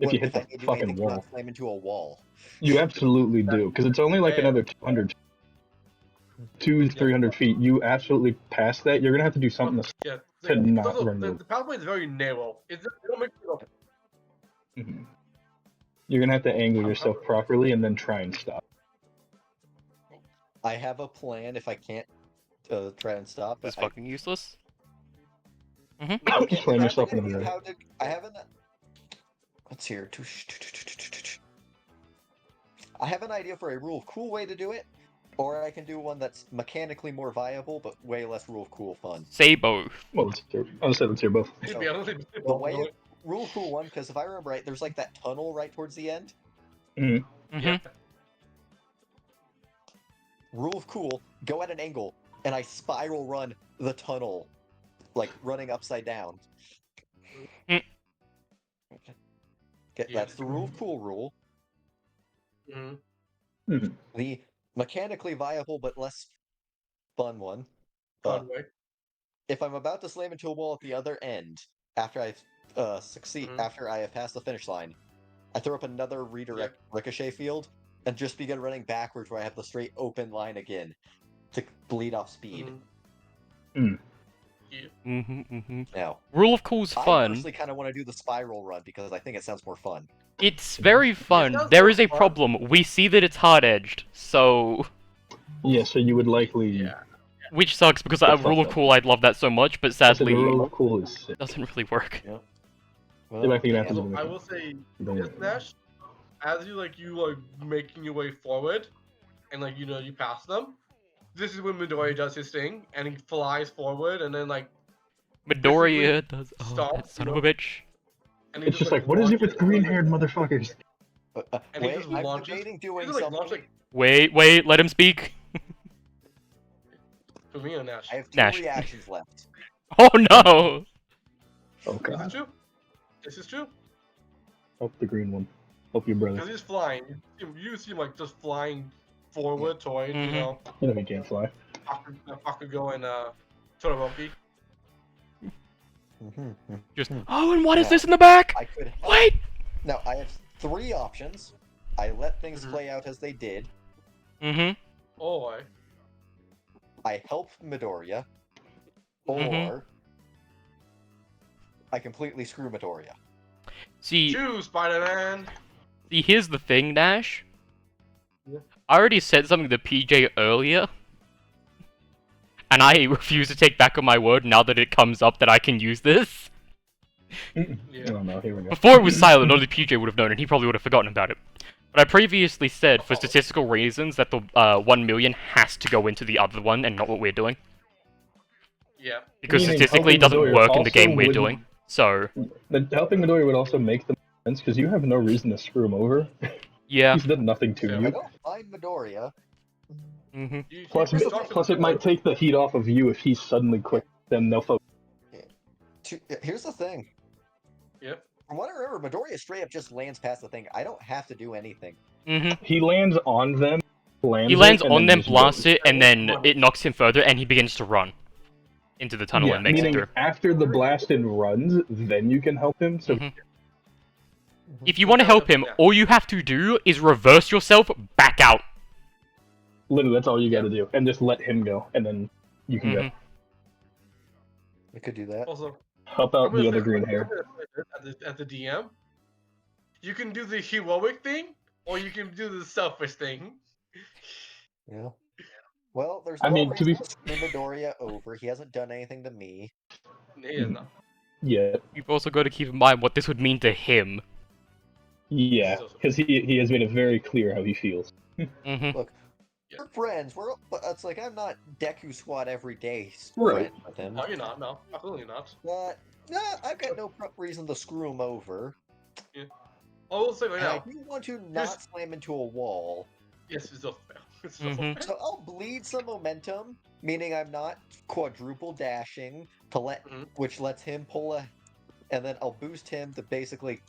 If you hit if I the need to do fucking anything to wall. not slam into a wall. You absolutely do, because it's only like Damn. another 200, 300 feet. You absolutely pass that. You're gonna have to do something to Yeah. To not run the the- pathway is very narrow. They don't make Mhm. You're gonna have to angle yourself properly and then try and stop. I have a plan if I can't try and stop. This is But fucking useless. okay, Slam I yourself have an into the idea ground. how to. I have an. Let's hear. I have an idea for a rule of cool way to do it, or I can do one that's mechanically more viable but way less rule of cool fun. Say both. Well, let's hear both. To be honest, The way rule of cool one, because if I remember right, there's like that tunnel right towards the end. Mhm. Mm-hmm. Rule of cool: go at an angle, and I spiral run the tunnel, like running upside down. Mm. Okay, Yeah. that's the rule of cool rule. Mm-hmm. The mechanically viable but less fun one. Fun way. If I'm about to slam into a wall at the other end, after I've Mhm. after I have passed the finish line, I throw up another redirect ricochet field and just begin running backwards where I have the straight open line again to bleed off speed. Mhm. Mm-hmm. Mm-hmm. Now, Rule of cool's I fun. personally kind of want to do the spiral run because I think it sounds more fun. It's very fun. sounds There more is a fun. problem. We see that it's hard-edged, so Yeah, so you would likely. Yeah. which sucks because The a rule fuck of up. cool I'd love that so much, but I said the sadly rule of cool is sick. doesn't really work. Yeah. You're likely gonna have to So do I it. will say Don't this, worry. Nash, as you making your way forward, and you pass them. This is when Midori does his thing, and he flies forward, and then Midoriya does. Oh, stop, that son of a bitch. and he It's just like, what is it with green-haired motherfuckers? And he Wait, just I'm launches. debating He doing just, something. launch Wait, let him speak. to me or Nash. I have two Nash. reactions left. Oh no! Oh This is god. true. This is true. Help the green one. Help your brother. Because he's flying. You see him just flying forward toward Mhm. You know he can't fly. Bakugo and Todoroki. Just. Oh, and what is Now, this in the back? I could Wait. Now, I have three options. I let things Mhm. play out as they did. Mm-hmm. Oh, I help Midoriya. Mhm. Or I completely screw Midoriya. See, choose Spider-Man. here's the thing, Nash. Yeah. I already said something to PJ earlier, and I refuse to take back on my word now that it comes up that I can use this. Yeah. Oh no, here we go. Before it was silent, only PJ would have known, and he probably would have forgotten about it. But I previously said, for statistical reasons, that the 1 million has to go into the other one and not what we're doing. Yeah. Because Meaning statistically it helping doesn't Midoriya work in the also game we're wouldn't- doing. So, The helping Midoriya would also make the sense because you have no reason to screw him over. yeah. He's done nothing to Yeah. I you. don't mind Midoriya. Mm-hmm. Plus, You talked plus, about it might take the heat off of you if he's suddenly quick. Then they'll focus. Here's the thing. Yep. From what I remember, Midoriya straight up just lands past the thing. I don't have to do anything. Mm-hmm. He lands on them. He lands it, and on them, just blasts goes. it, and then it knocks him further, and he begins to run into the tunnel Yeah, and makes it meaning through. after the blast and runs, then you can help him. So Mhm. If you want to help him, all you have to do is reverse yourself back out. literally, that's all you got to do, and just let him go, and then you can go. Mhm. We could do that. Also, Help out the other green hair. at the DM, you can do the heroic thing, or you can do the selfish thing. Yeah. Well, there's I no mean, to reason be to screw Midoriya over. He hasn't done anything to me. He is not. Yeah, You've also got to keep in mind what this would mean to him. yeah, because he has made it very clear how he feels. Mm-hmm. Look, we're friends. But it's like I'm not Deku Squad every day Right. friend with him. No, you're not. No, absolutely not. But nah, I've got no reason to screw him over. I will say right And I now. do want to not slam into a wall. Yes, it's still fair. It's still Mhm. fair. So I'll bleed some momentum, meaning I'm not quadruple dashing to which lets him pull and then I'll boost him to basically,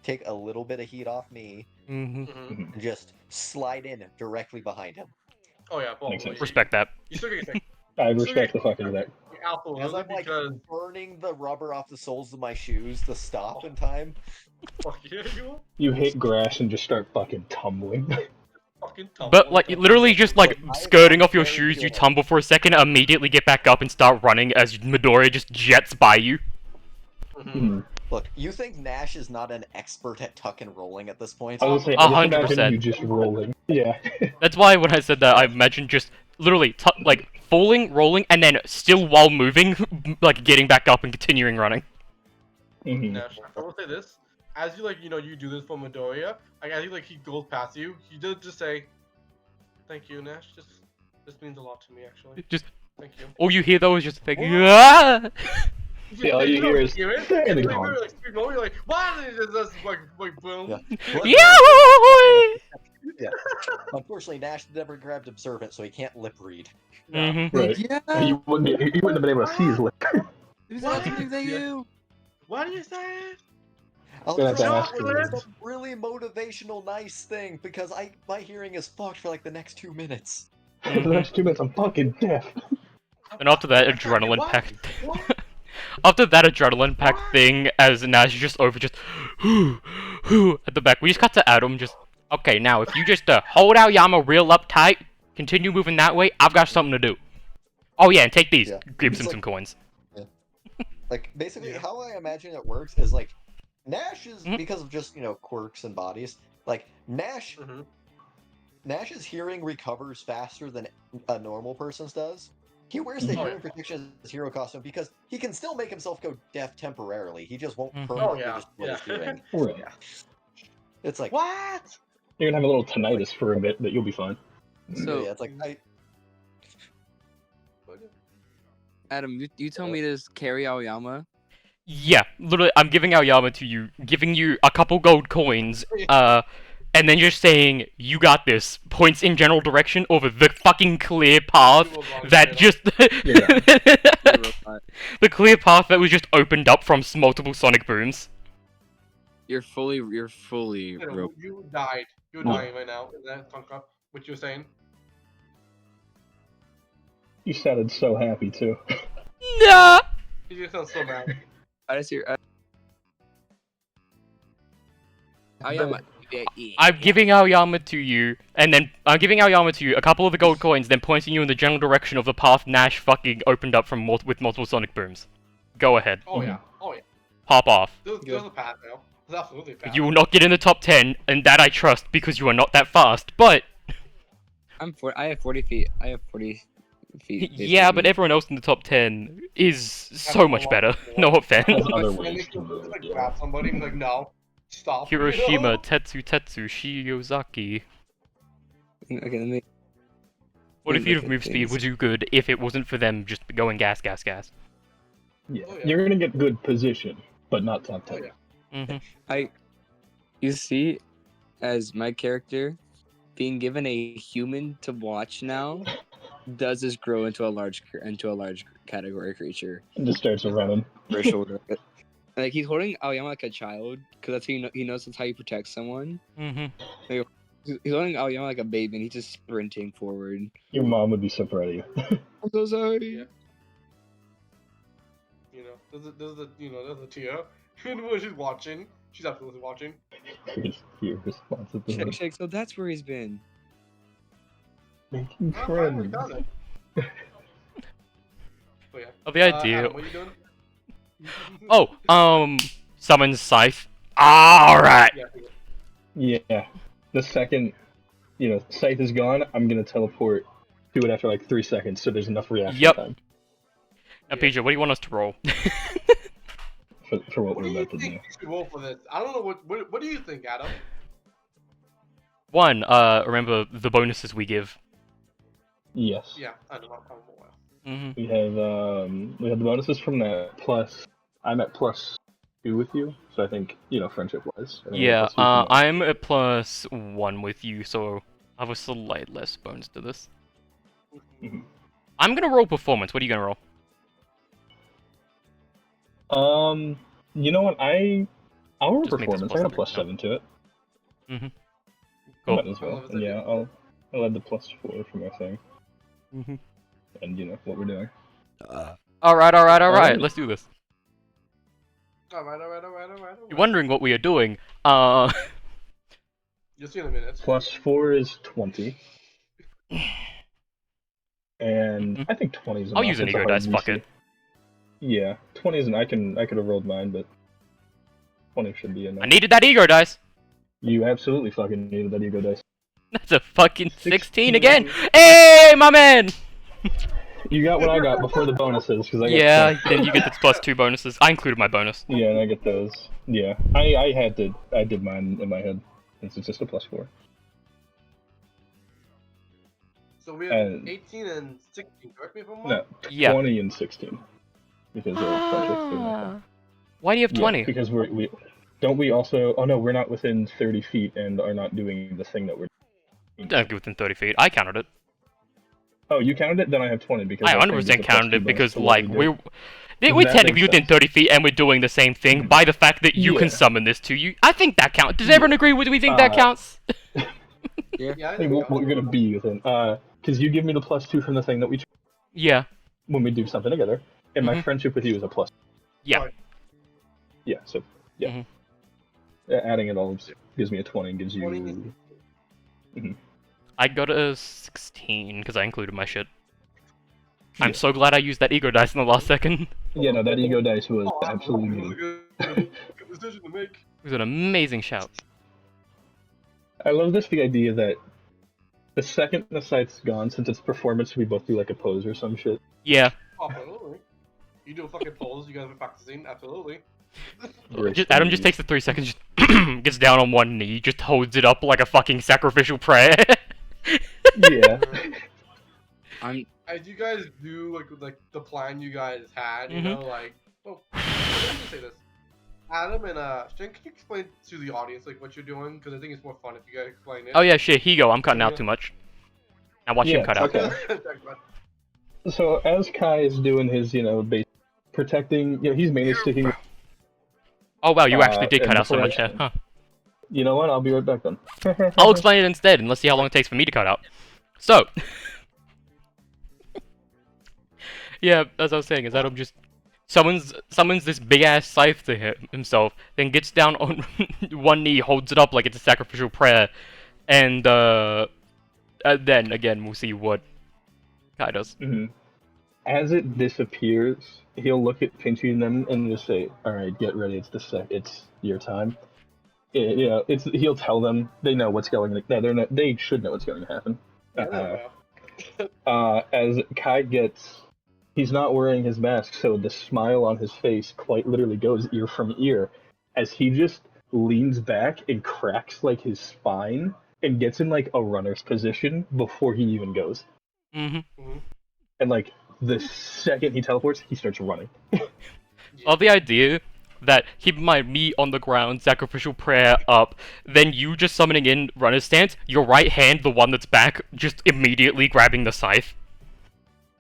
take a little bit of heat off me Mm-hmm. Mhm. and just slide in directly behind him. Oh yeah, well, Makes sense. Respect that. You still get your thing. I respect the fuck out of that. Absolutely, As I'm like because burning the rubber off the soles of my shoes to stop in time. fuck yeah, you will You hit grass and just start fucking tumbling. fucking tumble. But like literally just like Look, I skirting am off your very shoes, you good. tumble for a second, immediately get back up and start running as Midoriya just jets by you. Mhm. Look, you think Nash is not an expert at tuck and rolling at this point? I was gonna say, I just 100%. imagine you just rolling. Yeah. That's why when I said that, I imagined just literally like falling, rolling, and then still while moving, like getting back up and continuing running. Mhm. Nash, I will say this: as you you do this for Midoriya, as he goes past you, he does just say, "Thank you, Nash. This means a lot to me, actually. Just Thank you." all you hear though is just like, What? ah! Yeah, all you hear is, hear it. "There And they you're go." you're like, "What is this?" Like boom. Yeah. Yeah! Unfortunately, Nash never grabbed observant, so he can't lip read. Yeah. Mm-hmm. Right. Yeah. You wouldn't have been able to see his lip. Who's that something that Yeah. you? What do you say? I'll Gonna have to try ask to her. do some really motivational, nice thing because my hearing is fucked for like the next 2 minutes. For the next 2 minutes, I'm fucking deaf. And after that adrenaline packed after that adrenaline packed thing, as Nash is just over, just at the back, we just cut to Adam. Just okay. Now, if you just hold Aoyama real uptight, continue moving that way, I've got something to do. Oh yeah, and take these. Yeah. Gives It's him like- some coins. Like basically, Yeah. how I imagine it works is like Nash is Mhm. because of just quirks and bodies. Like Nash, Mm-hmm. Nash's hearing recovers faster than a normal person's does. He wears the Oh, hearing yeah. protection as hero costume because he can still make himself go deaf temporarily. He just won't Mhm. permanently Oh, yeah. destroy his hearing. Right. It's like What? You're gonna have a little tinnitus for a bit, but you'll be fine. So, yeah, it's like Adam, you told me to just carry Aoyama. Yeah, literally, I'm giving Aoyama to you, giving you a couple gold coins, and then just saying, you got this, points in general direction over the fucking clear path that just... Robot. the clear path that was just opened up from multiple sonic booms. You're fully You died. You're dying right now. Is that Tonka? What you were saying? You sounded so happy too. Nah! You just sound so mad. I just hear. Aoyama. I'm giving Aoyama to you, and then I'm giving Aoyama to you a couple of the gold coins, then pointing you in the general direction of the path Nash fucking opened up from with multiple sonic booms. Go ahead. Oh yeah. Oh yeah. Pop off. There's a path now. There's absolutely a path. You will not get in the top 10, and that I trust because you are not that fast, but... I have 40 feet. I have 40 feet. Yeah, but everyone else in the top 10 is so much better. No offense. There's other And ways they to can move. like Yeah. grab somebody and be like, no, stop. Hiroshima, Tetsu, Shiozaki. Okay, let me. What if Look you'd at have move speed things. would do good if it wasn't for them just going gas, gas, gas? Yeah. Oh, yeah. You're gonna get good position, but not top 10. Oh, yeah. Mm-hmm. You see, as my character, being given a human to watch now, does this grow into a large category creature And just starts running. for sure. Like he's holding Aoyama like a child, because that's how he knows that's how you protect someone. Mm-hmm. He's holding Aoyama like a baby, and he's just sprinting forward. Your mom would be so proud of you. I'm so sorry. Yeah. There's a Tia. When she's watching, she's absolutely watching. Here's your responsibility. Shake, so that's where he's been. Making Oh, finally friends. got it. But yeah. Oh, the idea. Adam, what are you doing? Oh, summon Scythe. Alright! Yeah. Yeah. The second, Scythe is gone, I'm gonna teleport to it after like 3 seconds, so there's enough reaction Yep. time. Now, PJ, what do you want us to roll? for what What we're do you about to think do. we should roll for this? I don't know what do you think, Adam? One, remember the bonuses we give. Yes. Yeah, I don't know. I'm aware. Mm-hmm. We have the bonuses from that. Plus, I'm at +2 with you, so I think friendship wise. Yeah, I'm at +1 with you, so I have a slight less bonus to this. Mhm. I'm gonna roll performance. What are you gonna roll? You know what? I'll roll Just make this performance. I got a +3. +7 to it. Mm-hmm. I Cool. might as well. And yeah, I'll add the +4 for my thing, Mm-hmm. and what we're doing. Alright. Let's do this. Alright. You're wondering what we are doing. You'll see in a minute. +4 is 20. And I think 20 is enough. I'll use an It's a ego hard dice, fuck DC. it. Yeah, 20 isn't. I could have rolled mine, but 20 should be enough. I needed that ego dice. You absolutely fucking needed that ego dice. That's a fucking 16 16. again. Hey, my man! You got what I got before the bonuses, because I got Yeah, 20. then you get the +2 bonuses. I included my bonus. Yeah, and I get those. Yeah, I did mine in my head, since it's just a +4. So we have And- 18 and 16. Correct me if I'm wrong. No, Yeah. 20 and 16. Because friendship's doing that. Ah. Why do you have 20? Yeah, because we don't we also. Oh no, we're not within 30 feet and are not doing the thing that we're. Don't get within 30 feet. I counted it. Oh, you counted it? Then I have 20 because I that thing 100% gives a counted +2 it bonus because, to what like, we do. we're That technically makes within sense. 30 feet and we're doing the same thing by the fact that you can Yeah. summon this to you. I think that counts. Does everyone agree? Do we think that counts? Yeah, I Hey, think what you're gonna be within? Because you give me the +2 from the thing that we Yeah. when we do something together, and my Mhm. friendship with you is a +. Yeah. Right. Yeah, so yeah, Mhm. Adding it all gives me a 20 and gives 20. you. I got a 16 because I included my shit. I'm Yeah. so glad I used that ego dice in the last second. Yeah, no, that ego dice was Oh, absolutely that was a needed. good decision to make. It was an amazing shout. I love the idea that the second the site's gone, since it's performance, we both do like a pose or some shit. Yeah. Absolutely. You do a fucking pose. You guys been practicing. Absolutely. Adam just takes the 3 seconds, just gets down on one knee, just holds it up like a fucking sacrificial prayer. Yeah. As you guys do like the plan you guys had, you Mhm. know, like let me say this. Adam and Shane, can you explain to the audience like what you're doing? Because I think it's more fun if you guys explain it. Oh yeah, shit, Higo, I'm cutting out too much. Now watch him Yeah, cut out. okay. So as Kai is doing his, base protecting, he's mainly sticking. Oh wow, you actually did and cut out so before I- much there. Huh. You know what? I'll be right back then. I'll explain it instead, and let's see how long it takes for me to cut out. So, yeah, as I was saying, is Adam just summons this big ass scythe to himself, then gets down on one knee, holds it up like it's a sacrificial prayer, and then again we'll see what Kai does. Mhm. As it disappears, he'll look at Pinchy and them and just say, "All right, get ready. It's your time." He'll tell them. They know what's going. They should know what's going to happen. As Kai he's not wearing his mask, so the smile on his face quite literally goes ear from ear, as he just leans back and cracks like his spine and gets in like a runner's position before he even goes. Mm-hmm. And like the second he teleports, he starts running. Well, the idea that keep my meat on the ground, sacrificial prayer up, then you just summoning in runner's stance, your right hand, the one that's back, just immediately grabbing the scythe.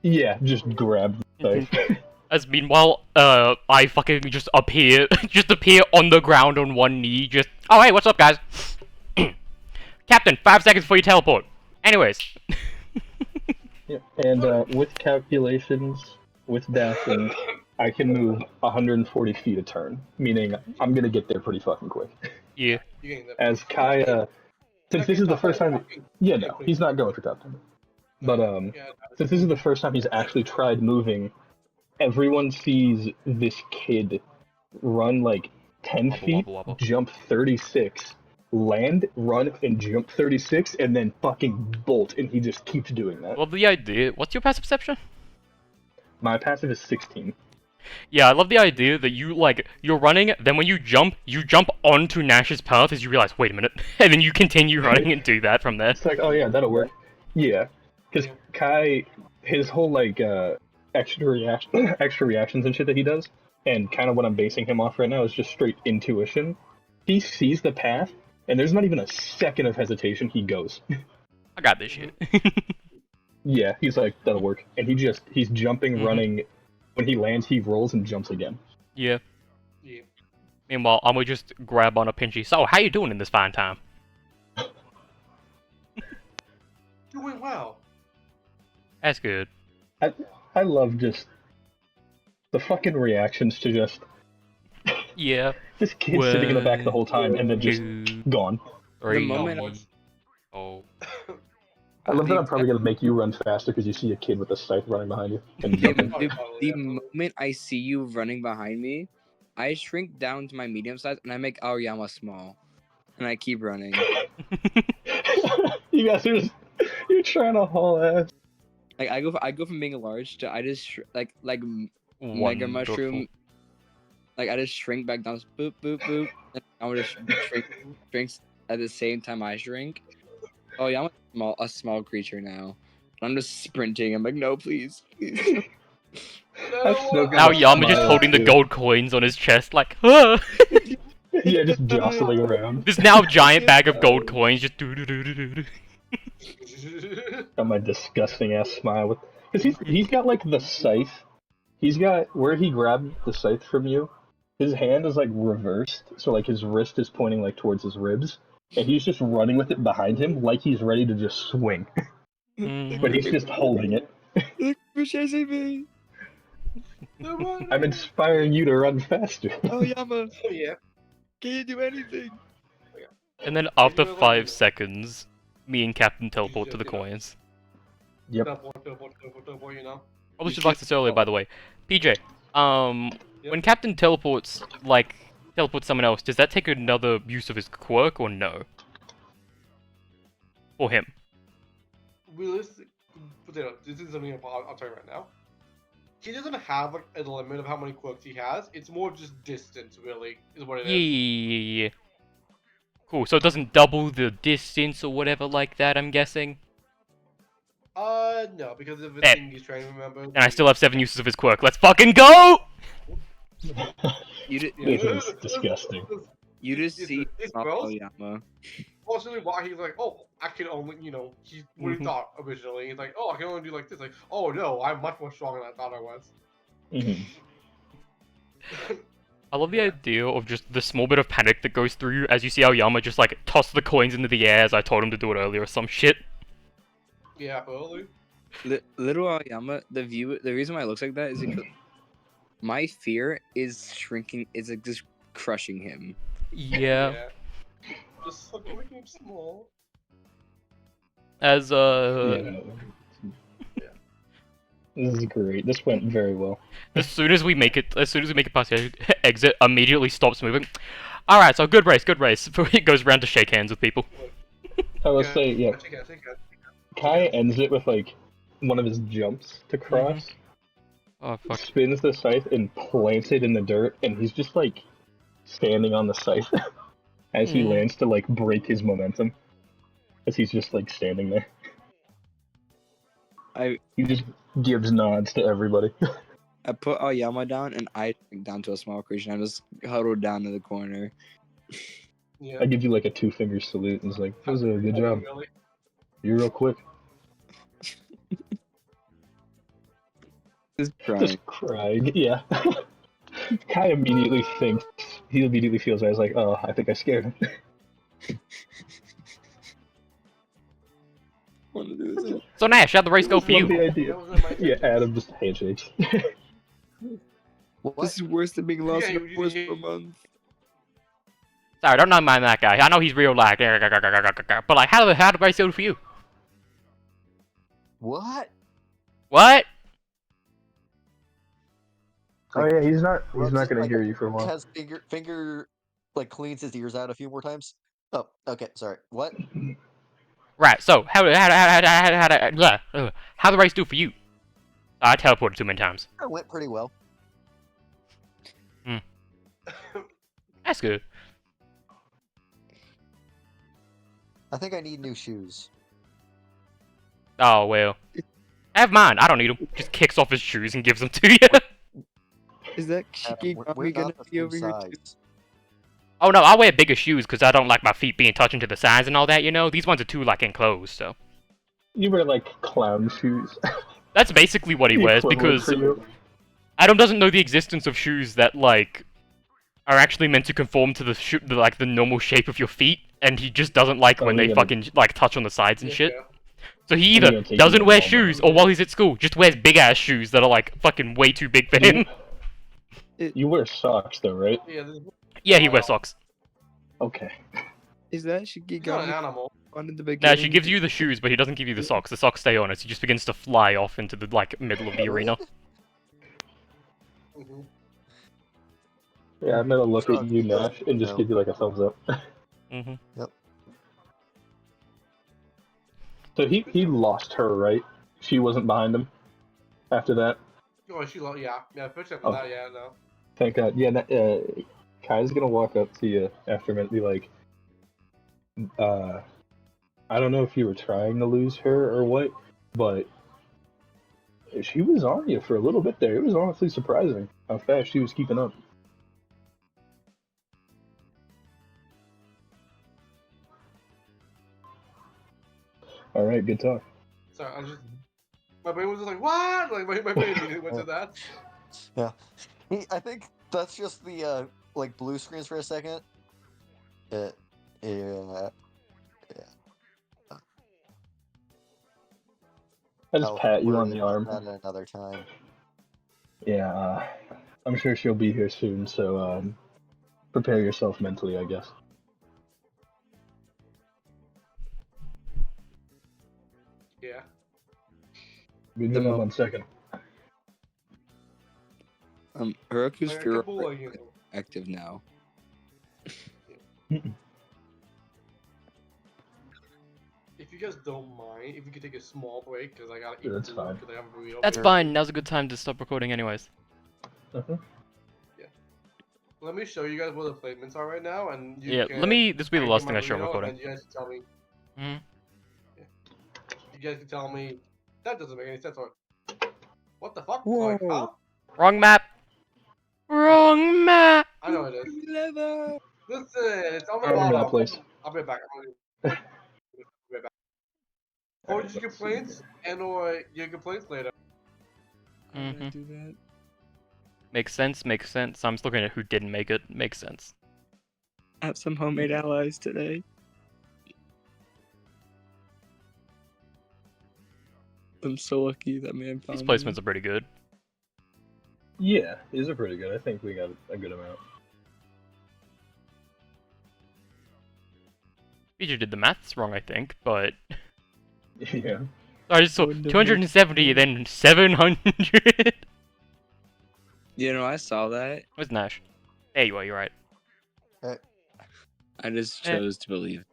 Yeah, just grab the scythe. As meanwhile, I fucking just appear on the ground on one knee, just, oh hey, what's up guys? Captain, 5 seconds before you teleport. Anyways. Yeah. And with calculations, with dashing, I can move 140 feet a turn, meaning I'm gonna get there pretty fucking quick. Yeah. As Kai, since this is the first time, yeah, no, he's not going for top 10. But since this is the first time he's actually tried moving, everyone sees this kid run like 10 feet, wobble. jump 36, land, run, and jump 36, and then fucking bolt, and he just keeps doing that. Well, the idea, what's your passive perception? My passive is 16. Yeah, I love the idea that you're running, then when you jump onto Nash's path as you realize, wait a minute, and then you continue running and do that from there. It's like, oh yeah, that'll work. Yeah, because Kai, his whole like extra reactions and shit that he does, and kind of what I'm basing him off right now is just straight intuition. He sees the path, and there's not even a second of hesitation. He goes. I got this shit. Yeah, he's like, that'll work, and he's jumping, Mhm. running. When he lands, he rolls and jumps again. Yeah. Yeah. Meanwhile, I'm gonna just grab on a pinchy. So, how you doing in this fine time? Doing well. That's good. I love just the fucking reactions to just Yeah. this kid sitting in the back the whole time and then just 2, gone. 3. moment Oh. I love that I'm probably gonna make you run faster because you see a kid with a scythe running behind you and jumping. The moment I see you running behind me, I shrink down to my medium size and I make Aoyama small, and I keep running. You guys are you're trying to haul ass. Like I go from being large to I just like mega Wonderful. mushroom. Like I just shrink back down, boop boop boop. And I would just shrinks at the same time I shrink. Oh yeah, I'm a small creature now. I'm just sprinting. I'm like, no, please, please. I've still got Now a Yama just smile, holding the too. gold coins on his chest, like, ah! Yeah, just jostling around. This now giant bag of gold coins, just do do do do do. Got my disgusting ass smile with, because he's got like the scythe. He's got where he grabbed the scythe from you. His hand is like reversed, so like his wrist is pointing like towards his ribs, and he's just running with it behind him like he's ready to just swing. But he's just holding it. You're chasing me. I'm inspiring you to run faster. Oh Yama, Yeah. can you do anything? And then after 5 seconds, me and Captain teleport to the coins. Yep. Double, you know. Probably should like this earlier, by the way. PJ, when Captain teleports someone else, does that take another use of his quirk or no? For him. Realistic, potato. This is something I'll tell you right now. He doesn't have like a limit of how many quirks he has. It's more just distance, really, is what it is. Yeah. Cool, so it doesn't double the distance or whatever like that, I'm guessing? No, because of Eh. the thing he's trying to remember. And I still have 7 uses of his quirk. Let's fucking go! You just, This is disgusting. you just It's- see it's small gross. Aoyama. Possibly why he's like, oh, I can only, he's what he Mhm. thought originally. He's like, oh, I can only do like this. Like, oh no, I'm much more stronger than I thought I was. Mhm. I love the idea of just the small bit of panic that goes through you as you see Aoyama just like toss the coins into the air as I told him to do it earlier or some shit. Yeah, probably. Little Aoyama, the reason why it looks like that is because my fear is shrinking, is like just crushing him. Yeah. Just fucking making him small. As Yeah. This is great. This went very well. as soon as we make it past the exit, immediately stops moving. Alright, so good race. Before it goes around to shake hands with people. I will say, yeah, I think it. Kai ends it with like one of his jumps to cross, Oh fuck. spins the scythe and plants it in the dirt, and he's just like standing on the scythe as he Mm. lands to like break his momentum. As he's just like standing there. He just gives nods to everybody. I put Aoyama down and I shrink down to a small creature and I just huddled down in the corner. Yeah. I give you like a 2-finger salute and it's like, that was a good job. Really? You're real quick. Just crying. Just crying, yeah. Kai immediately feels I was like, oh, I think I scared him. Want to do this? So Nash, how'd the race go for Love the you? idea. That was in my Yeah, Adam just handshakes. This is worse than being lost Yeah, in a you- forest you- for a month. Sorry, don't mind that guy. I know he's real like, but like, how did the race go for you? What? What? Oh yeah, he's not Just, gonna like, hear you for a while. Has finger like cleans his ears out a few more times. Oh, okay, sorry. What? Right. So how the race do for you? I teleported too many times. It went pretty well. That's good. I think I need new shoes. Oh, well. Have mine. I don't need them. Just kicks off his shoes and gives them to you. Is that Adam, we're Shikigami gonna not the be same over here too? size. Oh, no, I wear bigger shoes because I don't like my feet being touching to the sides and all that, you know? These ones are too, like, enclosed, so. You wear like clown shoes. That's basically what he The wears equivalent because for you. Adam doesn't know the existence of shoes that, like, are actually meant to conform to the normal shape of your feet, and he just doesn't like Oh, when they you're gonna- fucking, like, touch on the sides and shit. Yeah. So he You're either gonna take doesn't me wear to Walmart. shoes, or while he's at school, just wears big-ass shoes that are, like, fucking way too big for him. You wear socks though, right? Yeah, this Yeah, he wears socks. Okay. Is that he's not an Shikigami animal. on in the Now, beginning? she gives you the shoes, but he doesn't give you the socks. The socks stay on as he just begins to fly off into the, like, middle of the arena. Mhm. Yeah, I'm gonna look at you, Socks, Nash, and just no. give you like a thumbs up. Mm-hmm. So he lost her, right? She wasn't behind him after that. Oh, yeah. First after Oh. that, yeah, no. Thank God. Yeah, Kai's gonna walk up to you after a minute and be like, I don't know if you were trying to lose her or what, but she was on you for a little bit there. It was honestly surprising how fast she was keeping up. All right, good talk. Sorry, my brain was just like, what? Like, my brain immediately went to that. Yeah. I think that's just the, like, blue screens for a second. Yeah. I just pat you on the arm. That another time. Yeah, I'm sure she'll be here soon, so prepare yourself mentally, I guess. Yeah. Be The doing that mo- 1 second. Heroku's Like a Hero couple, like, you know, active now. if you guys don't mind, if we could take a small break, because I gotta eat That's food, fine. because I have a burrito. That's here. fine. Now's a good time to stop recording anyways. Uh-huh. Let me show you guys where the placements are right now, and you Yeah, can... let me... This will be the I last get thing my I show burrito, and recording. then you guys can tell me... Mhm. You guys can tell me... That doesn't make any sense, or... What the fuck? Whoa. Like, huh? Wrong map! Wrong map! I know it is. Leather. Listen, it's on the I remember that bottom. place. I'll be right back. I'll be right back. Forward your complaints, and or your complaints later. How did I Mhm. do that? Makes sense, makes sense. I'm just looking at who didn't make it. Makes sense. I have some homemade allies today. I'm so lucky that man found These me. placements are pretty good. Yeah, these are pretty good. I think we got a good amount. Peter did the maths wrong, I think, but... Yeah. I just saw Wouldn't have 270, then 700. You know, I saw that. Where's Nash? There you are, you're right. I just Eh. chose to believe.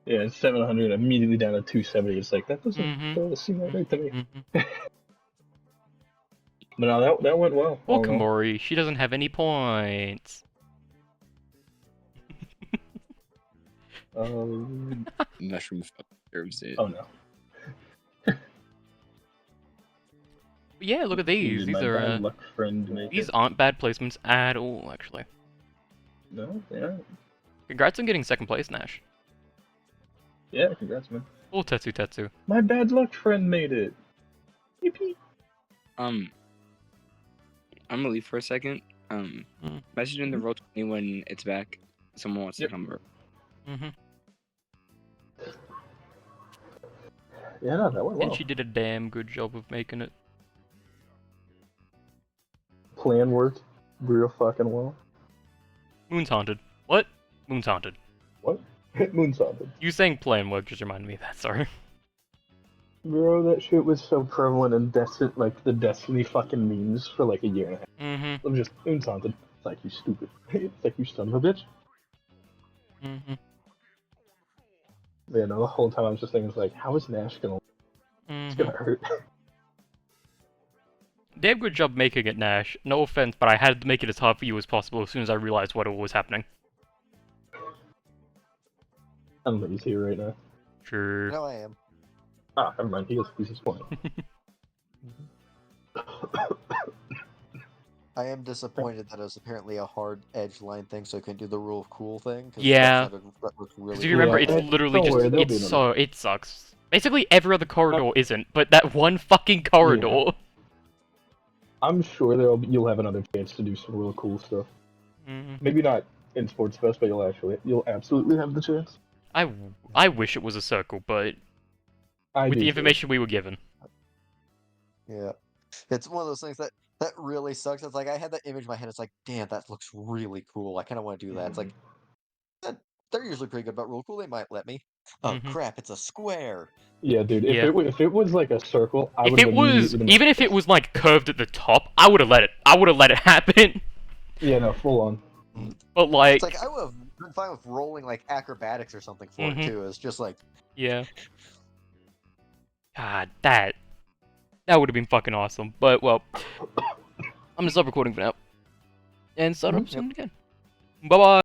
Yeah, it's 700 immediately down to 270. It's like, that Mhm. doesn't seem right to me. Mhm. But no, that went well. Poor all in all. Kamori, she doesn't have any points. Mushroom fucking serves it. Oh no. But yeah, look at these. Did These my are bad luck friend make these it? aren't bad placements at all, actually. No? Yeah. Congrats on getting second place, Nash. Yeah, congrats, man. Oh, Tetsu. My bad luck friend made it. Yippee. I'm gonna leave for a second. Message in the roll 20 when it's back. Someone wants Yep. to come over. Mm-hmm. Yeah, no, that went well. And she did a damn good job of making it. Plan worked real fucking well. Moon's haunted. What? Moon's haunted. What? Moonsaulted. You saying plan work just reminded me of that, sorry. Bro, that shit was so prevalent in the Destiny fucking memes for like a year and a half. Mm-hmm. I'm just Moonsaulted. It's like, you stupid. It's like, you son of a bitch. Mm-hmm. Yeah, no, the whole time I was just thinking, it's like, how is Nash gonna... It's Mm-hmm. gonna hurt. damn good job making it, Nash. No offense, but I had to make it as hard for you as possible as soon as I realized what was happening. I'm lazy here right now. Sure. No, I am. Ah, never mind. He has a piece of point. I am disappointed that it was apparently a hard edge line thing, so I couldn't do the rule of cool thing. Yeah. That looks really Because you cool. remember, Yeah, it's literally don't just, worry, there'll be another. it sucks. Basically, every other corridor isn't, but that one fucking corridor. I'm sure you'll have another chance to do some real cool stuff. Mm. Maybe not in Sports Fest, but you'll absolutely have the chance. I wish it was a circle, but with the information we were given. Yeah. It's one of those things that really sucks. It's like I had that image in my head. It's like, damn, that looks really cool. I kind of want to do that. It's like, they're usually pretty good about rule cool. They might let me. Oh crap! It's a square. Yeah, dude. Yeah. If it was like a circle, I If would have it was, immediately been even if it was like curved at the top, I would have let it. I would have let it happen. Yeah, no, full on. But like, It's like I would have been fine with rolling like acrobatics or something for it too. It's just like, yeah. God, that would have been fucking awesome. But well, I'm gonna stop recording for now and start up soon again. Bye bye.